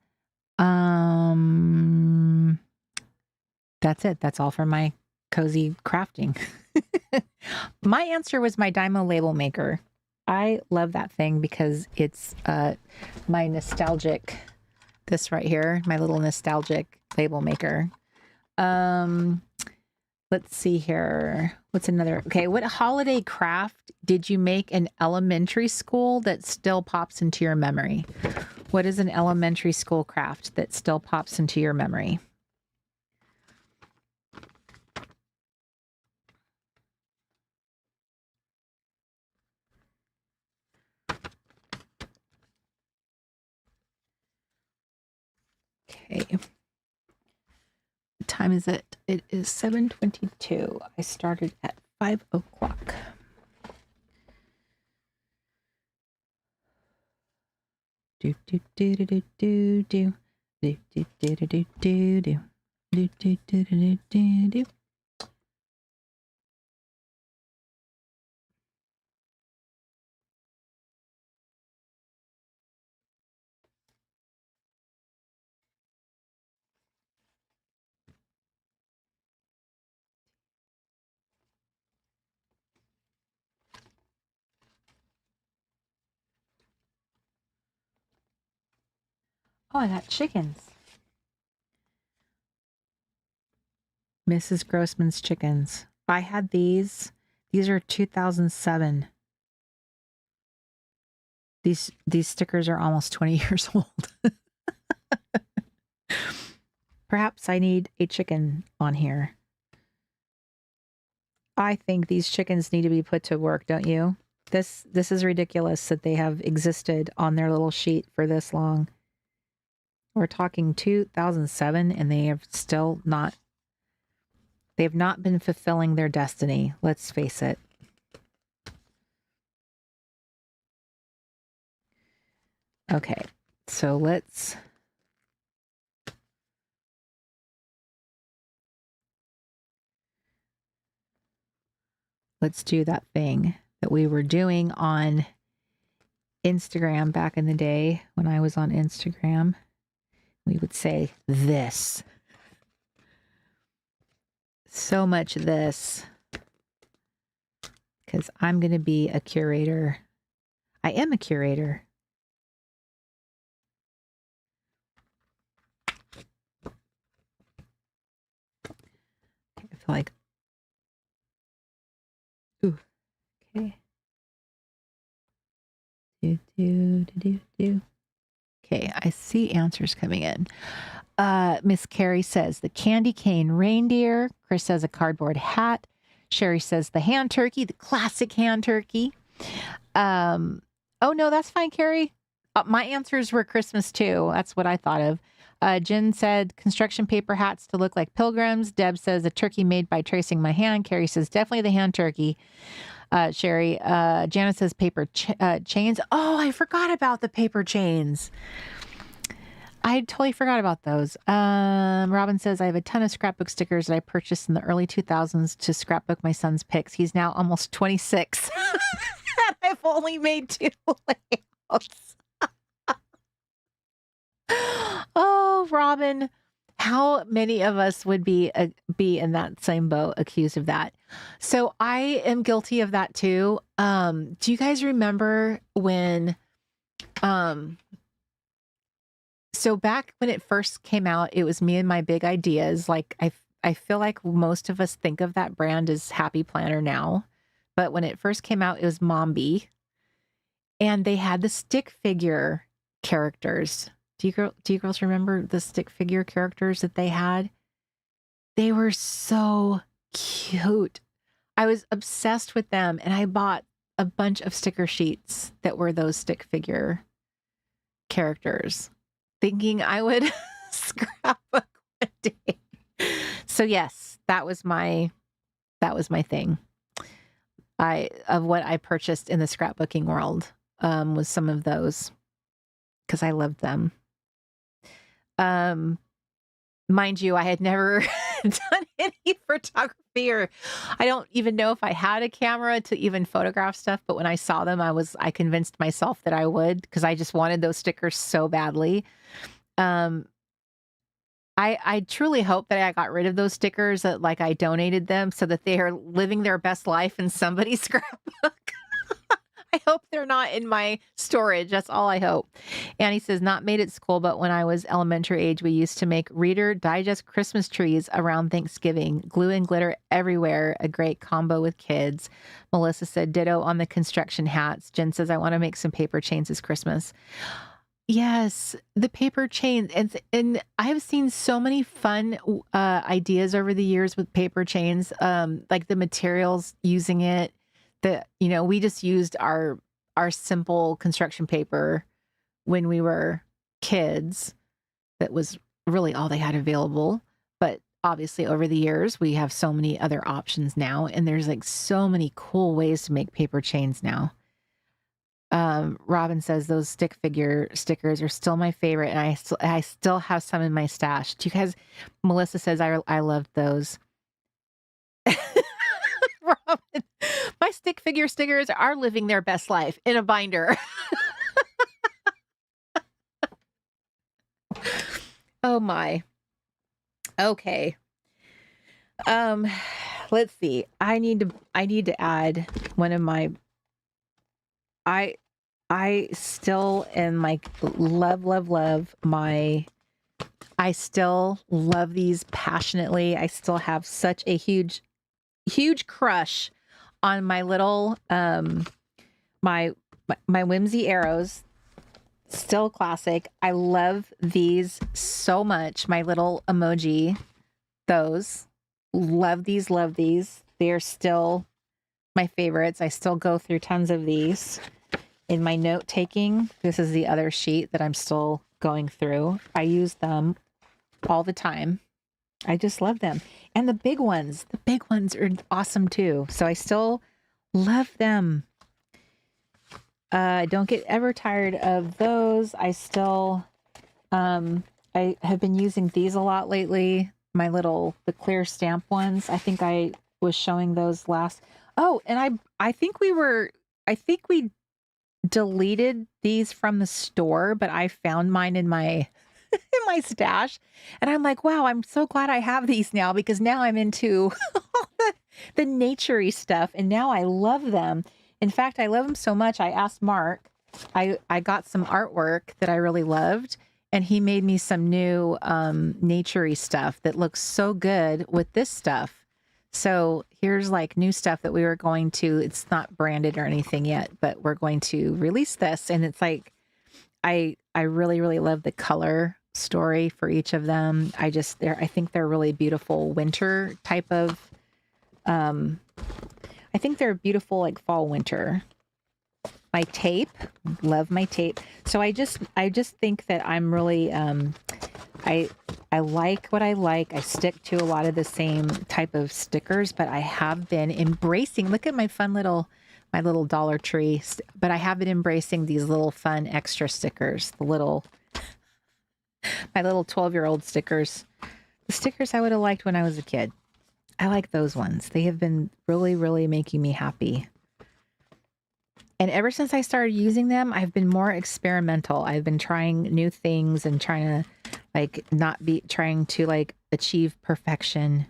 That's it. That's all for my cozy crafting. My answer was my Dymo label maker. I love that thing because it's my nostalgic, this right here, my little nostalgic label maker. Let's see here. What's another? Okay, what holiday craft did you make in elementary school that still pops into your memory? What is an elementary school craft that still pops into your memory? Okay. What time is it? It is 7:22. I started at 5 o'clock. Do do do do do do do do do do do do do do do do do do do. Oh, I got chickens. Mrs. Grossman's chickens. I had these. These are 2007. These stickers are almost 20 years old. Perhaps I need a chicken on here. I think these chickens need to be put to work, don't you? This is ridiculous that they have existed on their little sheet for this long. We're talking 2007 and they have not been fulfilling their destiny. Let's face it. Okay, so let's do that thing that we were doing on Instagram back in the day when I was on Instagram. We would say this. So much this. Because I'm going to be a curator. I am a curator. Okay, I feel like... Ooh. Okay. Okay, I see answers coming in. Miss Carrie says the candy cane reindeer. Chris says a cardboard hat. Sherry says the hand turkey, the classic hand turkey. Oh no, that's fine, Carrie. My answers were Christmas too. That's what I thought of. Jen said construction paper hats to look like pilgrims. Deb says a turkey made by tracing my hand. Carrie says definitely the hand turkey. Sherry. Janice says paper chains. Oh, I forgot about the paper chains. I totally forgot about those. Robin says, I have a ton of scrapbook stickers that I purchased in the early 2000s to scrapbook my son's pics. He's now almost 26. And I've only made 2 layouts. Oh, Robin, how many of us would be in that same boat, accused of that? So I am guilty of that too. Do you guys remember when... So back when it first came out, it was Me and My Big Ideas. Like I feel like most of us think of that brand as Happy Planner now. But when it first came out, it was Mombi. And they had the stick figure characters. Do you girls remember the stick figure characters that they had? They were so cute. I was obsessed with them, and I bought a bunch of sticker sheets that were those stick figure characters, thinking I would scrapbook one day. So yes, that was my thing. Of what I purchased in the scrapbooking world was some of those because I loved them. Mind you, I had never done any photography, or I don't even know if I had a camera to even photograph stuff. But when I saw them, I convinced myself that I would, because I just wanted those stickers so badly. I truly hope that I got rid of those stickers, that like I donated them so that they are living their best life in somebody's scrapbook. I hope they're not in my storage. That's all I hope. Annie says, not made at school, but when I was elementary age, we used to make Reader Digest Christmas trees around Thanksgiving. Glue and glitter everywhere. A great combo with kids. Melissa said, ditto on the construction hats. Jen says, I want to make some paper chains this Christmas. Yes, the paper chains. And I have seen so many fun ideas over the years with paper chains, like the materials using it. We just used our simple construction paper when we were kids. That was really all they had available. But obviously over the years, we have so many other options now. And there's like so many cool ways to make paper chains now. Robin says those stick figure stickers are still my favorite. And I still have some in my stash. Do you guys, Melissa says, I love those. Robin, my stick figure stickers are living their best life in a binder. Oh my. Okay. Let's see. I need to add one of my, I still am like love my, I still love these passionately. I still have such a huge crush on my little my whimsy arrows. Still classic. I love these so much. My little emoji, those. Love these. They're still my favorites. I still go through tons of these in my note taking. This is the other sheet that I'm still going through. I use them all the time. I just love them. And the big ones are awesome too. So I still love them. Don't get ever tired of those. I still, I have been using these a lot lately. The clear stamp ones. I think I was showing those last. Oh, and I think we deleted these from the store, but I found mine in my my stash, and I'm like, wow, I'm so glad I have these now, because now I'm into all the naturey stuff, and now I love them. In fact, I love them so much, I asked Mark, I got some artwork that I really loved, and he made me some new naturey stuff that looks so good with this stuff. So here's like new stuff that we were going to, it's not branded or anything yet, but we're going to release this, and it's like, I really love the color story for each of them. I think they're really beautiful winter type of, I think they're beautiful like fall winter. My tape, love my tape. So I just think that I'm really, I like what I like. I stick to a lot of the same type of stickers, but I have been embracing, look at my fun little my little Dollar Tree, but I have been embracing these little fun extra stickers, my little 12-year-old stickers, the stickers I would have liked when I was a kid. I like those ones. They have been really, really making me happy. And ever since I started using them, I've been more experimental. I've been trying new things and trying to not be trying to achieve perfection.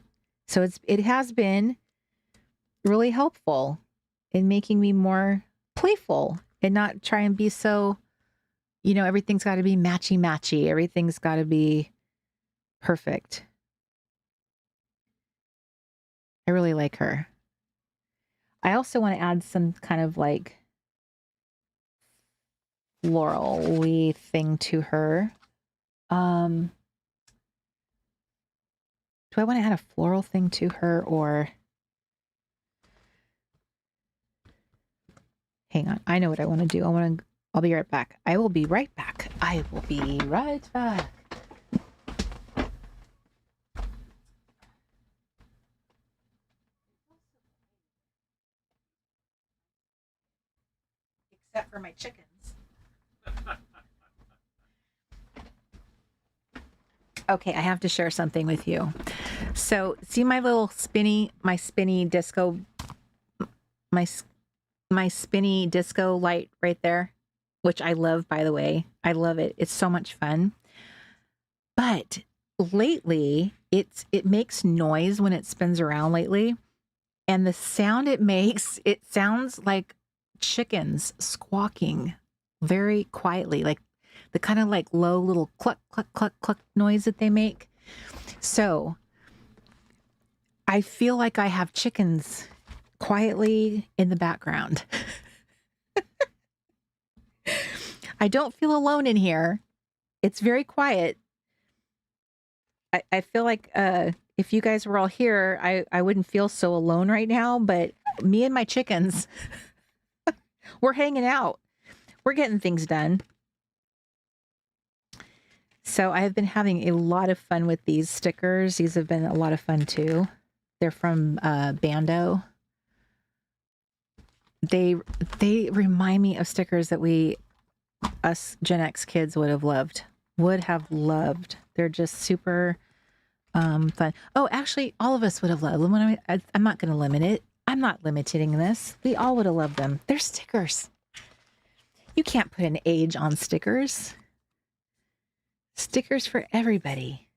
So it has been really helpful in making me more playful and not try and be so, everything's got to be matchy. Everything's got to be perfect. I really like her. I also want to add some kind of floral-y thing to her. Do I want to add a floral thing to her, or hang on? I know what I want to do. I'll be right back. I will be right back. Except for my chickens. Okay, I have to share something with you. So, see my little spinny disco light right there, which I love, by the way. I love it. It's so much fun. But lately, it makes noise when it spins around lately, and the sound it makes, it sounds like chickens squawking very quietly, like the kind of low little cluck, cluck, cluck, cluck noise that they make. So I feel like I have chickens quietly in the background. I don't feel alone in here. It's very quiet. I feel like if you guys were all here, I wouldn't feel so alone right now, but me and my chickens, we're hanging out. We're getting things done. So I have been having a lot of fun with these stickers. These have been a lot of fun too. They're from Bando. They remind me of stickers that us Gen X kids would have loved. They're just super fun. Oh, actually, all of us would have loved them. I'm not going to limit it. I'm not limiting this. We all would have loved them. They're stickers. You can't put an age on stickers. Stickers for everybody.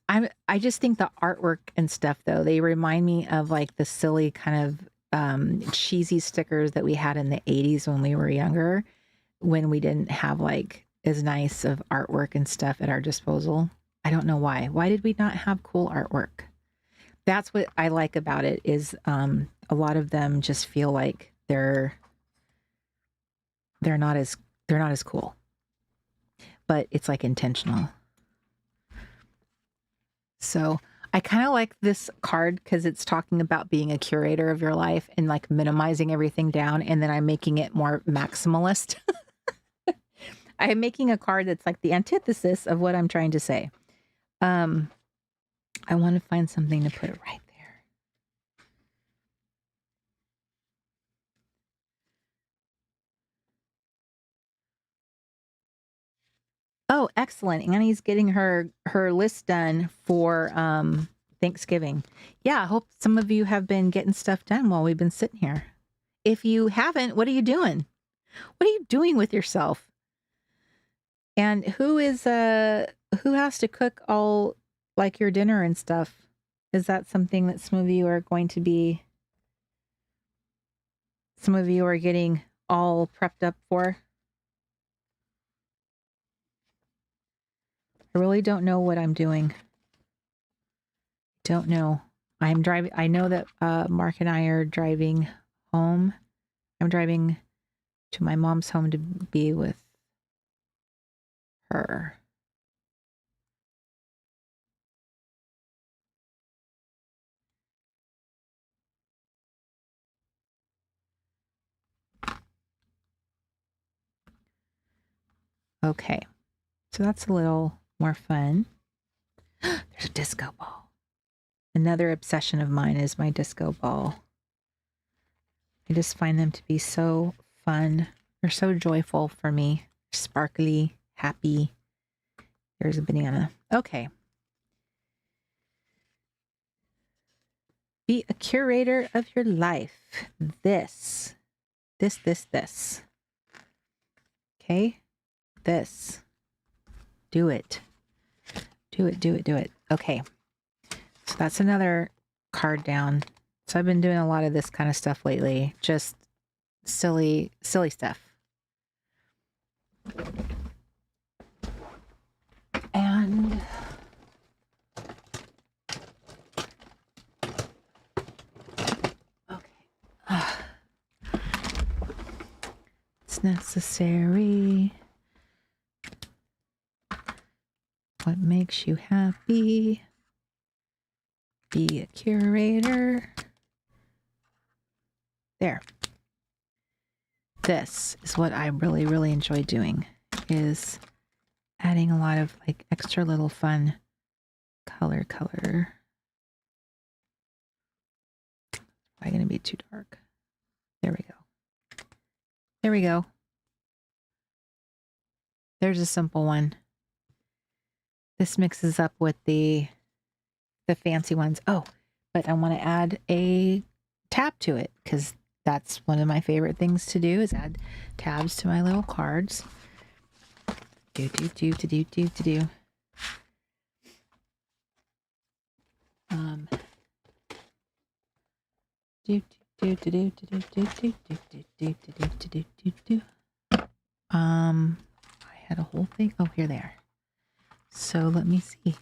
I just think the artwork and stuff, though, they remind me of the silly kind of cheesy stickers that we had in the 80s when we were younger, when we didn't have as nice of artwork and stuff at our disposal. I don't know why. Why did we not have cool artwork? That's what I like about it, is a lot of them just feel like they're not as cool. But it's intentional. So I kind of like this card because it's talking about being a curator of your life and minimizing everything down. And then I'm making it more maximalist. I'm making a card that's the antithesis of what I'm trying to say. I want to find something to put it right there. Oh, excellent. Annie's getting her list done for Thanksgiving. Yeah, I hope some of you have been getting stuff done while we've been sitting here. If you haven't, what are you doing? What are you doing with yourself? And who has to cook all your dinner and stuff? Is that something that some of you are getting all prepped up for? I really don't know what I'm doing. Don't know. I'm driving. I know that Mark and I are driving home. I'm driving to my mom's home to be with her. Okay. So that's a little more fun. There's a disco ball. Another obsession of mine is my disco ball. I just find them to be so fun. They're so joyful for me. Sparkly, happy. There's a banana. Okay. Be a curator of your life. This. Okay? This. Do it. Do it. Okay. So that's another card down. So I've been doing a lot of this kind of stuff lately. Just silly stuff. And okay. It's necessary. What makes you happy? Be a curator. There. This is what I really, really enjoy doing, is adding a lot of like extra little fun color. Probably going to be too dark. There we go. There's a simple one. This mixes up with the fancy ones. Oh, but I want to add a tab to it because that's one of my favorite things to do, is add tabs to my little cards. Do. I had a whole thing. Oh, here they are. So let me see.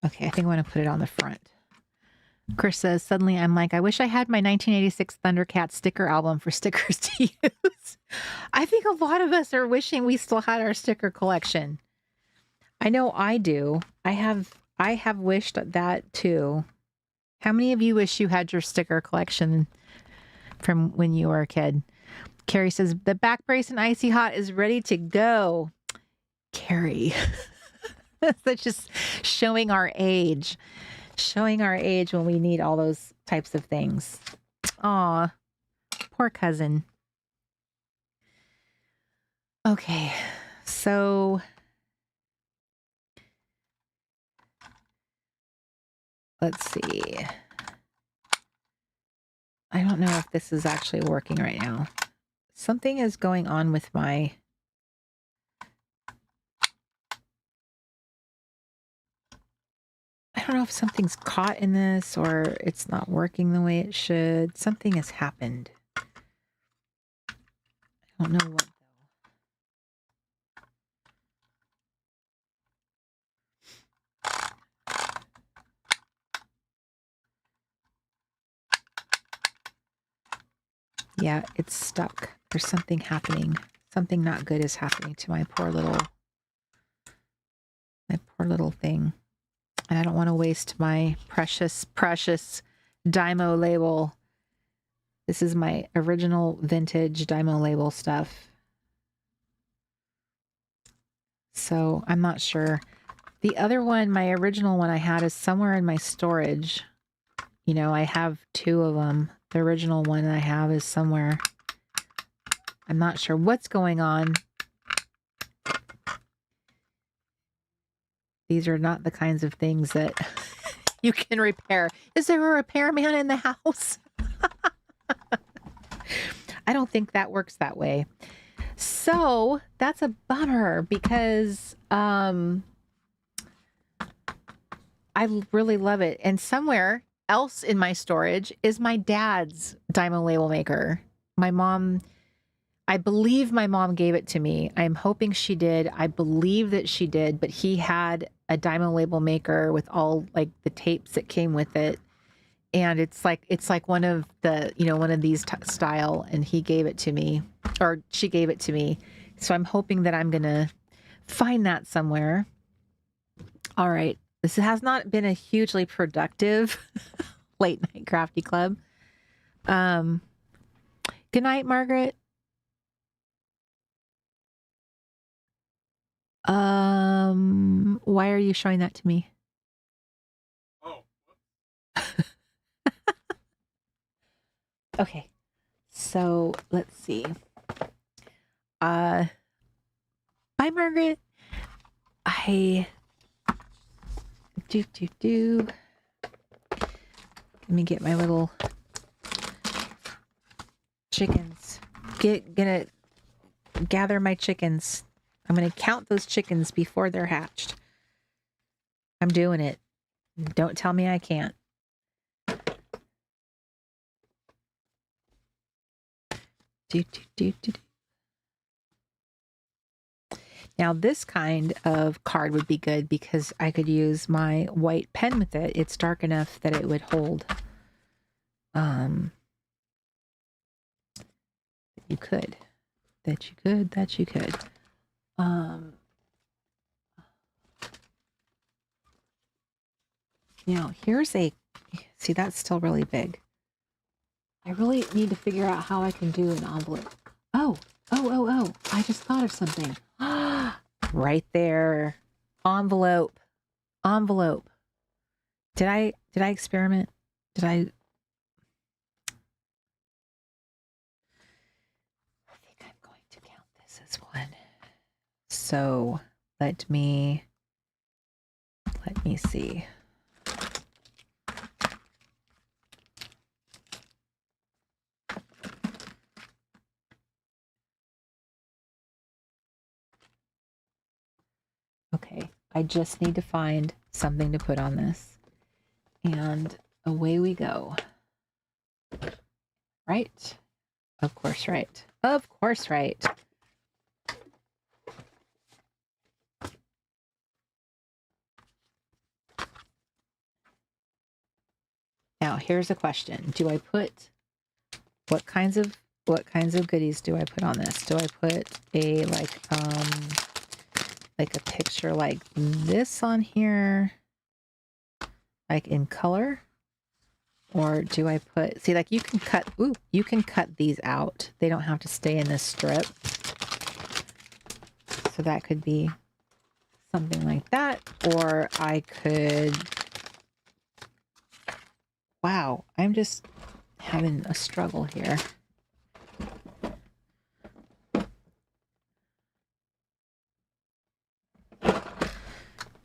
Okay, I think I want to put it on the front. Chris says, suddenly I'm like, I wish I had my 1986 Thundercat sticker album for stickers to use. I think a lot of us are wishing we still had our sticker collection. I know I do. I have wished that too. How many of you wish you had your sticker collection from when you were a kid? Carrie says, the back brace in Icy Hot is ready to go. Carrie. That's just showing our age. Showing our age when we need all those types of things. Aw, poor cousin. Okay, so let's see. I don't know if this is actually working right now. Something is going on with my... I don't know if something's caught in this or it's not working the way it should. Something has happened. I don't know what though. Yeah, it's stuck. There's something happening. Something not good is happening to my poor little thing. And I don't want to waste my precious Dymo label. This is my original vintage Dymo label stuff. So I'm not sure. The other one, my original one I had, is somewhere in my storage. You know, I have two of them. The original one I have is somewhere. I'm not sure what's going on. These are not the kinds of things that you can repair. Is there a repairman in the house? I don't think that works that way. So that's a bummer because I really love it. And somewhere else in my storage is my dad's Dymo label maker. My mom, I believe my mom gave it to me. I'm hoping she did. I believe that she did, but he had a Dymo label maker with all like the tapes that came with it. And it's like one of the, you know, one of these style, and he gave it to me, or she gave it to me. So I'm hoping that I'm going to find that somewhere. All right. This has not been a hugely productive late night crafty club. Good night, Margaret. Why are you showing that to me? Oh, Okay. So let's see. Bye, Margaret. I do. Let me get my little chickens. Gonna gather my chickens. I'm gonna count those chickens before they're hatched. I'm doing it. Don't tell me I can't. Do. Now this kind of card would be good because I could use my white pen with it. It's dark enough that it would hold. You could. That you could. Now here's a, see, that's still really big. I really need to figure out how I can do an envelope. Oh, I just thought of something. Right there. Envelope. Did I experiment? I think I'm going to count this as one. So let me see. Okay, I just need to find something to put on this. And away we go. Right? Of course, right. Of course, right. Now, here's a question. Do I put what kinds of goodies do I put on this? Do I put a like a picture like this on here, like in color? Or do I put, see, like you can cut these out. They don't have to stay in this strip. So that could be something like that. Or I could, wow, I'm just having a struggle here.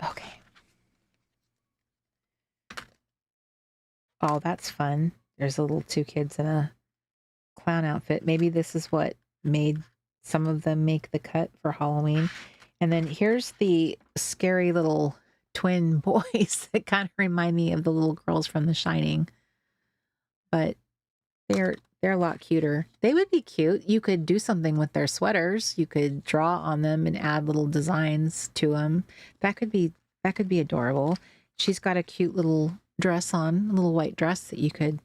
Okay. Oh, that's fun. There's a little two kids in a clown outfit. Maybe this is what made some of them make the cut for Halloween. And then here's the scary little twin boys that kind of remind me of the little girls from The Shining. But they're a lot cuter. They would be cute. You could do something with their sweaters. You could draw on them and add little designs to them. That could be adorable. She's got a cute little dress on, a little white dress that you could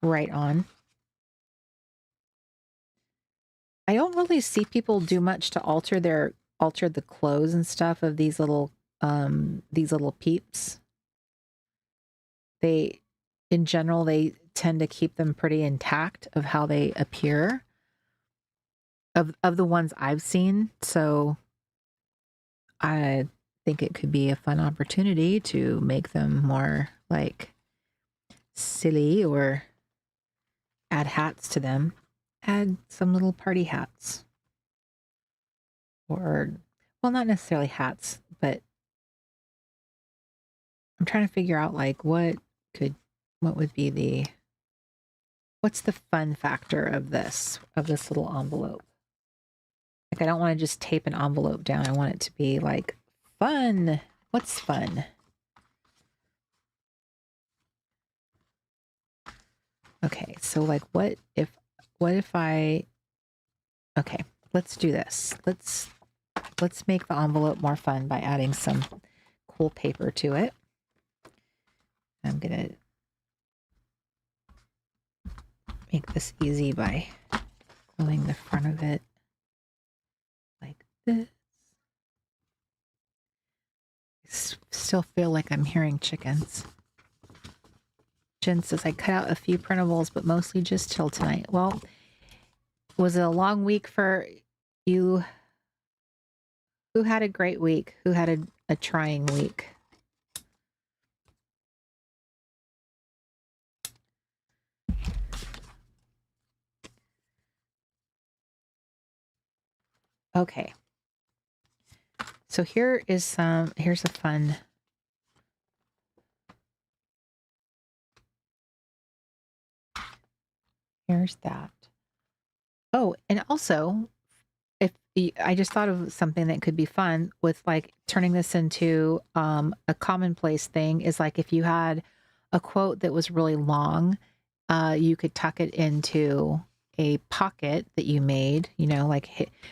write on. I don't really see people do much to alter the clothes and stuff of these little peeps. In general, they tend to keep them pretty intact of how they appear of the ones I've seen. So I think it could be a fun opportunity to make them more like silly or add hats to them. Add some little party hats. Or, well, not necessarily hats, but I'm trying to figure out like what would be what's the fun factor of this little envelope? Like I don't want to just tape an envelope down. I want it to be like fun. What's fun? Okay, so like what if I, okay, let's do this. Let's make the envelope more fun by adding some cool paper to it. I'm gonna make this easy by gluing the front of it like this. I still feel like I'm hearing chickens. Jen says, I cut out a few printables, but mostly just chill tonight. Well, was it a long week for you, Who had a great week? Who had a trying week? Okay. So here's a fun. Here's that. Oh, and also, I just thought of something that could be fun with like turning this into a commonplace thing is like if you had a quote that was really long, you could tuck it into a pocket that you made,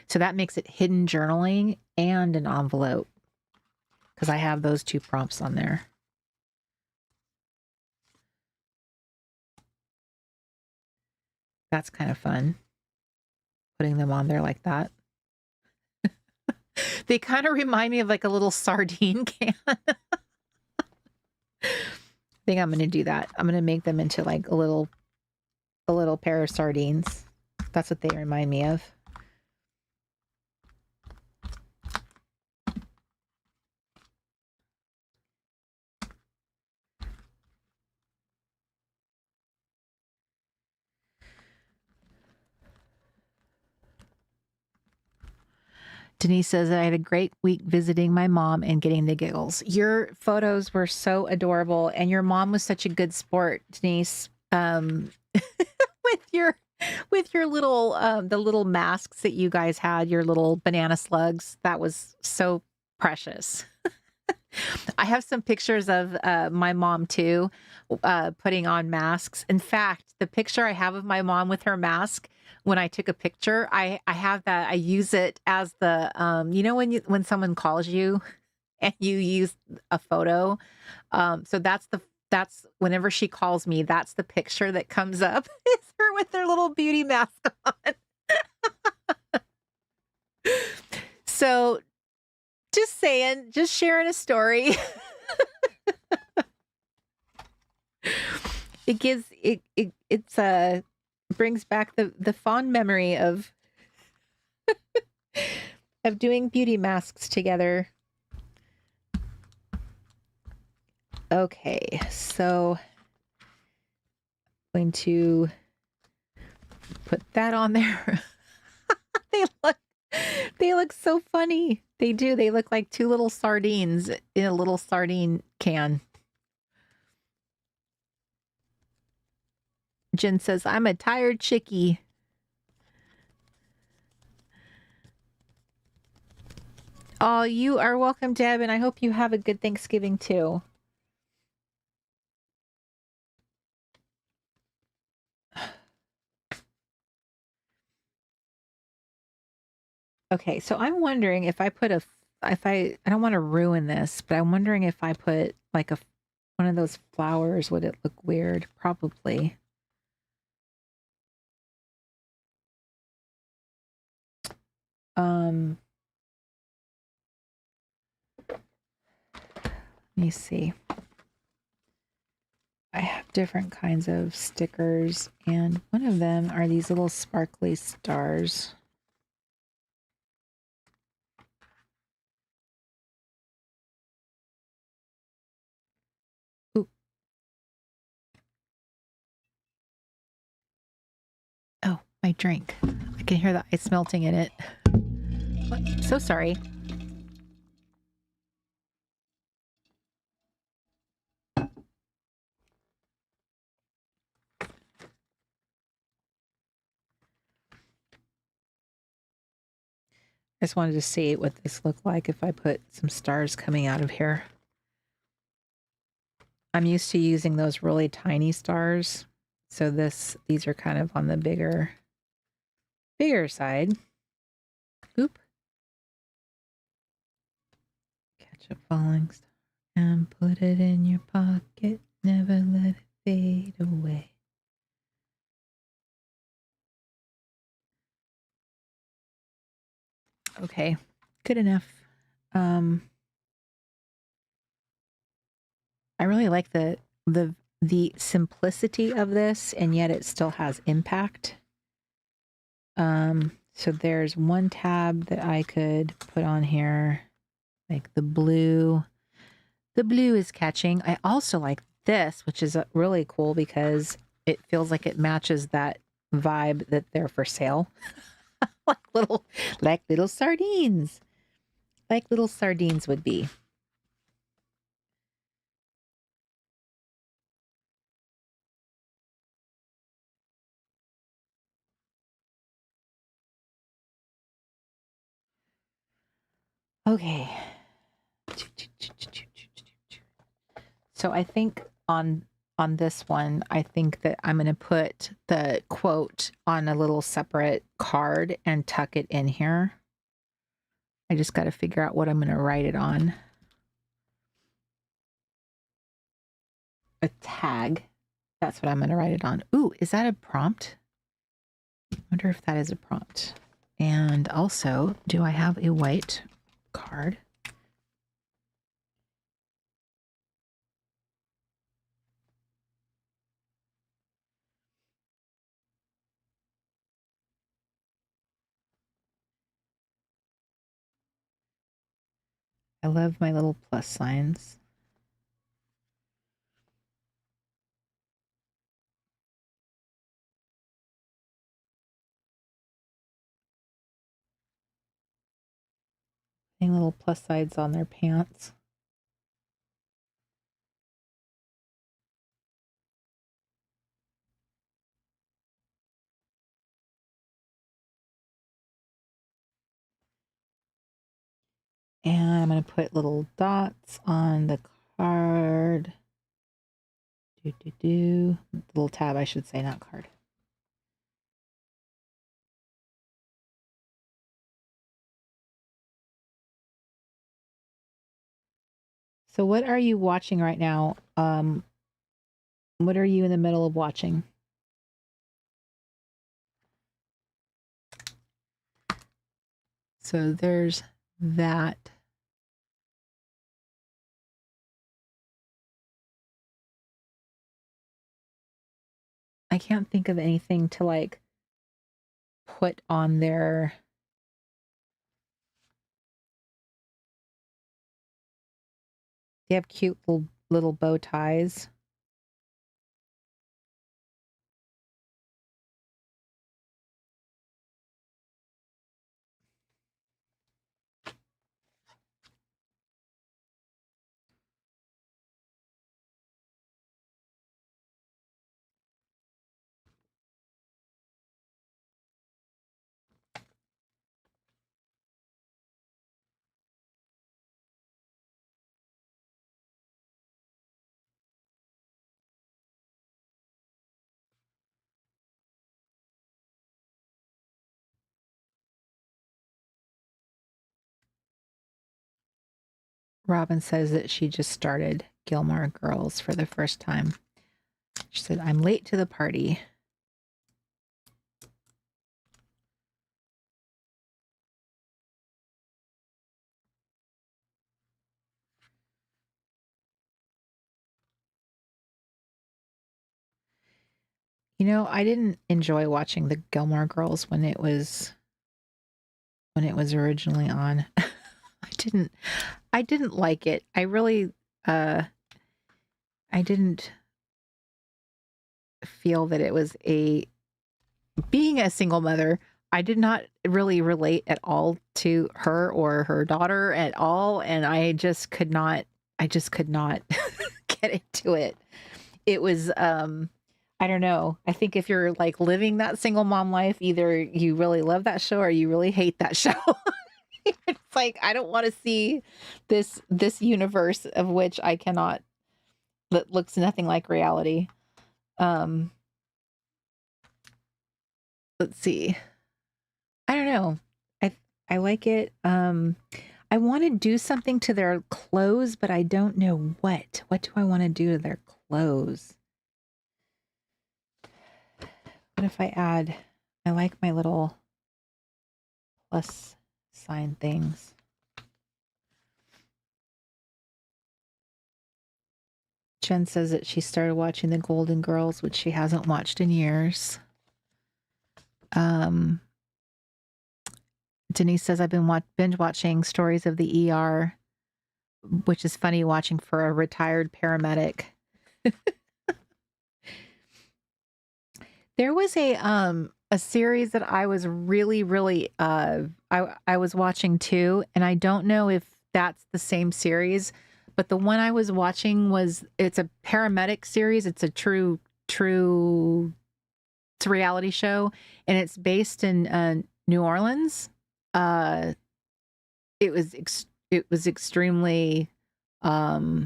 so that makes it hidden journaling and an envelope because I have those two prompts on there. That's kind of fun, putting them on there like that. They kind of remind me of like a little sardine can. I think I'm going to do that. I'm going to make them into like a little pair of sardines. That's what they remind me of. Denise says that I had a great week visiting my mom and getting the giggles. Your photos were so adorable, and your mom was such a good sport, Denise. With your little the little masks that you guys had, your little banana slugs. That was so precious. I have some pictures of my mom too, putting on masks. In fact, the picture I have of my mom with her mask, when I took a picture, I have that. I use it as the when someone calls you and you use a photo. So that's whenever she calls me, that's the picture that comes up. It's her with their little beauty mask on. So just saying, just sharing a story. It gives it's brings back the fond memory of of doing beauty masks together. Okay, so I'm going to put that on there. They look so funny. They do. They look like two little sardines in a little sardine can. Jen says, I'm a tired chickie. Oh, you are welcome, Deb, and I hope you have a good Thanksgiving too. Okay, so I'm wondering if I put I don't want to ruin this, but I'm wondering if I put like one of those flowers, would it look weird? Probably. Let me see. I have different kinds of stickers, and one of them are these little sparkly stars. Ooh. Oh, my drink. I can hear the ice melting in it. What? So sorry. I just wanted to see what this looked like if I put some stars coming out of here. I'm used to using those really tiny stars. So these are kind of on the bigger side. Oop. Catch a falling star and put it in your pocket. Never let it fade away. Okay, good enough. I really like the simplicity of this, and yet it still has impact. So there's one tab that I could put on here, like the blue. The blue is catching. I also like this, which is really cool because it feels like it matches that vibe that they're for sale. like little sardines. Like little sardines would be. Okay. So I think on this one, I think that I'm going to put the quote on a little separate card and tuck it in here. I just got to figure out what I'm going to write it on. A tag. That's what I'm going to write it on. Ooh, is that a prompt? I wonder if that is a prompt. And also, do I have a white card? I love my little plus signs. Putting little plus signs on their pants. And I'm going to put little dots on the card. Little tab, I should say, not card. So what are you watching right now? What are you in the middle of watching? So there's that. I can't think of anything to like put on there. They have cute little bow ties. Robin says that she just started Gilmore Girls for the first time. She said, I'm late to the party. You know, I didn't enjoy watching the Gilmore Girls when it was originally on. I didn't like it. I really I didn't feel that it was being a single mother. I did not really relate at all to her or her daughter at all, and I just could not get into it. It was I don't know. I think if you're like living that single mom life, either you really love that show or you really hate that show. It's like I don't want to see this universe of which I cannot, that looks nothing like reality. Let's see. I don't know. I like it. I want to do something to their clothes, but I don't know what. What do I want to do to their clothes? What if I add, I like my little plus sign things. Jen says that she started watching the Golden Girls, which she hasn't watched in years. Denise says, I've been binge watching Stories of the ER, which is funny watching for a retired paramedic. There was a series that I was really I was watching too, and I don't know if that's the same series, but the one I was watching it's a paramedic series. It's a true it's a reality show, and it's based in New Orleans. Uh, it was extremely, yeah,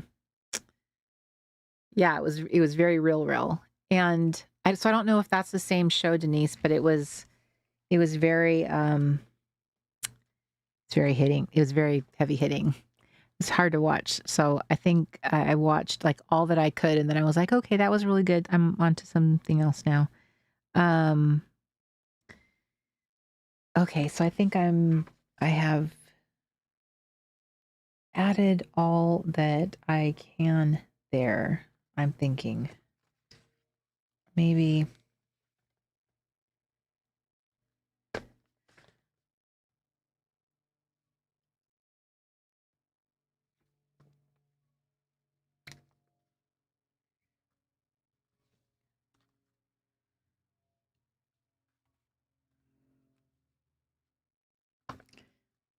it was very real, and so I don't know if that's the same show, Denise, but it was very it's very hitting. It was very heavy hitting. It's hard to watch, so I think I watched like all that I could, and then I was like, okay, that was really good. I'm on to something else now. Okay, so I think I have added all that I can there. I'm thinking maybe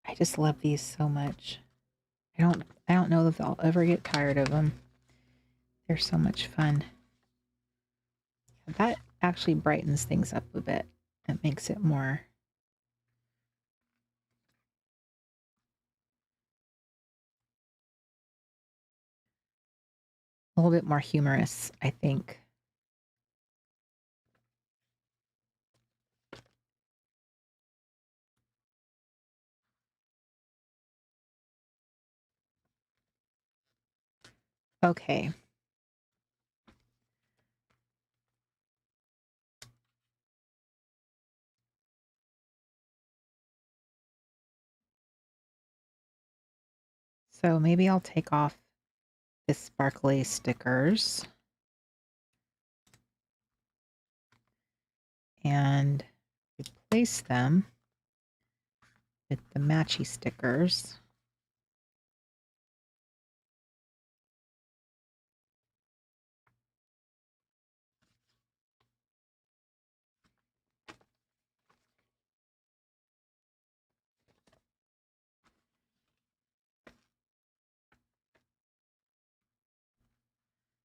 I just love these so much. I don't know if I'll ever get tired of them. They're so much fun. That actually brightens things up a bit. It makes it more a little bit more humorous, I think. Okay. So maybe I'll take off the sparkly stickers and replace them with the matchy stickers.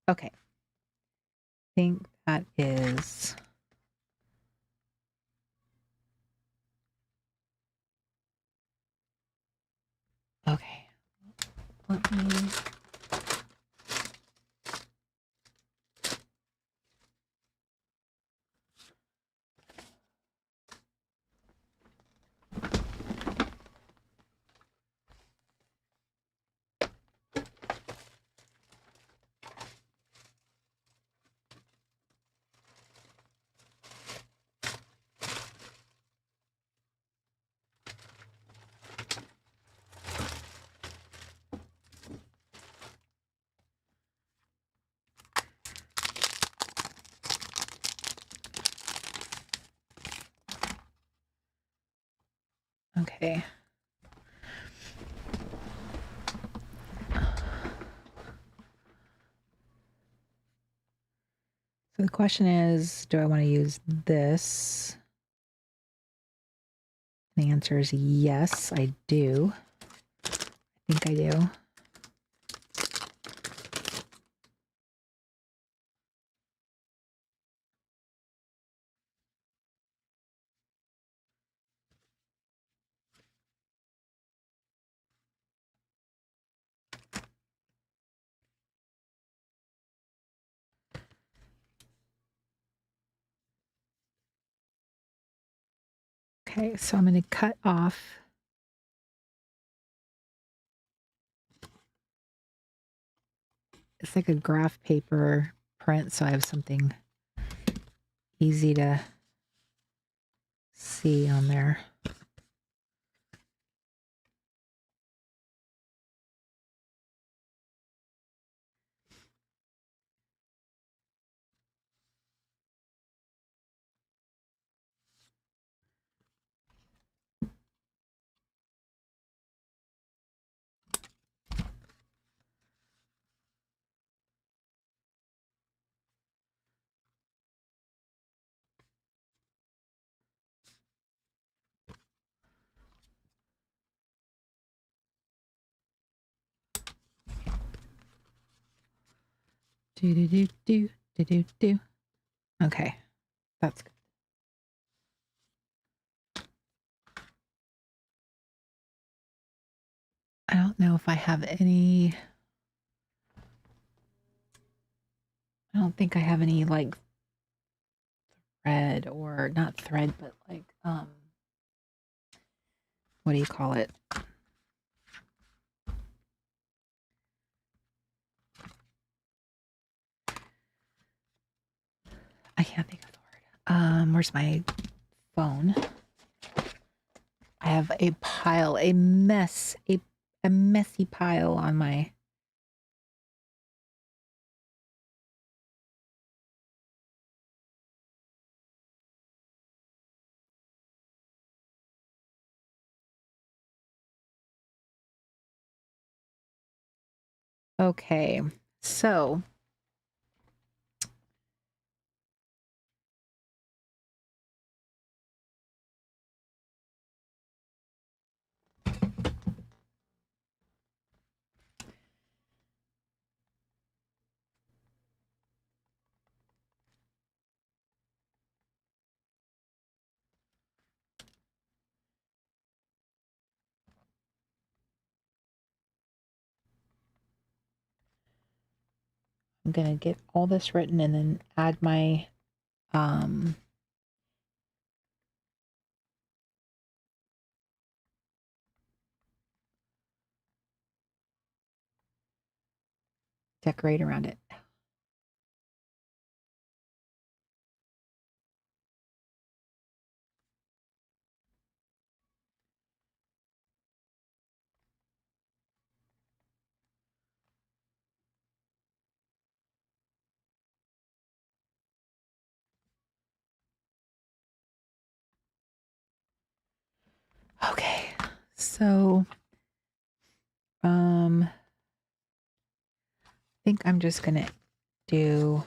Okay. I think that is okay. Let me okay. So the question is, do I want to use this? The answer is yes, I do. I think I do. Okay, so I'm going to cut off it's like a graph paper print, so I have something easy to see on there. Do do do do do do do. Okay, that's good. I don't know if I have any. I don't think I have any like thread, or not thread, but like what do you call it? I can't think of the word. Where's my phone? I have a pile, a mess, a messy pile on my. Okay, so I'm gonna get all this written and then add my decorate around it. Okay, so I think I'm just gonna do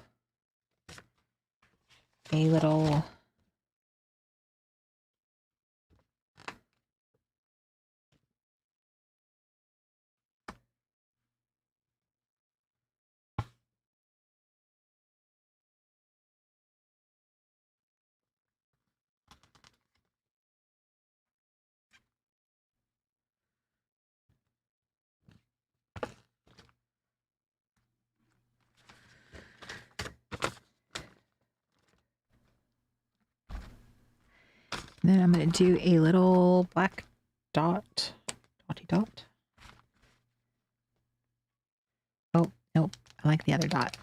a little then I'm going to do a little black dot, dotty dot. Oh, nope. I like the other dot.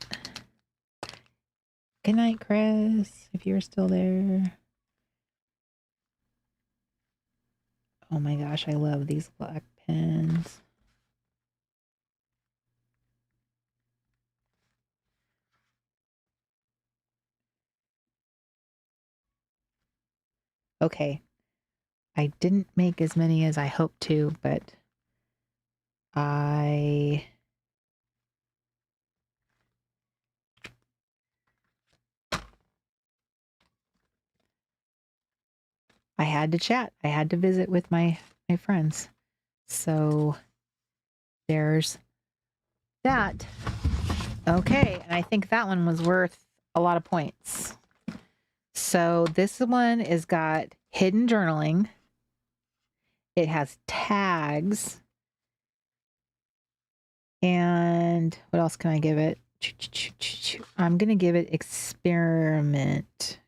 Good night, Chris, if you're still there. Oh my gosh, I love these black pens. Okay. I didn't make as many as I hoped to, but I had to chat. I had to visit with my friends. So there's that. Okay, and I think that one was worth a lot of points. So this one is got hidden journaling. It has tags. And what else can I give it? I'm going to give it experiment.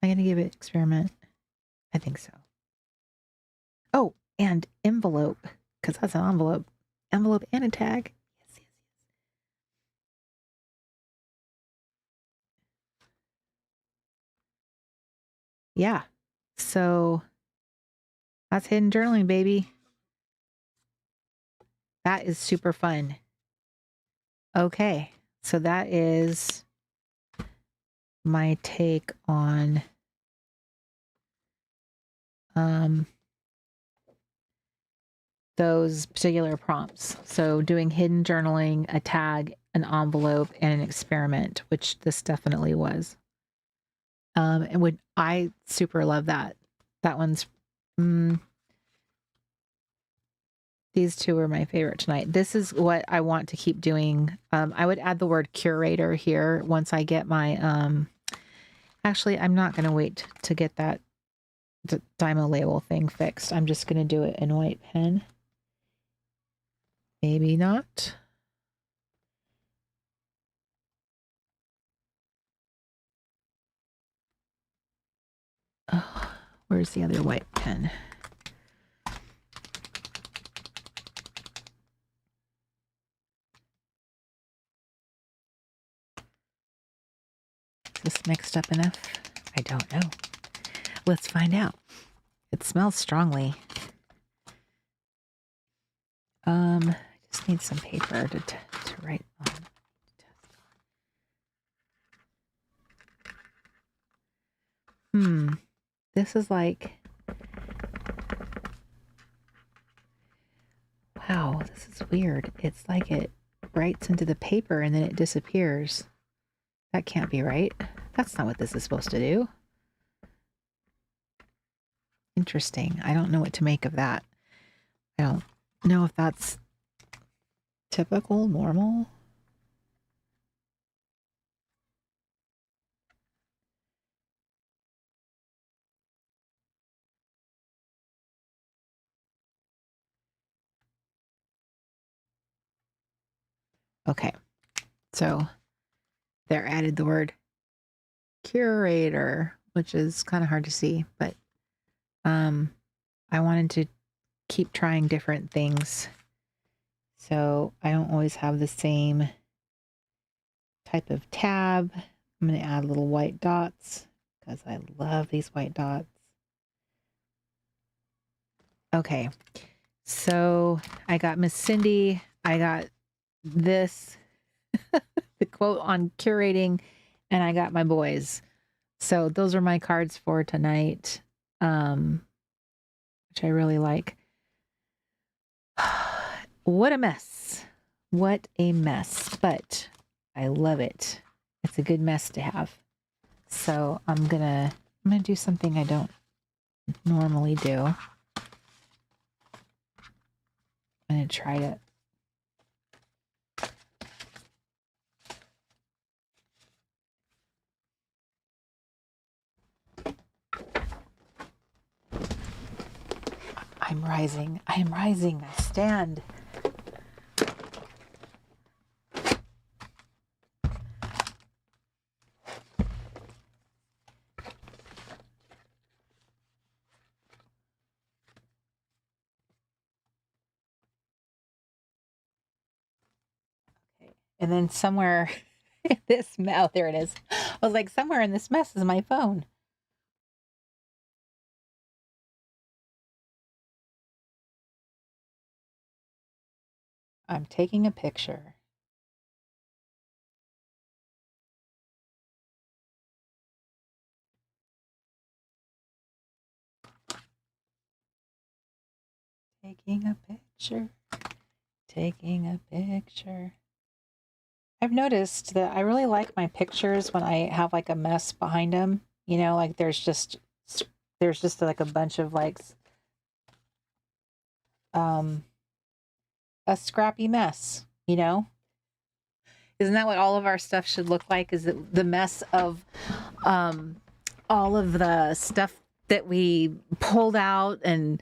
I'm going to give it experiment. I think so. Oh, and envelope, because that's an envelope. Envelope and a tag. Yes, yes, yes. Yeah. So that's hidden journaling, baby. That is super fun. Okay. So that is my take on those particular prompts. So doing hidden journaling, a tag, an envelope, and an experiment, which this definitely was. And I super love that. That one's These two are my favorite tonight. This is what I want to keep doing. I would add the word curator here once I get my, actually, I'm not going to wait to get that Dymo label thing fixed. I'm just going to do it in white pen. Maybe not. Oh, where's the other white pen? Is this mixed up enough? I don't know. Let's find out. It smells strongly. I just need some paper to write on. This is like, wow, this is weird. It's like it writes into the paper and then it disappears. That can't be right. That's not what this is supposed to do. Interesting. I don't know what to make of that. I don't know if that's typical, normal. Okay. So there added the word curator, which is kind of hard to see, but I wanted to keep trying different things. So I don't always have the same type of tab. I'm going to add little white dots because I love these white dots. Okay. So I got Miss Cindy. I got this, the quote on curating, and I got my boys. So those are my cards for tonight, which I really like. What a mess. What a mess. But I love it. It's a good mess to have. So I'm gonna do something I don't normally do. I'm gonna try to I'm rising. I am rising. I stand. Okay. And then somewhere in this mouth, there it is. I was like, somewhere in this mess is my phone. I'm taking a picture. Taking a picture. Taking a picture. I've noticed that I really like my pictures when I have like a mess behind them. You know, like there's just like a bunch of like a scrappy mess, you know? Isn't that what all of our stuff should look like? Is it the mess of all of the stuff that we pulled out and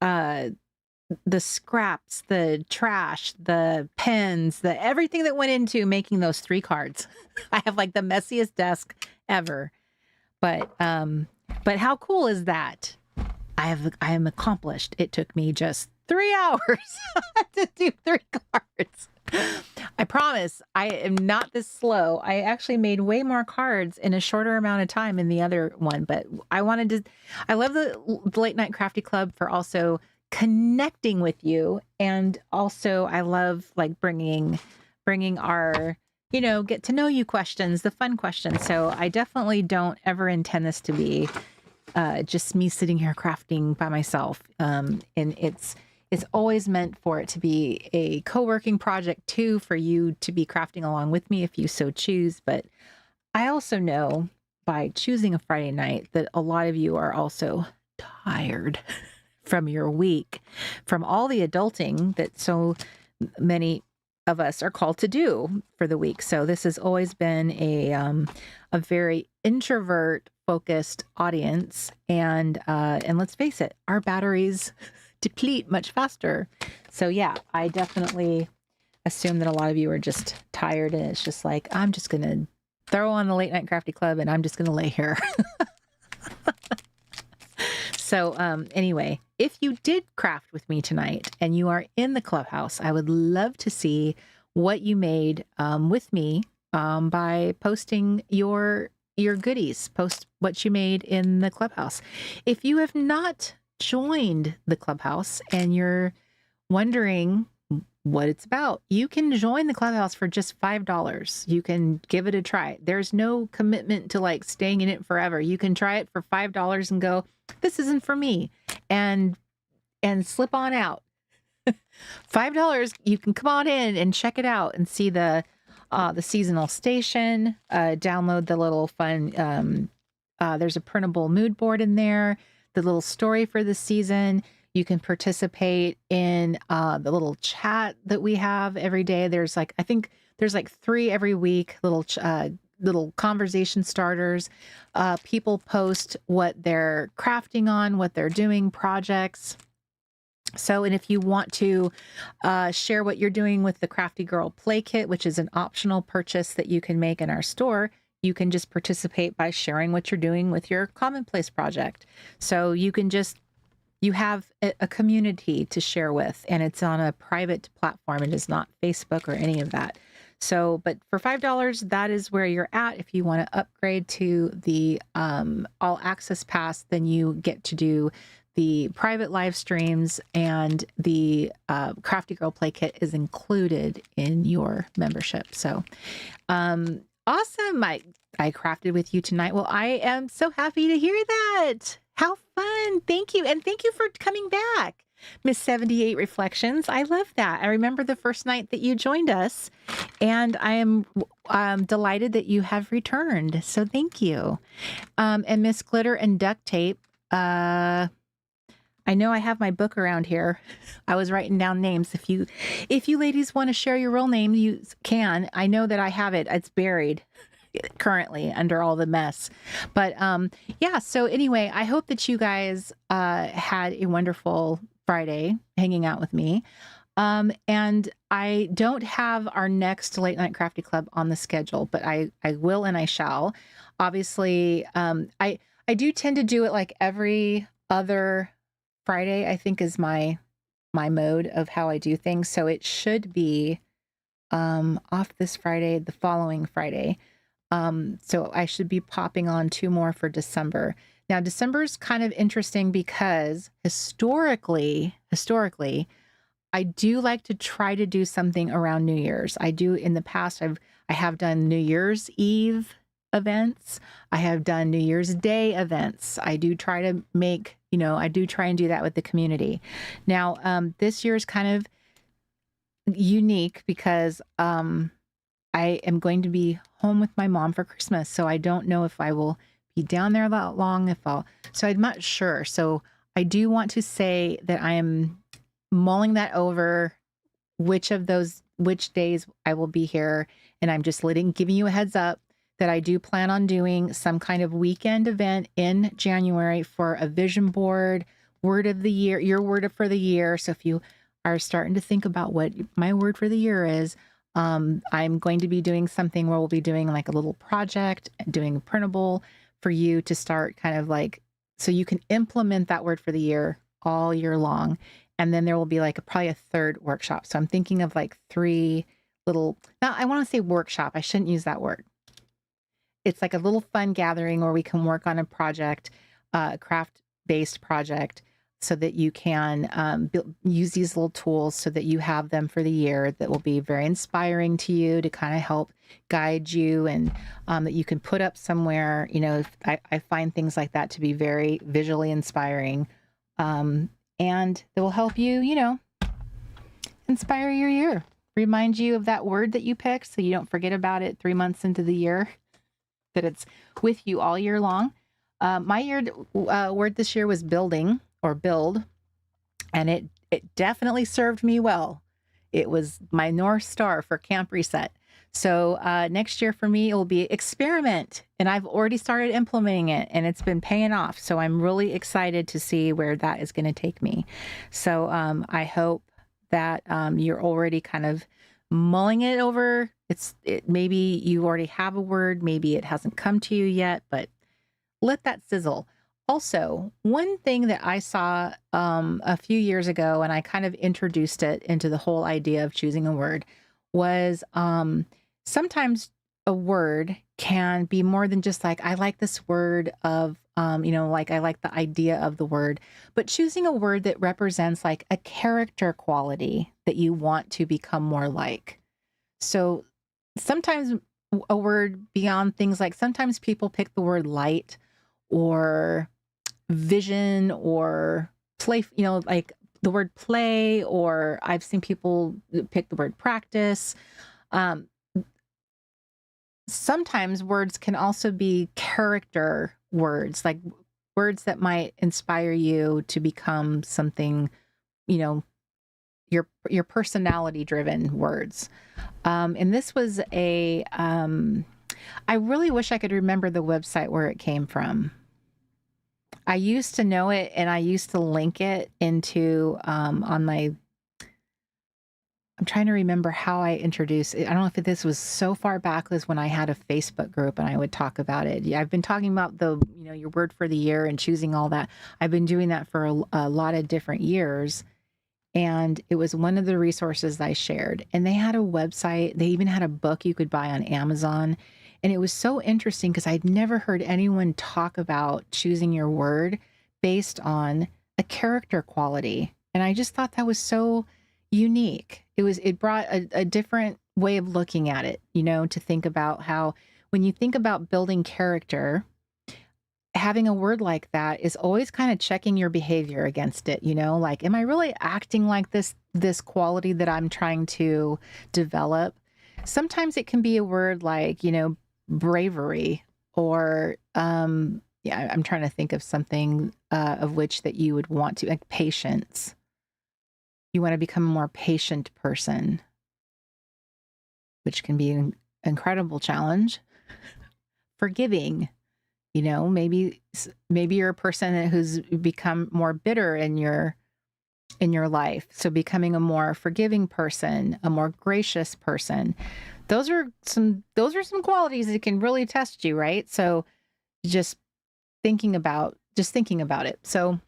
the scraps, the trash, the pens, the everything that went into making those 3 cards. I have like the messiest desk ever. But how cool is that? I am accomplished. It took me just 3 hours to do 3 cards. I promise I am not this slow. I actually made way more cards in a shorter amount of time in the other one, but I love the Late Night Crafty Club for also connecting with you. And also I love like bringing our, get to know you questions, the fun questions. So I definitely don't ever intend this to be just me sitting here crafting by myself. And it's always meant for it to be a co-working project too, for you to be crafting along with me if you so choose. But I also know by choosing a Friday night that a lot of you are also tired from your week, from all the adulting that so many of us are called to do for the week. So this has always been a very introvert focused audience, and let's face it, our batteries deplete much faster. So yeah, I definitely assume that a lot of you are just tired, and it's just like, I'm just gonna throw on the Late Night Crafty Club and I'm just gonna lay here. So anyway, if you did craft with me tonight and you are in the clubhouse, I would love to see what you made with me by posting your goodies. Post what you made in the clubhouse. If you have not joined the clubhouse and you're wondering what it's about, you can join the clubhouse for just $5. You can give it a try. There's no commitment to like staying in it forever. You can try it for $5 and go, this isn't for me, and slip on out. $5, you can come on in and check it out and see the seasonal station, download the little fun, there's a printable mood board in there, the little story for the season. You can participate in the little chat that we have every day. There's like, I think there's like 3 every week, little conversation starters. People post what they're crafting on, what they're doing, projects. So, and if you want to share what you're doing with the Crafty Girl PlayKit, which is an optional purchase that you can make in our store, you can just participate by sharing what you're doing with your commonplace project. So you can you have a community to share with, and it's on a private platform. It is not Facebook or any of that. So, but for $5, that is where you're at. If you want to upgrade to the all access pass, then you get to do the private live streams, and the Crafty Girl Play Kit is included in your membership. So, awesome. I crafted with you tonight. Well, I am so happy to hear that. How fun. Thank you. And thank you for coming back, Miss 78 Reflections. I love that. I remember the first night that you joined us, and I am delighted that you have returned. So thank you. And Miss Glitter and Duct Tape, I know I have my book around here. I was writing down names. If you ladies want to share your real name, you can. I know that I have it. It's buried currently under all the mess. But yeah, so anyway, I hope that you guys had a wonderful Friday hanging out with me. And I don't have our next Late Night Crafty Club on the schedule, but I will and I shall. Obviously, I do tend to do it like every other Friday, I think, is my mode of how I do things. So it should be off this Friday, the following Friday. So I should be popping on 2 more for December. Now, December is kind of interesting because historically, I do like to try to do something around New Year's. I do in the past. I have done New Year's Eve events. I have done New Year's Day events. I do try to make, I do try and do that with the community. Now, this year is kind of unique because I am going to be home with my mom for Christmas. So I don't know if I will be down there that long, so I'm not sure. So I do want to say that I am mulling that over, which days I will be here. And I'm just giving you a heads up that I do plan on doing some kind of weekend event in January for a vision board, word of the year, your word for the year. So if you are starting to think about what my word for the year is, I'm going to be doing something where we'll be doing like a little project, doing a printable for you to start kind of like, so you can implement that word for the year all year long. And then there will be like probably a 3rd workshop. So I'm thinking of like 3 little, now I want to say workshop. I shouldn't use that word. It's like a little fun gathering where we can work on a project, craft-based project, so that you can use these little tools so that you have them for the year that will be very inspiring to you, to kind of help guide you, and that you can put up somewhere. I find things like that to be very visually inspiring, and that will help you, inspire your year. Remind you of that word that you picked so you don't forget about it 3 months into the year, that it's with you all year long. My word this year was building, or build. and it definitely served me well. It was my North Star for Camp Reset. So next year for me, it will be experiment. And I've already started implementing it and it's been paying off. So I'm really excited to see where that is going to take me. So I hope that you're already kind of mulling it over. Maybe you already have a word. Maybe it hasn't come to you yet, but let that sizzle. Also, one thing that I saw a few years ago, and I kind of introduced it into the whole idea of choosing a word, was sometimes a word can be more than just like, I like this word of, like I like the idea of the word, but choosing a word that represents like a character quality that you want to become more like. So sometimes a word beyond things like, sometimes people pick the word light or vision or play, like the word play, or I've seen people pick the word practice. Sometimes words can also be character words, like words that might inspire you to become something, your personality driven words. And this was I really wish I could remember the website where it came from. I used to know it and I used to link it into on my, I'm trying to remember how I introduced it. I don't know if this was so far back as when I had a Facebook group and I would talk about it. Yeah, I've been talking about your word for the year and choosing all that. I've been doing that for a lot of different years. And it was one of the resources I shared. And they had a website. They even had a book you could buy on Amazon. And it was so interesting because I'd never heard anyone talk about choosing your word based on a character quality. And I just thought that was so unique. It brought a different way of looking at it, to think about how when you think about building character, having a word like that is always kind of checking your behavior against it, like, am I really acting like this quality that I'm trying to develop? Sometimes it can be a word like, bravery, or I'm trying to think of something of which that you would want to, like patience. You want to become a more patient person, which can be an incredible challenge. Forgiving, maybe you're a person who's become more bitter in your life. So becoming a more forgiving person, a more gracious person. Those are some qualities that can really test you, right? So just thinking about it. So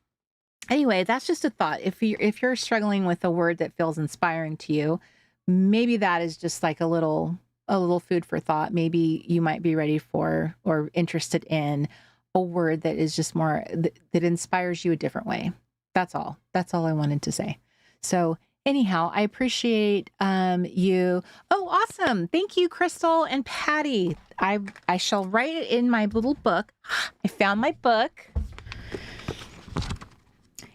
anyway, that's just a thought. If you're struggling with a word that feels inspiring to you, maybe that is just like a little food for thought. Maybe you might be ready for or interested in a word that is just more that inspires you a different way. That's all I wanted to say. So anyhow, I appreciate you. Oh, awesome. Thank you, Crystal and Patty. I shall write it in my little book. I found my book.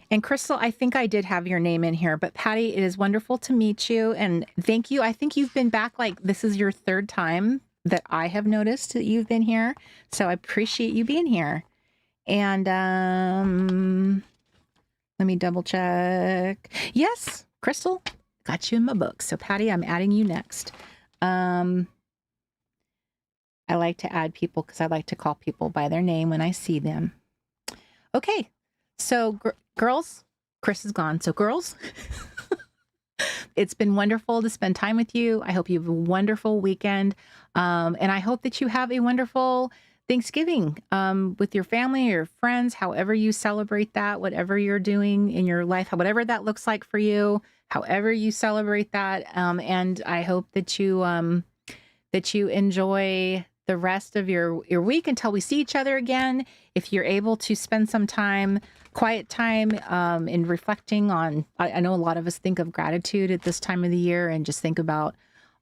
And Crystal, I think I did have your name in here, but Patty, it is wonderful to meet you. And thank you. I think you've been back, like this is your third time that I have noticed that you've been here. So I appreciate you being here. And let me double check. Yes, Crystal, got you in my book. So Patty, I'm adding you next. I like to add people because I like to call people by their name when I see them. Okay. So girls, Chris is gone. So girls, it's been wonderful to spend time with you. I hope you have a wonderful weekend. And I hope that you have a wonderful Thanksgiving with your family or your friends, however you celebrate that, whatever you're doing in your life, whatever that looks like for you, however you celebrate that. And I hope that you enjoy the rest of your week until we see each other again. If you're able to spend some quiet time in reflecting on, I know a lot of us think of gratitude at this time of the year and just think about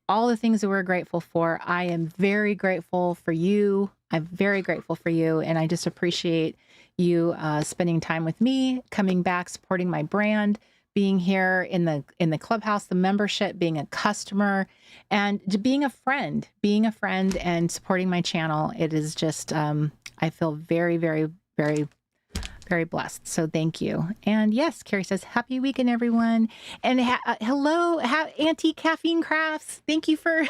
all the things that we're grateful for. I am very grateful for you. I'm very grateful for you. And I just appreciate you spending time with me, coming back, supporting my brand, being here in the clubhouse, the membership, being a customer, and being a friend and supporting my channel. It is just, I feel very, very, very very blessed. So thank you. And yes, Carrie says, happy weekend, everyone. And hello, Auntie Caffeine Crafts. Thank you for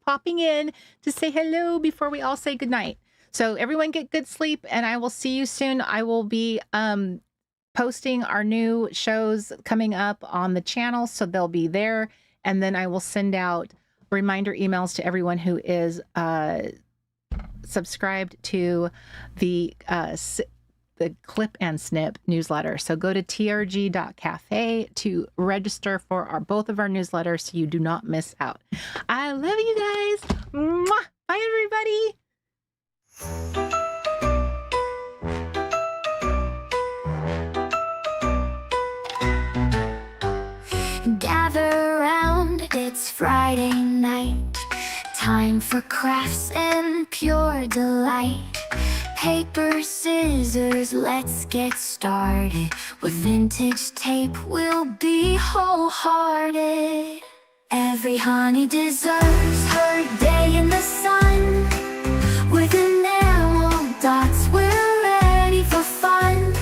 popping in to say hello before we all say goodnight. So everyone get good sleep, and I will see you soon. I will be posting our new shows coming up on the channel, so they'll be there. And then I will send out reminder emails to everyone who is subscribed to the Clip and Snip newsletter. So go to trg.cafe to register for both of our newsletters so you do not miss out. I love you guys. Mwah! Bye, everybody. Gather round, it's Friday night. Time for crafts and pure delight. Paper, scissors, let's get started. With vintage tape, we'll be wholehearted. Every honey deserves her day in the sun. With enamel dots, we're ready for fun.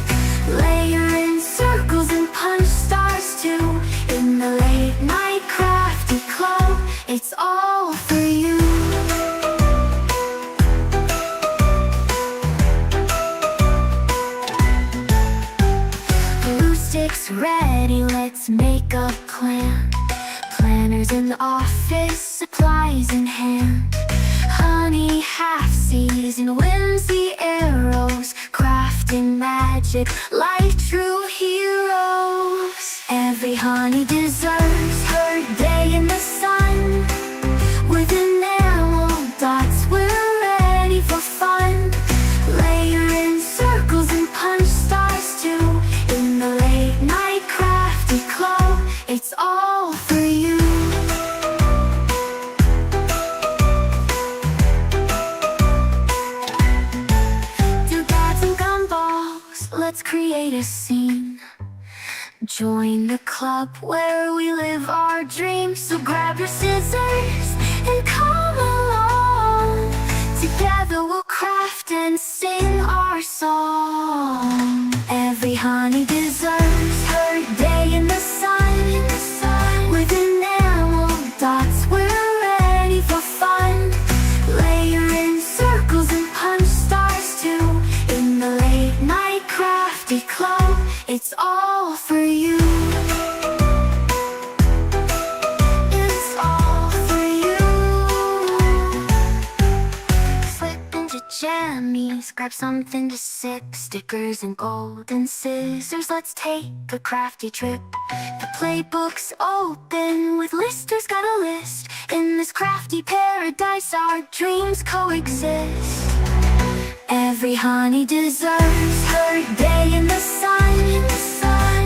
Layer in circles and punch stars too. In the late night crafty club, it's all for you. Glue sticks ready, let's make a plan. Planners in the office, supplies in hand. Honey half-season wins the arrows. Crafting magic like true heroes. Every honey deserves her day in the sun. With enamel dots, we're ready for fun. Layer in circles and punch stars too. In the late night crafty club, it's all for you. Doodads and gumballs, let's create a scene. Join the club where we live our dreams. So grab your scissors and come along. Together we'll craft and sing our song. Every honey deserves her day in the sun. With enamel dots, we're ready for fun. Layer in circles and punch stars too. In the late night crafty club, it's all for you. It's all for you. Slip into jammies, grab something to sip. Stickers and golden scissors, let's take a crafty trip. The playbook's open with listers, got a list. In this crafty paradise, our dreams coexist. Every honey deserves her day in the sun.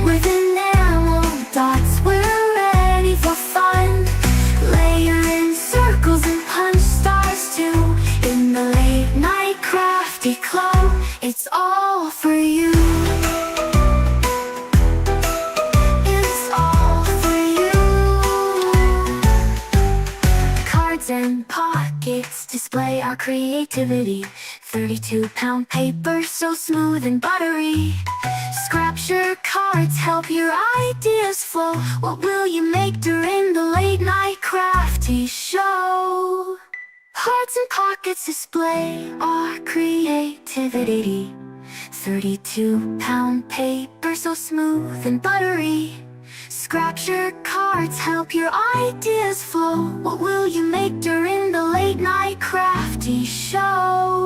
With enamel dots, we're ready for fun. Layer in circles and punch stars too. In the late night crafty club, it's all for you. It's all for you. Cards and pockets display our creativity. 32-pound paper, so smooth and buttery. Scraps your cards, help your ideas flow. What will you make during the late night crafty show? Cards and pockets display our creativity. 32-pound paper, so smooth and buttery. Scraps your cards, help your ideas flow. What will you make during the late night crafty show?